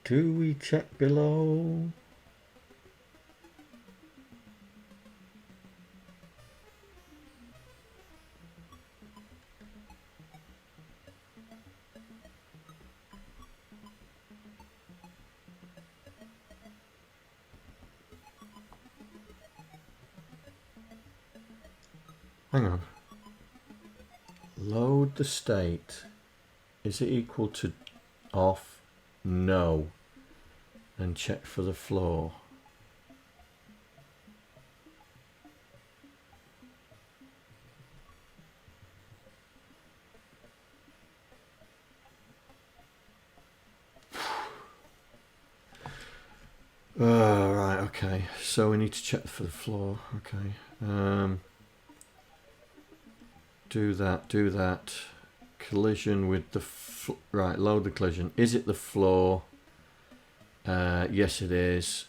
Do we check below? Hang on. Load the state. Is it equal to off? No. And check for the floor. Right, okay. So we need to check for the floor. Okay. Do that. Collision with the right, load the collision. Is it the floor? Yes it is.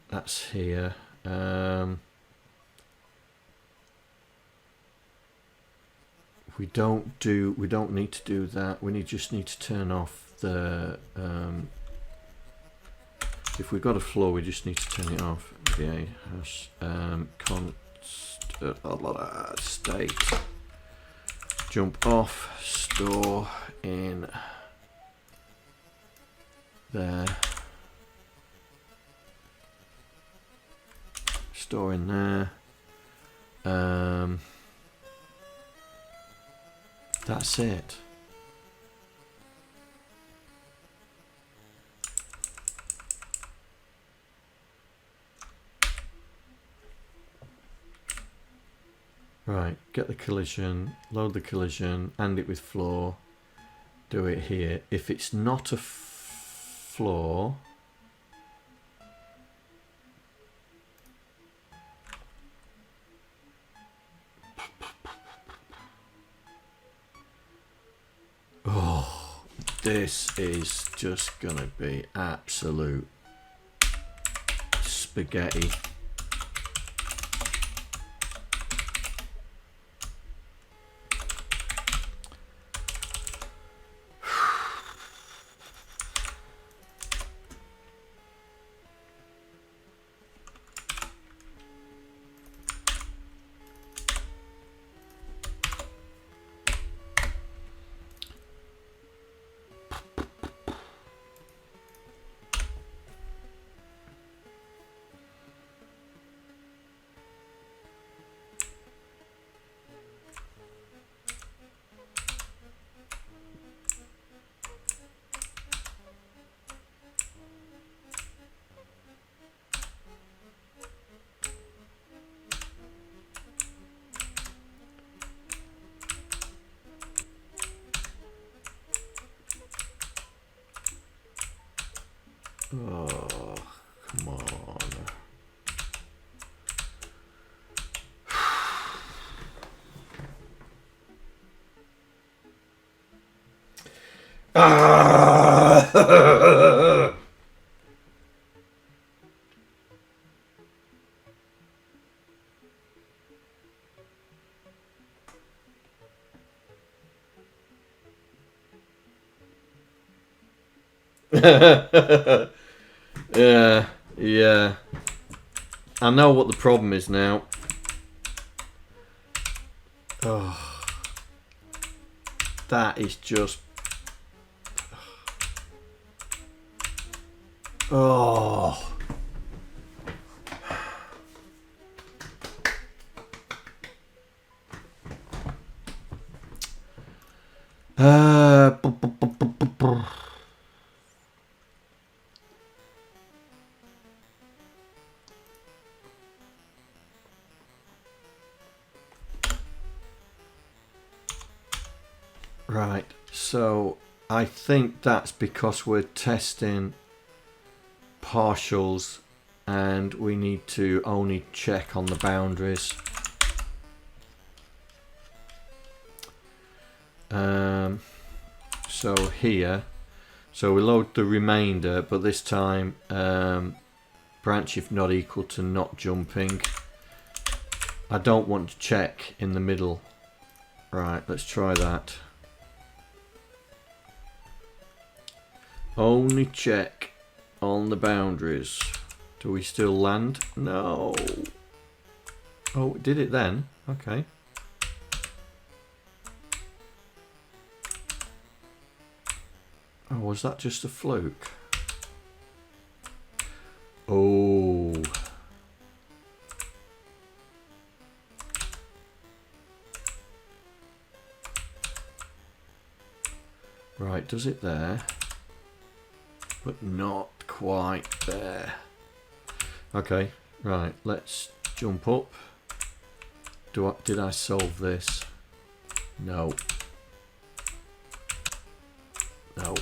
That's here. We don't need to do that. We just need to turn off the if we've got a floor, we just need to turn it off. Okay, state jump off, store in there, store in there. That's it. Right, get the collision, load the collision, and it with floor, do it here. If it's not a floor, oh, this is just gonna be absolute spaghetti. Ah! Yeah, yeah. I know what the problem is now. Oh, that is just. Oh. Right, so I think that's because we're testing partials and we need to only check on the boundaries. So here, so we load the remainder, but this time branch if not equal to not jumping. I don't want to check in the middle. Right, let's try that. Only check on the boundaries. Do we still land? No. Oh, it did it then. Okay. Oh, was that just a fluke? Oh. Right, does it there? But not quite there. Okay, right, let's jump up. Did I solve this? No. No.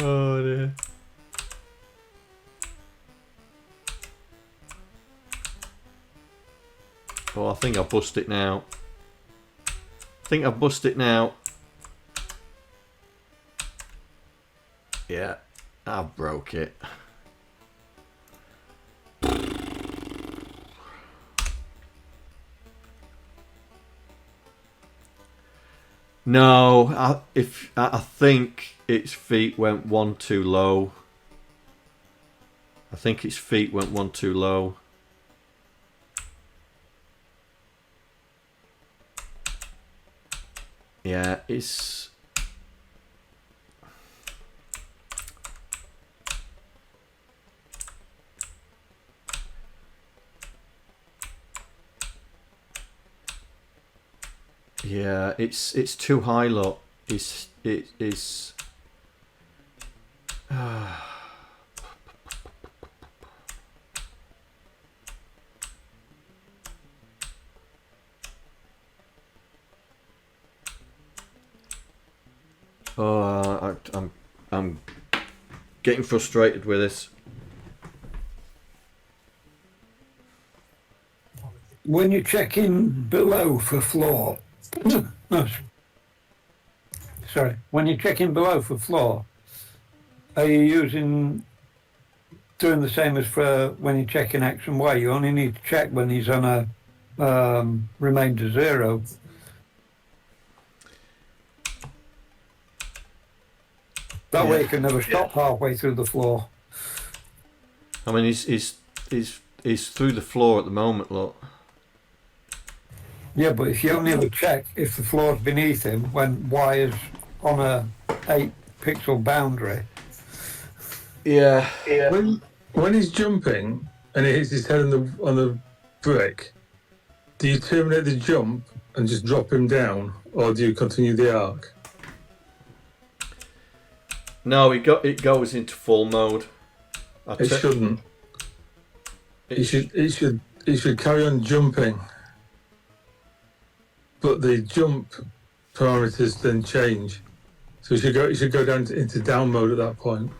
Oh dear. Oh, I think I've bust it now. I think I've bust it now. Yeah, I broke it. No, I think its feet went one too low. I think its feet went one too low. Yeah, it's. Yeah, it's too high, look. It is. Oh, I'm getting frustrated with this. When you're checking below for floor, no, sorry, when you're checking below for floor, are you doing the same as for when you're checking X and Y? You only need to check when he's on a remainder 0. That way you can never stop halfway through the floor. I mean, he's through the floor at the moment, look. Yeah, but if you only ever check if the floor's beneath him when Y is on a 8-pixel boundary. Yeah. When he's jumping and he hits his head on the brick, do you terminate the jump and just drop him down, or do you continue the arc? No, it goes into full mode. It shouldn't. It should carry on jumping, but the jump parameters then change. So it should go down into down mode at that point.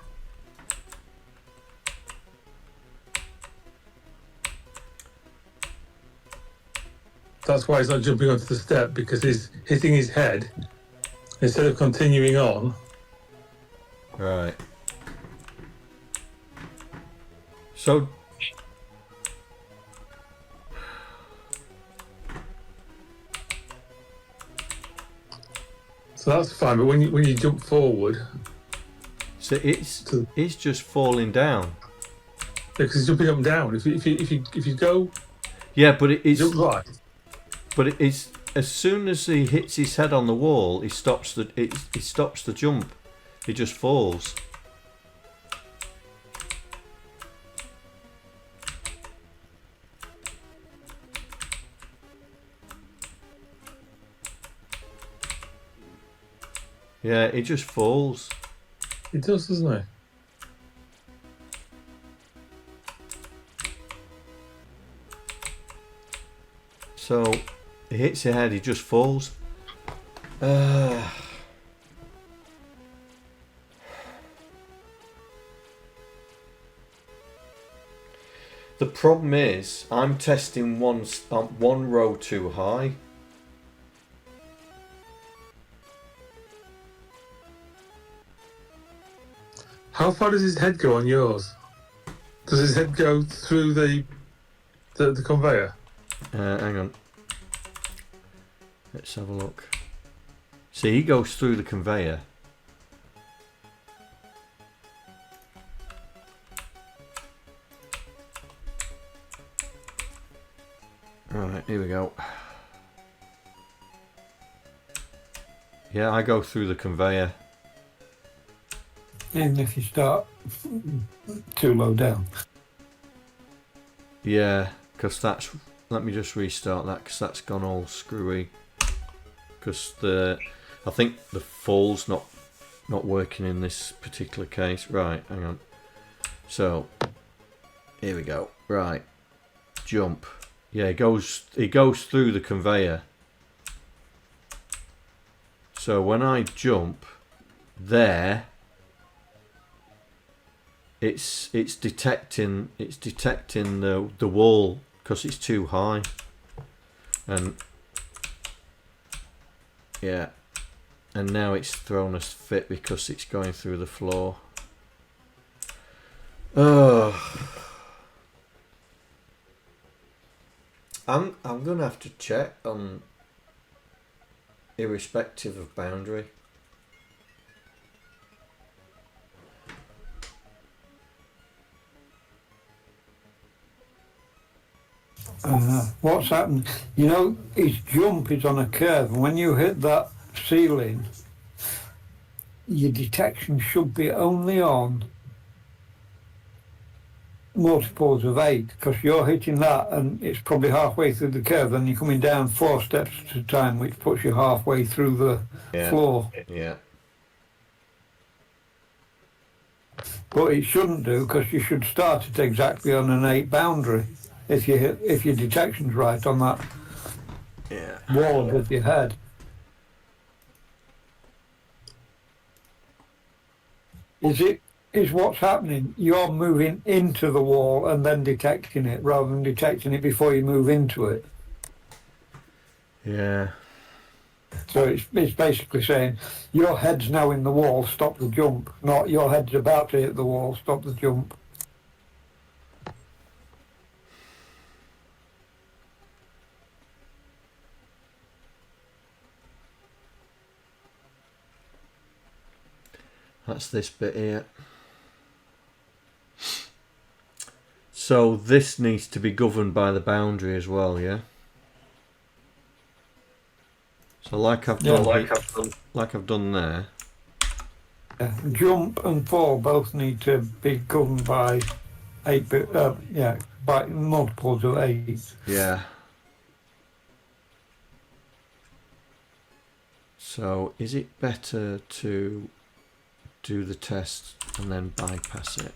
That's why he's not jumping onto the step, because he's hitting his head instead of continuing on. Right. So that's fine, but when you jump forward, so it's just falling down. because he's jumping up and down. If you go, Yeah, but it's jump right. but it's as soon as he hits his head on the wall, he stops the jump. He just falls. Yeah, it just falls. It does, doesn't it? So he hits your head, he just falls. The problem is, I'm testing one row too high. How far does his head go on yours? Does his head go through the conveyor? Hang on. Let's have a look. See, he goes through the conveyor. Right, here we go. Yeah, I go through the conveyor. Even if you start too low down. Yeah, because that's... Let me just restart that, because that's gone all screwy. Because I think the fall's not working in this particular case. Right, hang on. So, here we go. Right, jump. Yeah, it goes through the conveyor. So when I jump there, it's detecting the wall because it's too high, and yeah, and now it's thrown us fit because it's going through the floor. I'm gonna have to check on irrespective of boundary. What's happened? You know, his jump is on a curve, and when you hit that ceiling, your detection should be only on multiples of 8, because you're hitting that and it's probably halfway through the curve, and you're coming down 4 steps at a time, which puts you halfway through the floor. Yeah. But it shouldn't do, because you should start it exactly on an 8 boundary if your detection's right on that wall with your head. Is what's happening, you're moving into the wall and then detecting it, rather than detecting it before you move into it. Yeah. So it's basically saying, your head's now in the wall, stop the jump, not your head's about to hit the wall, stop the jump. That's this bit here. So this needs to be governed by the boundary as well, yeah? So like I've done, like I've done there. Yeah, jump and fall both need to be governed by 8 bit, by multiples of 8. Yeah. So is it better to do the test and then bypass it?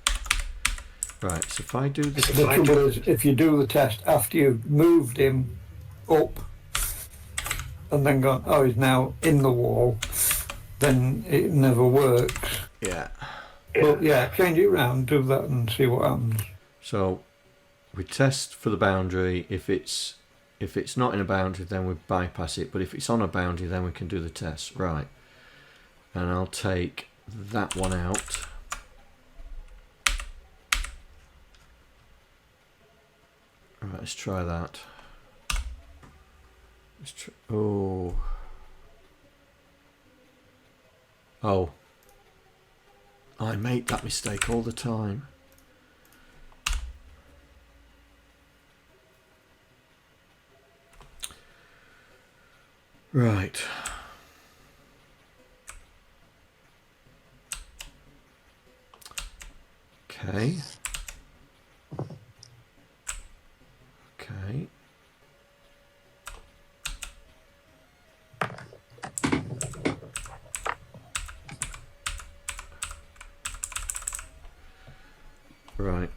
Right, so if I do the test... The trouble is, if you do the test after you've moved him up and then gone, oh, he's now in the wall, then it never works. Yeah. But yeah, change it around, do that and see what happens. So we test for the boundary. If it's If it's not in a boundary, then we bypass it. But if it's on a boundary, then we can do the test. Right. And I'll take that one out. Right, let's try that. Let's try. Oh. Oh. I make that mistake all the time. Right. Okay. Okay. Right.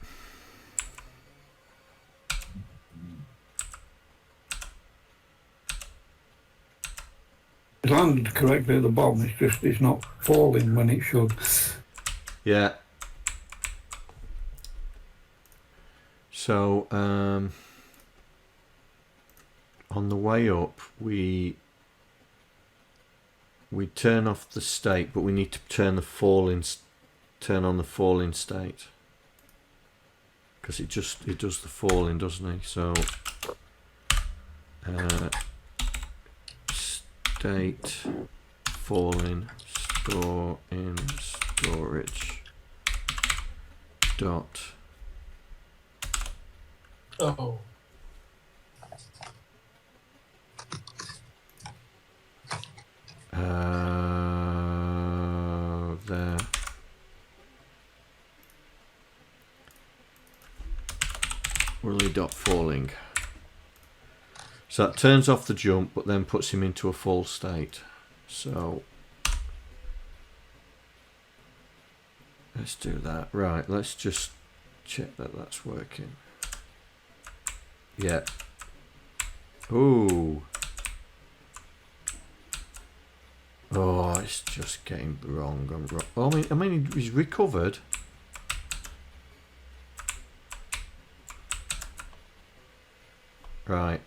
It landed correctly at the bottom, it's just it's not falling when it should. Yeah. So, on the way up, we turn off the state, but we need to turn the turn on the falling state, because it does the falling, doesn't it? So, state falling store in storage dot. Oh. There. Really dot falling. So that turns off the jump, but then puts him into a full state. So let's do that. Right, let's just check that that's working. Yeah. Ooh. Oh, it's just getting wrong. I'm wrong. Oh, I mean, he's recovered. Right.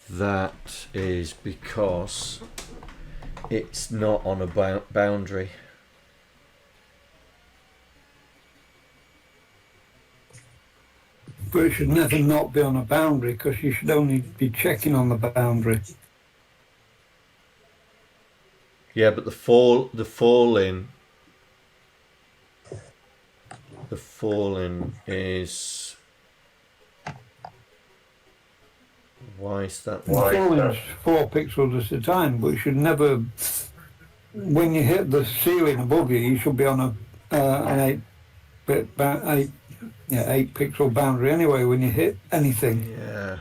That is because it's not on a boundary. But it should never not be on a boundary, because you should only be checking on the boundary. Yeah, but the falling is. Why is that? The falling's 4 pixels at a time, but you should never. When you hit the ceiling above you, you should be on an 8 pixel boundary anyway. When you hit anything. Yeah.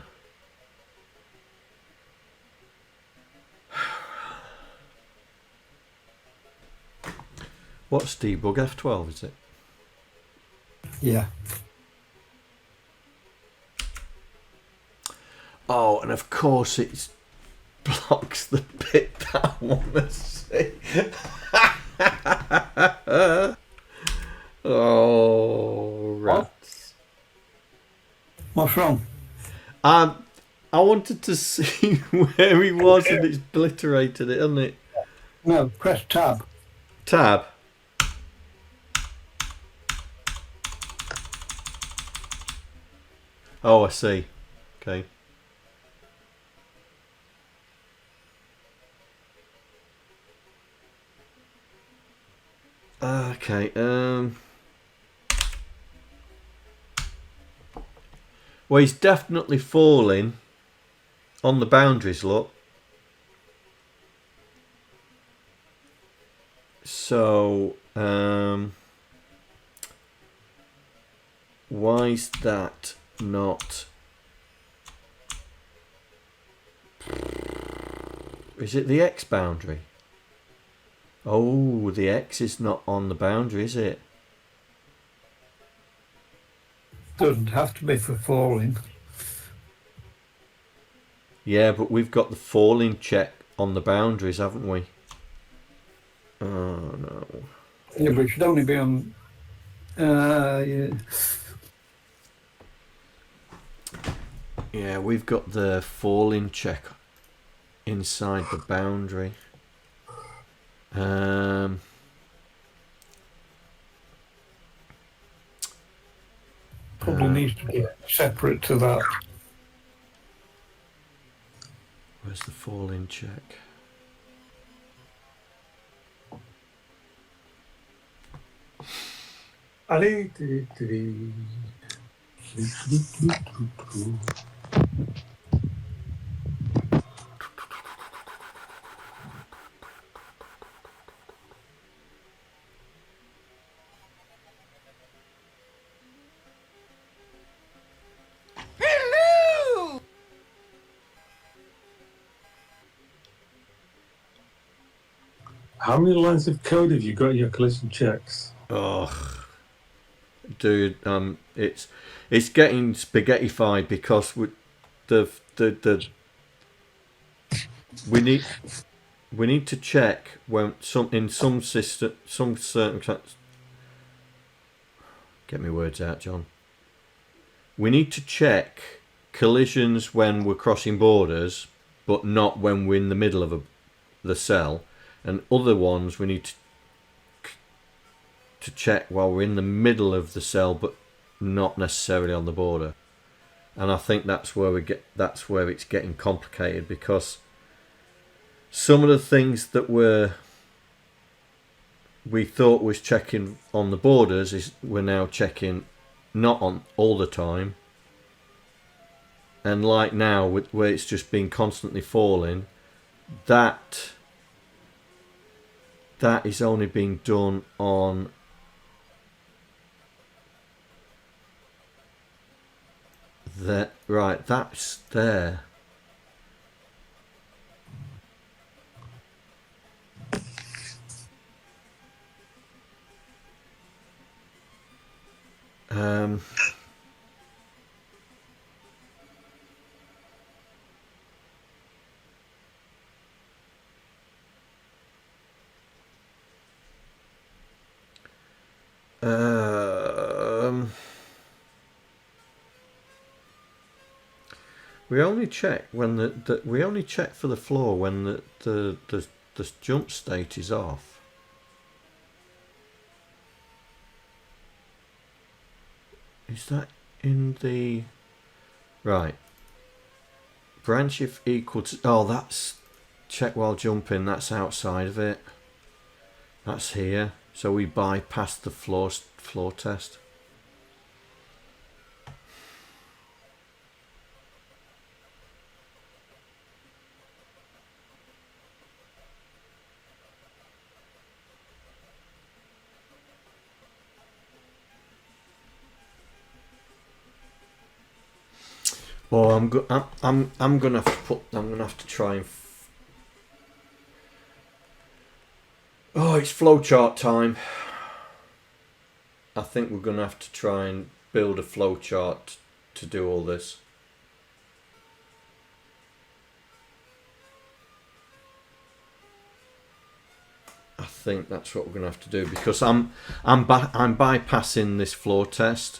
What's debug F12? Is it? Yeah. Oh, and of course it blocks the bit that I want to see. Oh, rats. What's wrong? I wanted to see where he was and it's obliterated it, hasn't it? No, press tab. Tab. Oh, I see. Okay. Okay. Well, he's definitely falling on the boundaries. Look. So, why is that not? Is it the X boundary? Oh, the X is not on the boundary, is it? Doesn't have to be for falling. Yeah, but we've got the falling check on the boundaries, haven't we? Oh no. Yeah, but it should only be on. Yeah. Yeah, we've got the falling check inside the boundary. Probably needs to be separate to that. Where's the falling check? Ali. How many lines of code have you got in your collision checks? Oh, dude, it's getting spaghettified because we need to check when in some system, some circumstances. Get me words out, John. We need to check collisions when we're crossing borders, but not when we're in the middle of the cell. And other ones we need to check while we're in the middle of the cell, but not necessarily on the border. And I think that's where it's getting complicated, because some of the things that we thought was checking on the borders we're now checking not on all the time. And like now, where it's just been constantly falling, that is only being done on that. Right, that's there. We only check when we only check for the floor when the jump state is off. Is that in the right? Branch if equal to, oh, that's check while jumping. That's outside of it. That's here. So we bypass the floor test. Oh, I'm gonna have to try and. Oh, it's flowchart time. I think we're gonna have to try and build a flowchart to do all this. I think that's what we're gonna have to do, because I'm bypassing this floor test.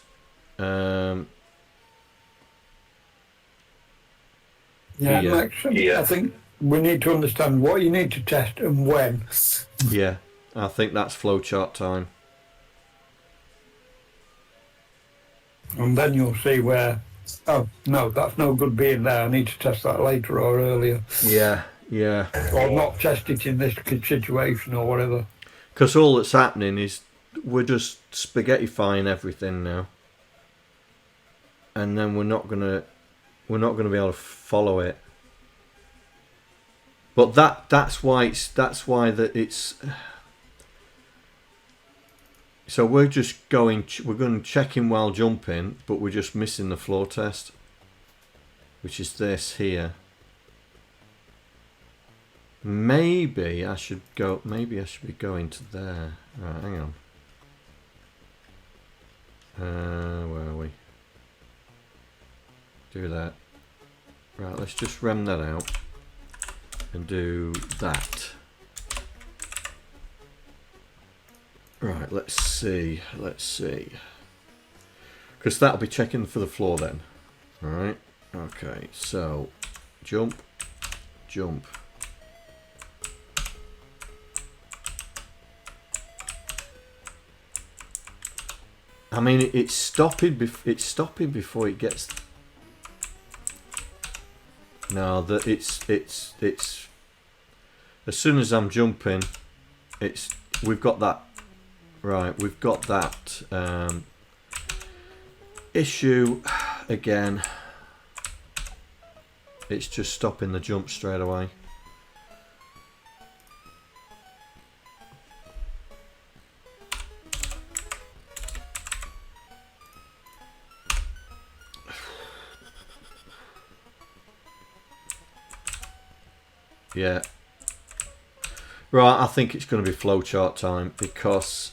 I think we need to understand what you need to test and when. Yeah, I think that's flowchart time. And then you'll see where, oh, no, that's no good being there. I need to test that later or earlier. Yeah, yeah. Or not test it in this situation or whatever. Because all that's happening is we're just spaghettifying everything now. And then we're not gonna be able to follow it. But that's why it's. So we're going checking while jumping, but we're just missing the floor test, which is this here. Maybe I should be going to there. Right, hang on. Where are we? Do that. Right, let's just rem that out and do that. Right, let's see. Because that'll be checking for the floor then. Alright, okay, so jump. I mean, it's stopping before it gets. No, that it's as soon as I'm jumping, we've got that right. We've got that issue again. It's just stopping the jump straight away. Yeah. Right, I think it's going to be flowchart time because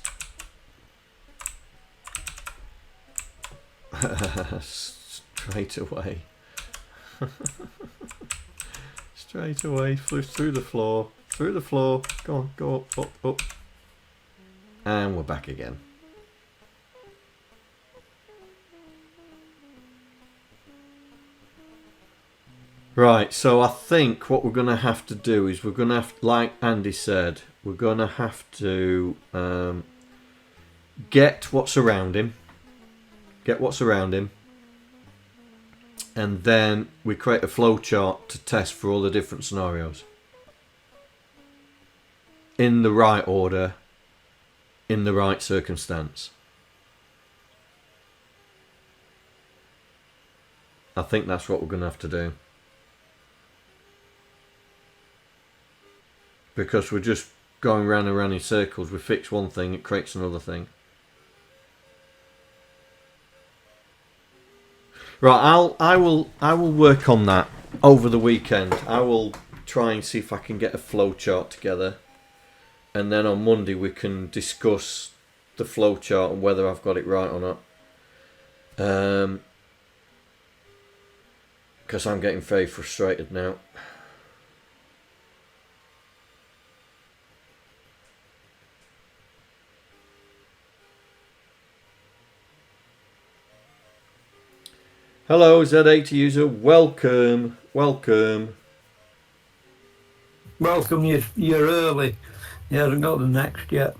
straight away. Straight away, through the floor. Go on, go up. And we're back again. Right, so I think what we're going to have to do is we're going to have, like Andy said, we're going to have to get what's around him. And then we create a flowchart to test for all the different scenarios. In the right order, in the right circumstance. I think that's what we're going to have to do. Because we're just going round and round in circles. We fix one thing, it creates another thing. Right, I will work on that over the weekend. I will try and see if I can get a flowchart together, and then on Monday we can discuss the flowchart and whether I've got it right or not. Because I'm getting very frustrated now. Hello, Z80 user. Welcome. Welcome, you're early. You haven't got the next yet.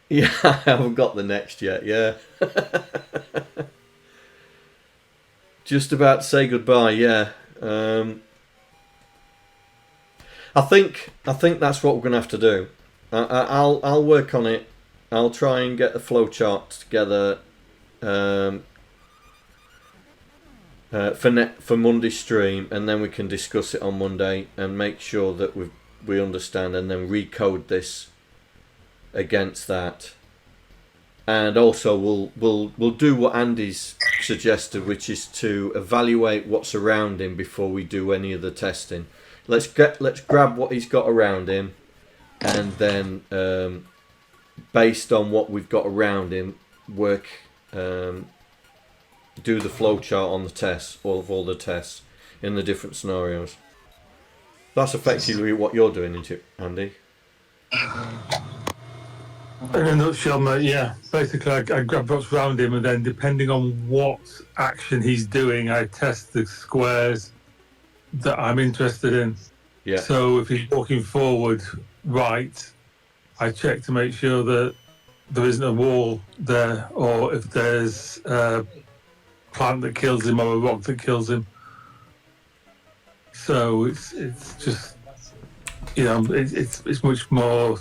Yeah, I haven't got the next yet, yeah. Just about to say goodbye, yeah. I think that's what we're going to have to do. I'll work on it. I'll try and get the flowchart together for Monday's stream, and then we can discuss it on Monday and make sure that we understand, and then recode this against that. And also we'll do what Andy's suggested, which is to evaluate what's around him before we do any of the testing. Let's grab what he's got around him, and then based on what we've got around him, work. Do the flowchart on the tests, all the tests in the different scenarios. That's effectively what you're doing, isn't it, Andy? In a nutshell, mate, yeah. Basically, I grab what's around him, and then depending on what action he's doing, I test the squares that I'm interested in. Yeah. So if he's walking forward right, I check to make sure that there isn't a wall there, or if there's a plant that kills him or a rock that kills him. So it's just, you know, it's much more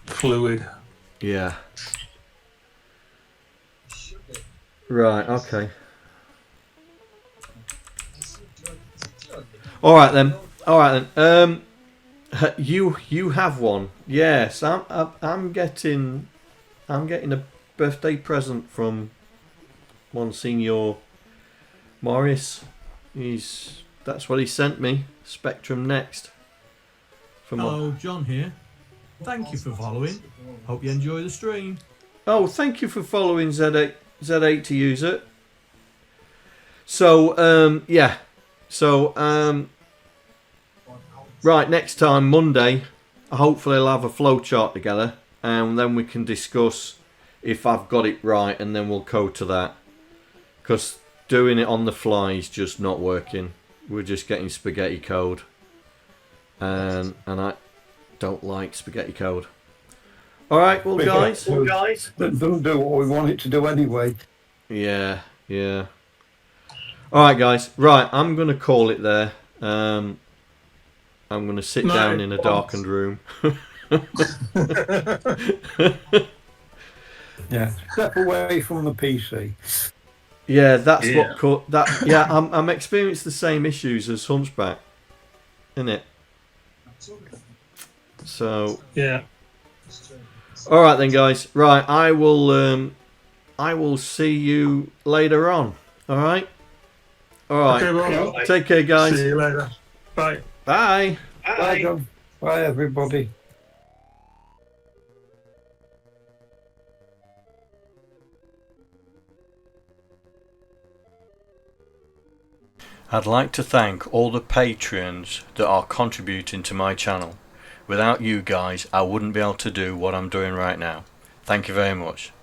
fluid. Yeah. Right. Okay. All right then. You have one. Yes. I'm getting a birthday present from Monsignor Morris. That's what he sent me. Spectrum Next. Hello, John here. Thank you for following. Hope you enjoy the stream. Oh, thank you for following Z80 user. So yeah. So right, next time Monday, hopefully I'll have a flowchart together, and then we can discuss if I've got it right, and then we'll code to that. Because doing it on the fly is just not working. We're just getting spaghetti code, and I don't like spaghetti code. All right, well, guys. That doesn't do what we want it to do anyway. Yeah, yeah. All right, guys. Right, I'm going to call it there. I'm going to sit down in a darkened room. Yeah, step away from the PC. Yeah, that's what. Yeah, I'm experiencing the same issues as Hunchback, isn't it? So Yeah. all right then, guys. Right, I will see you later on. All right. All right. Okay, well, Take care, guys. see you later. Bye. Bye. Bye, John. Bye, everybody. I'd like to thank all the patrons that are contributing to my channel. Without you guys, I wouldn't be able to do what I'm doing right now. Thank you very much.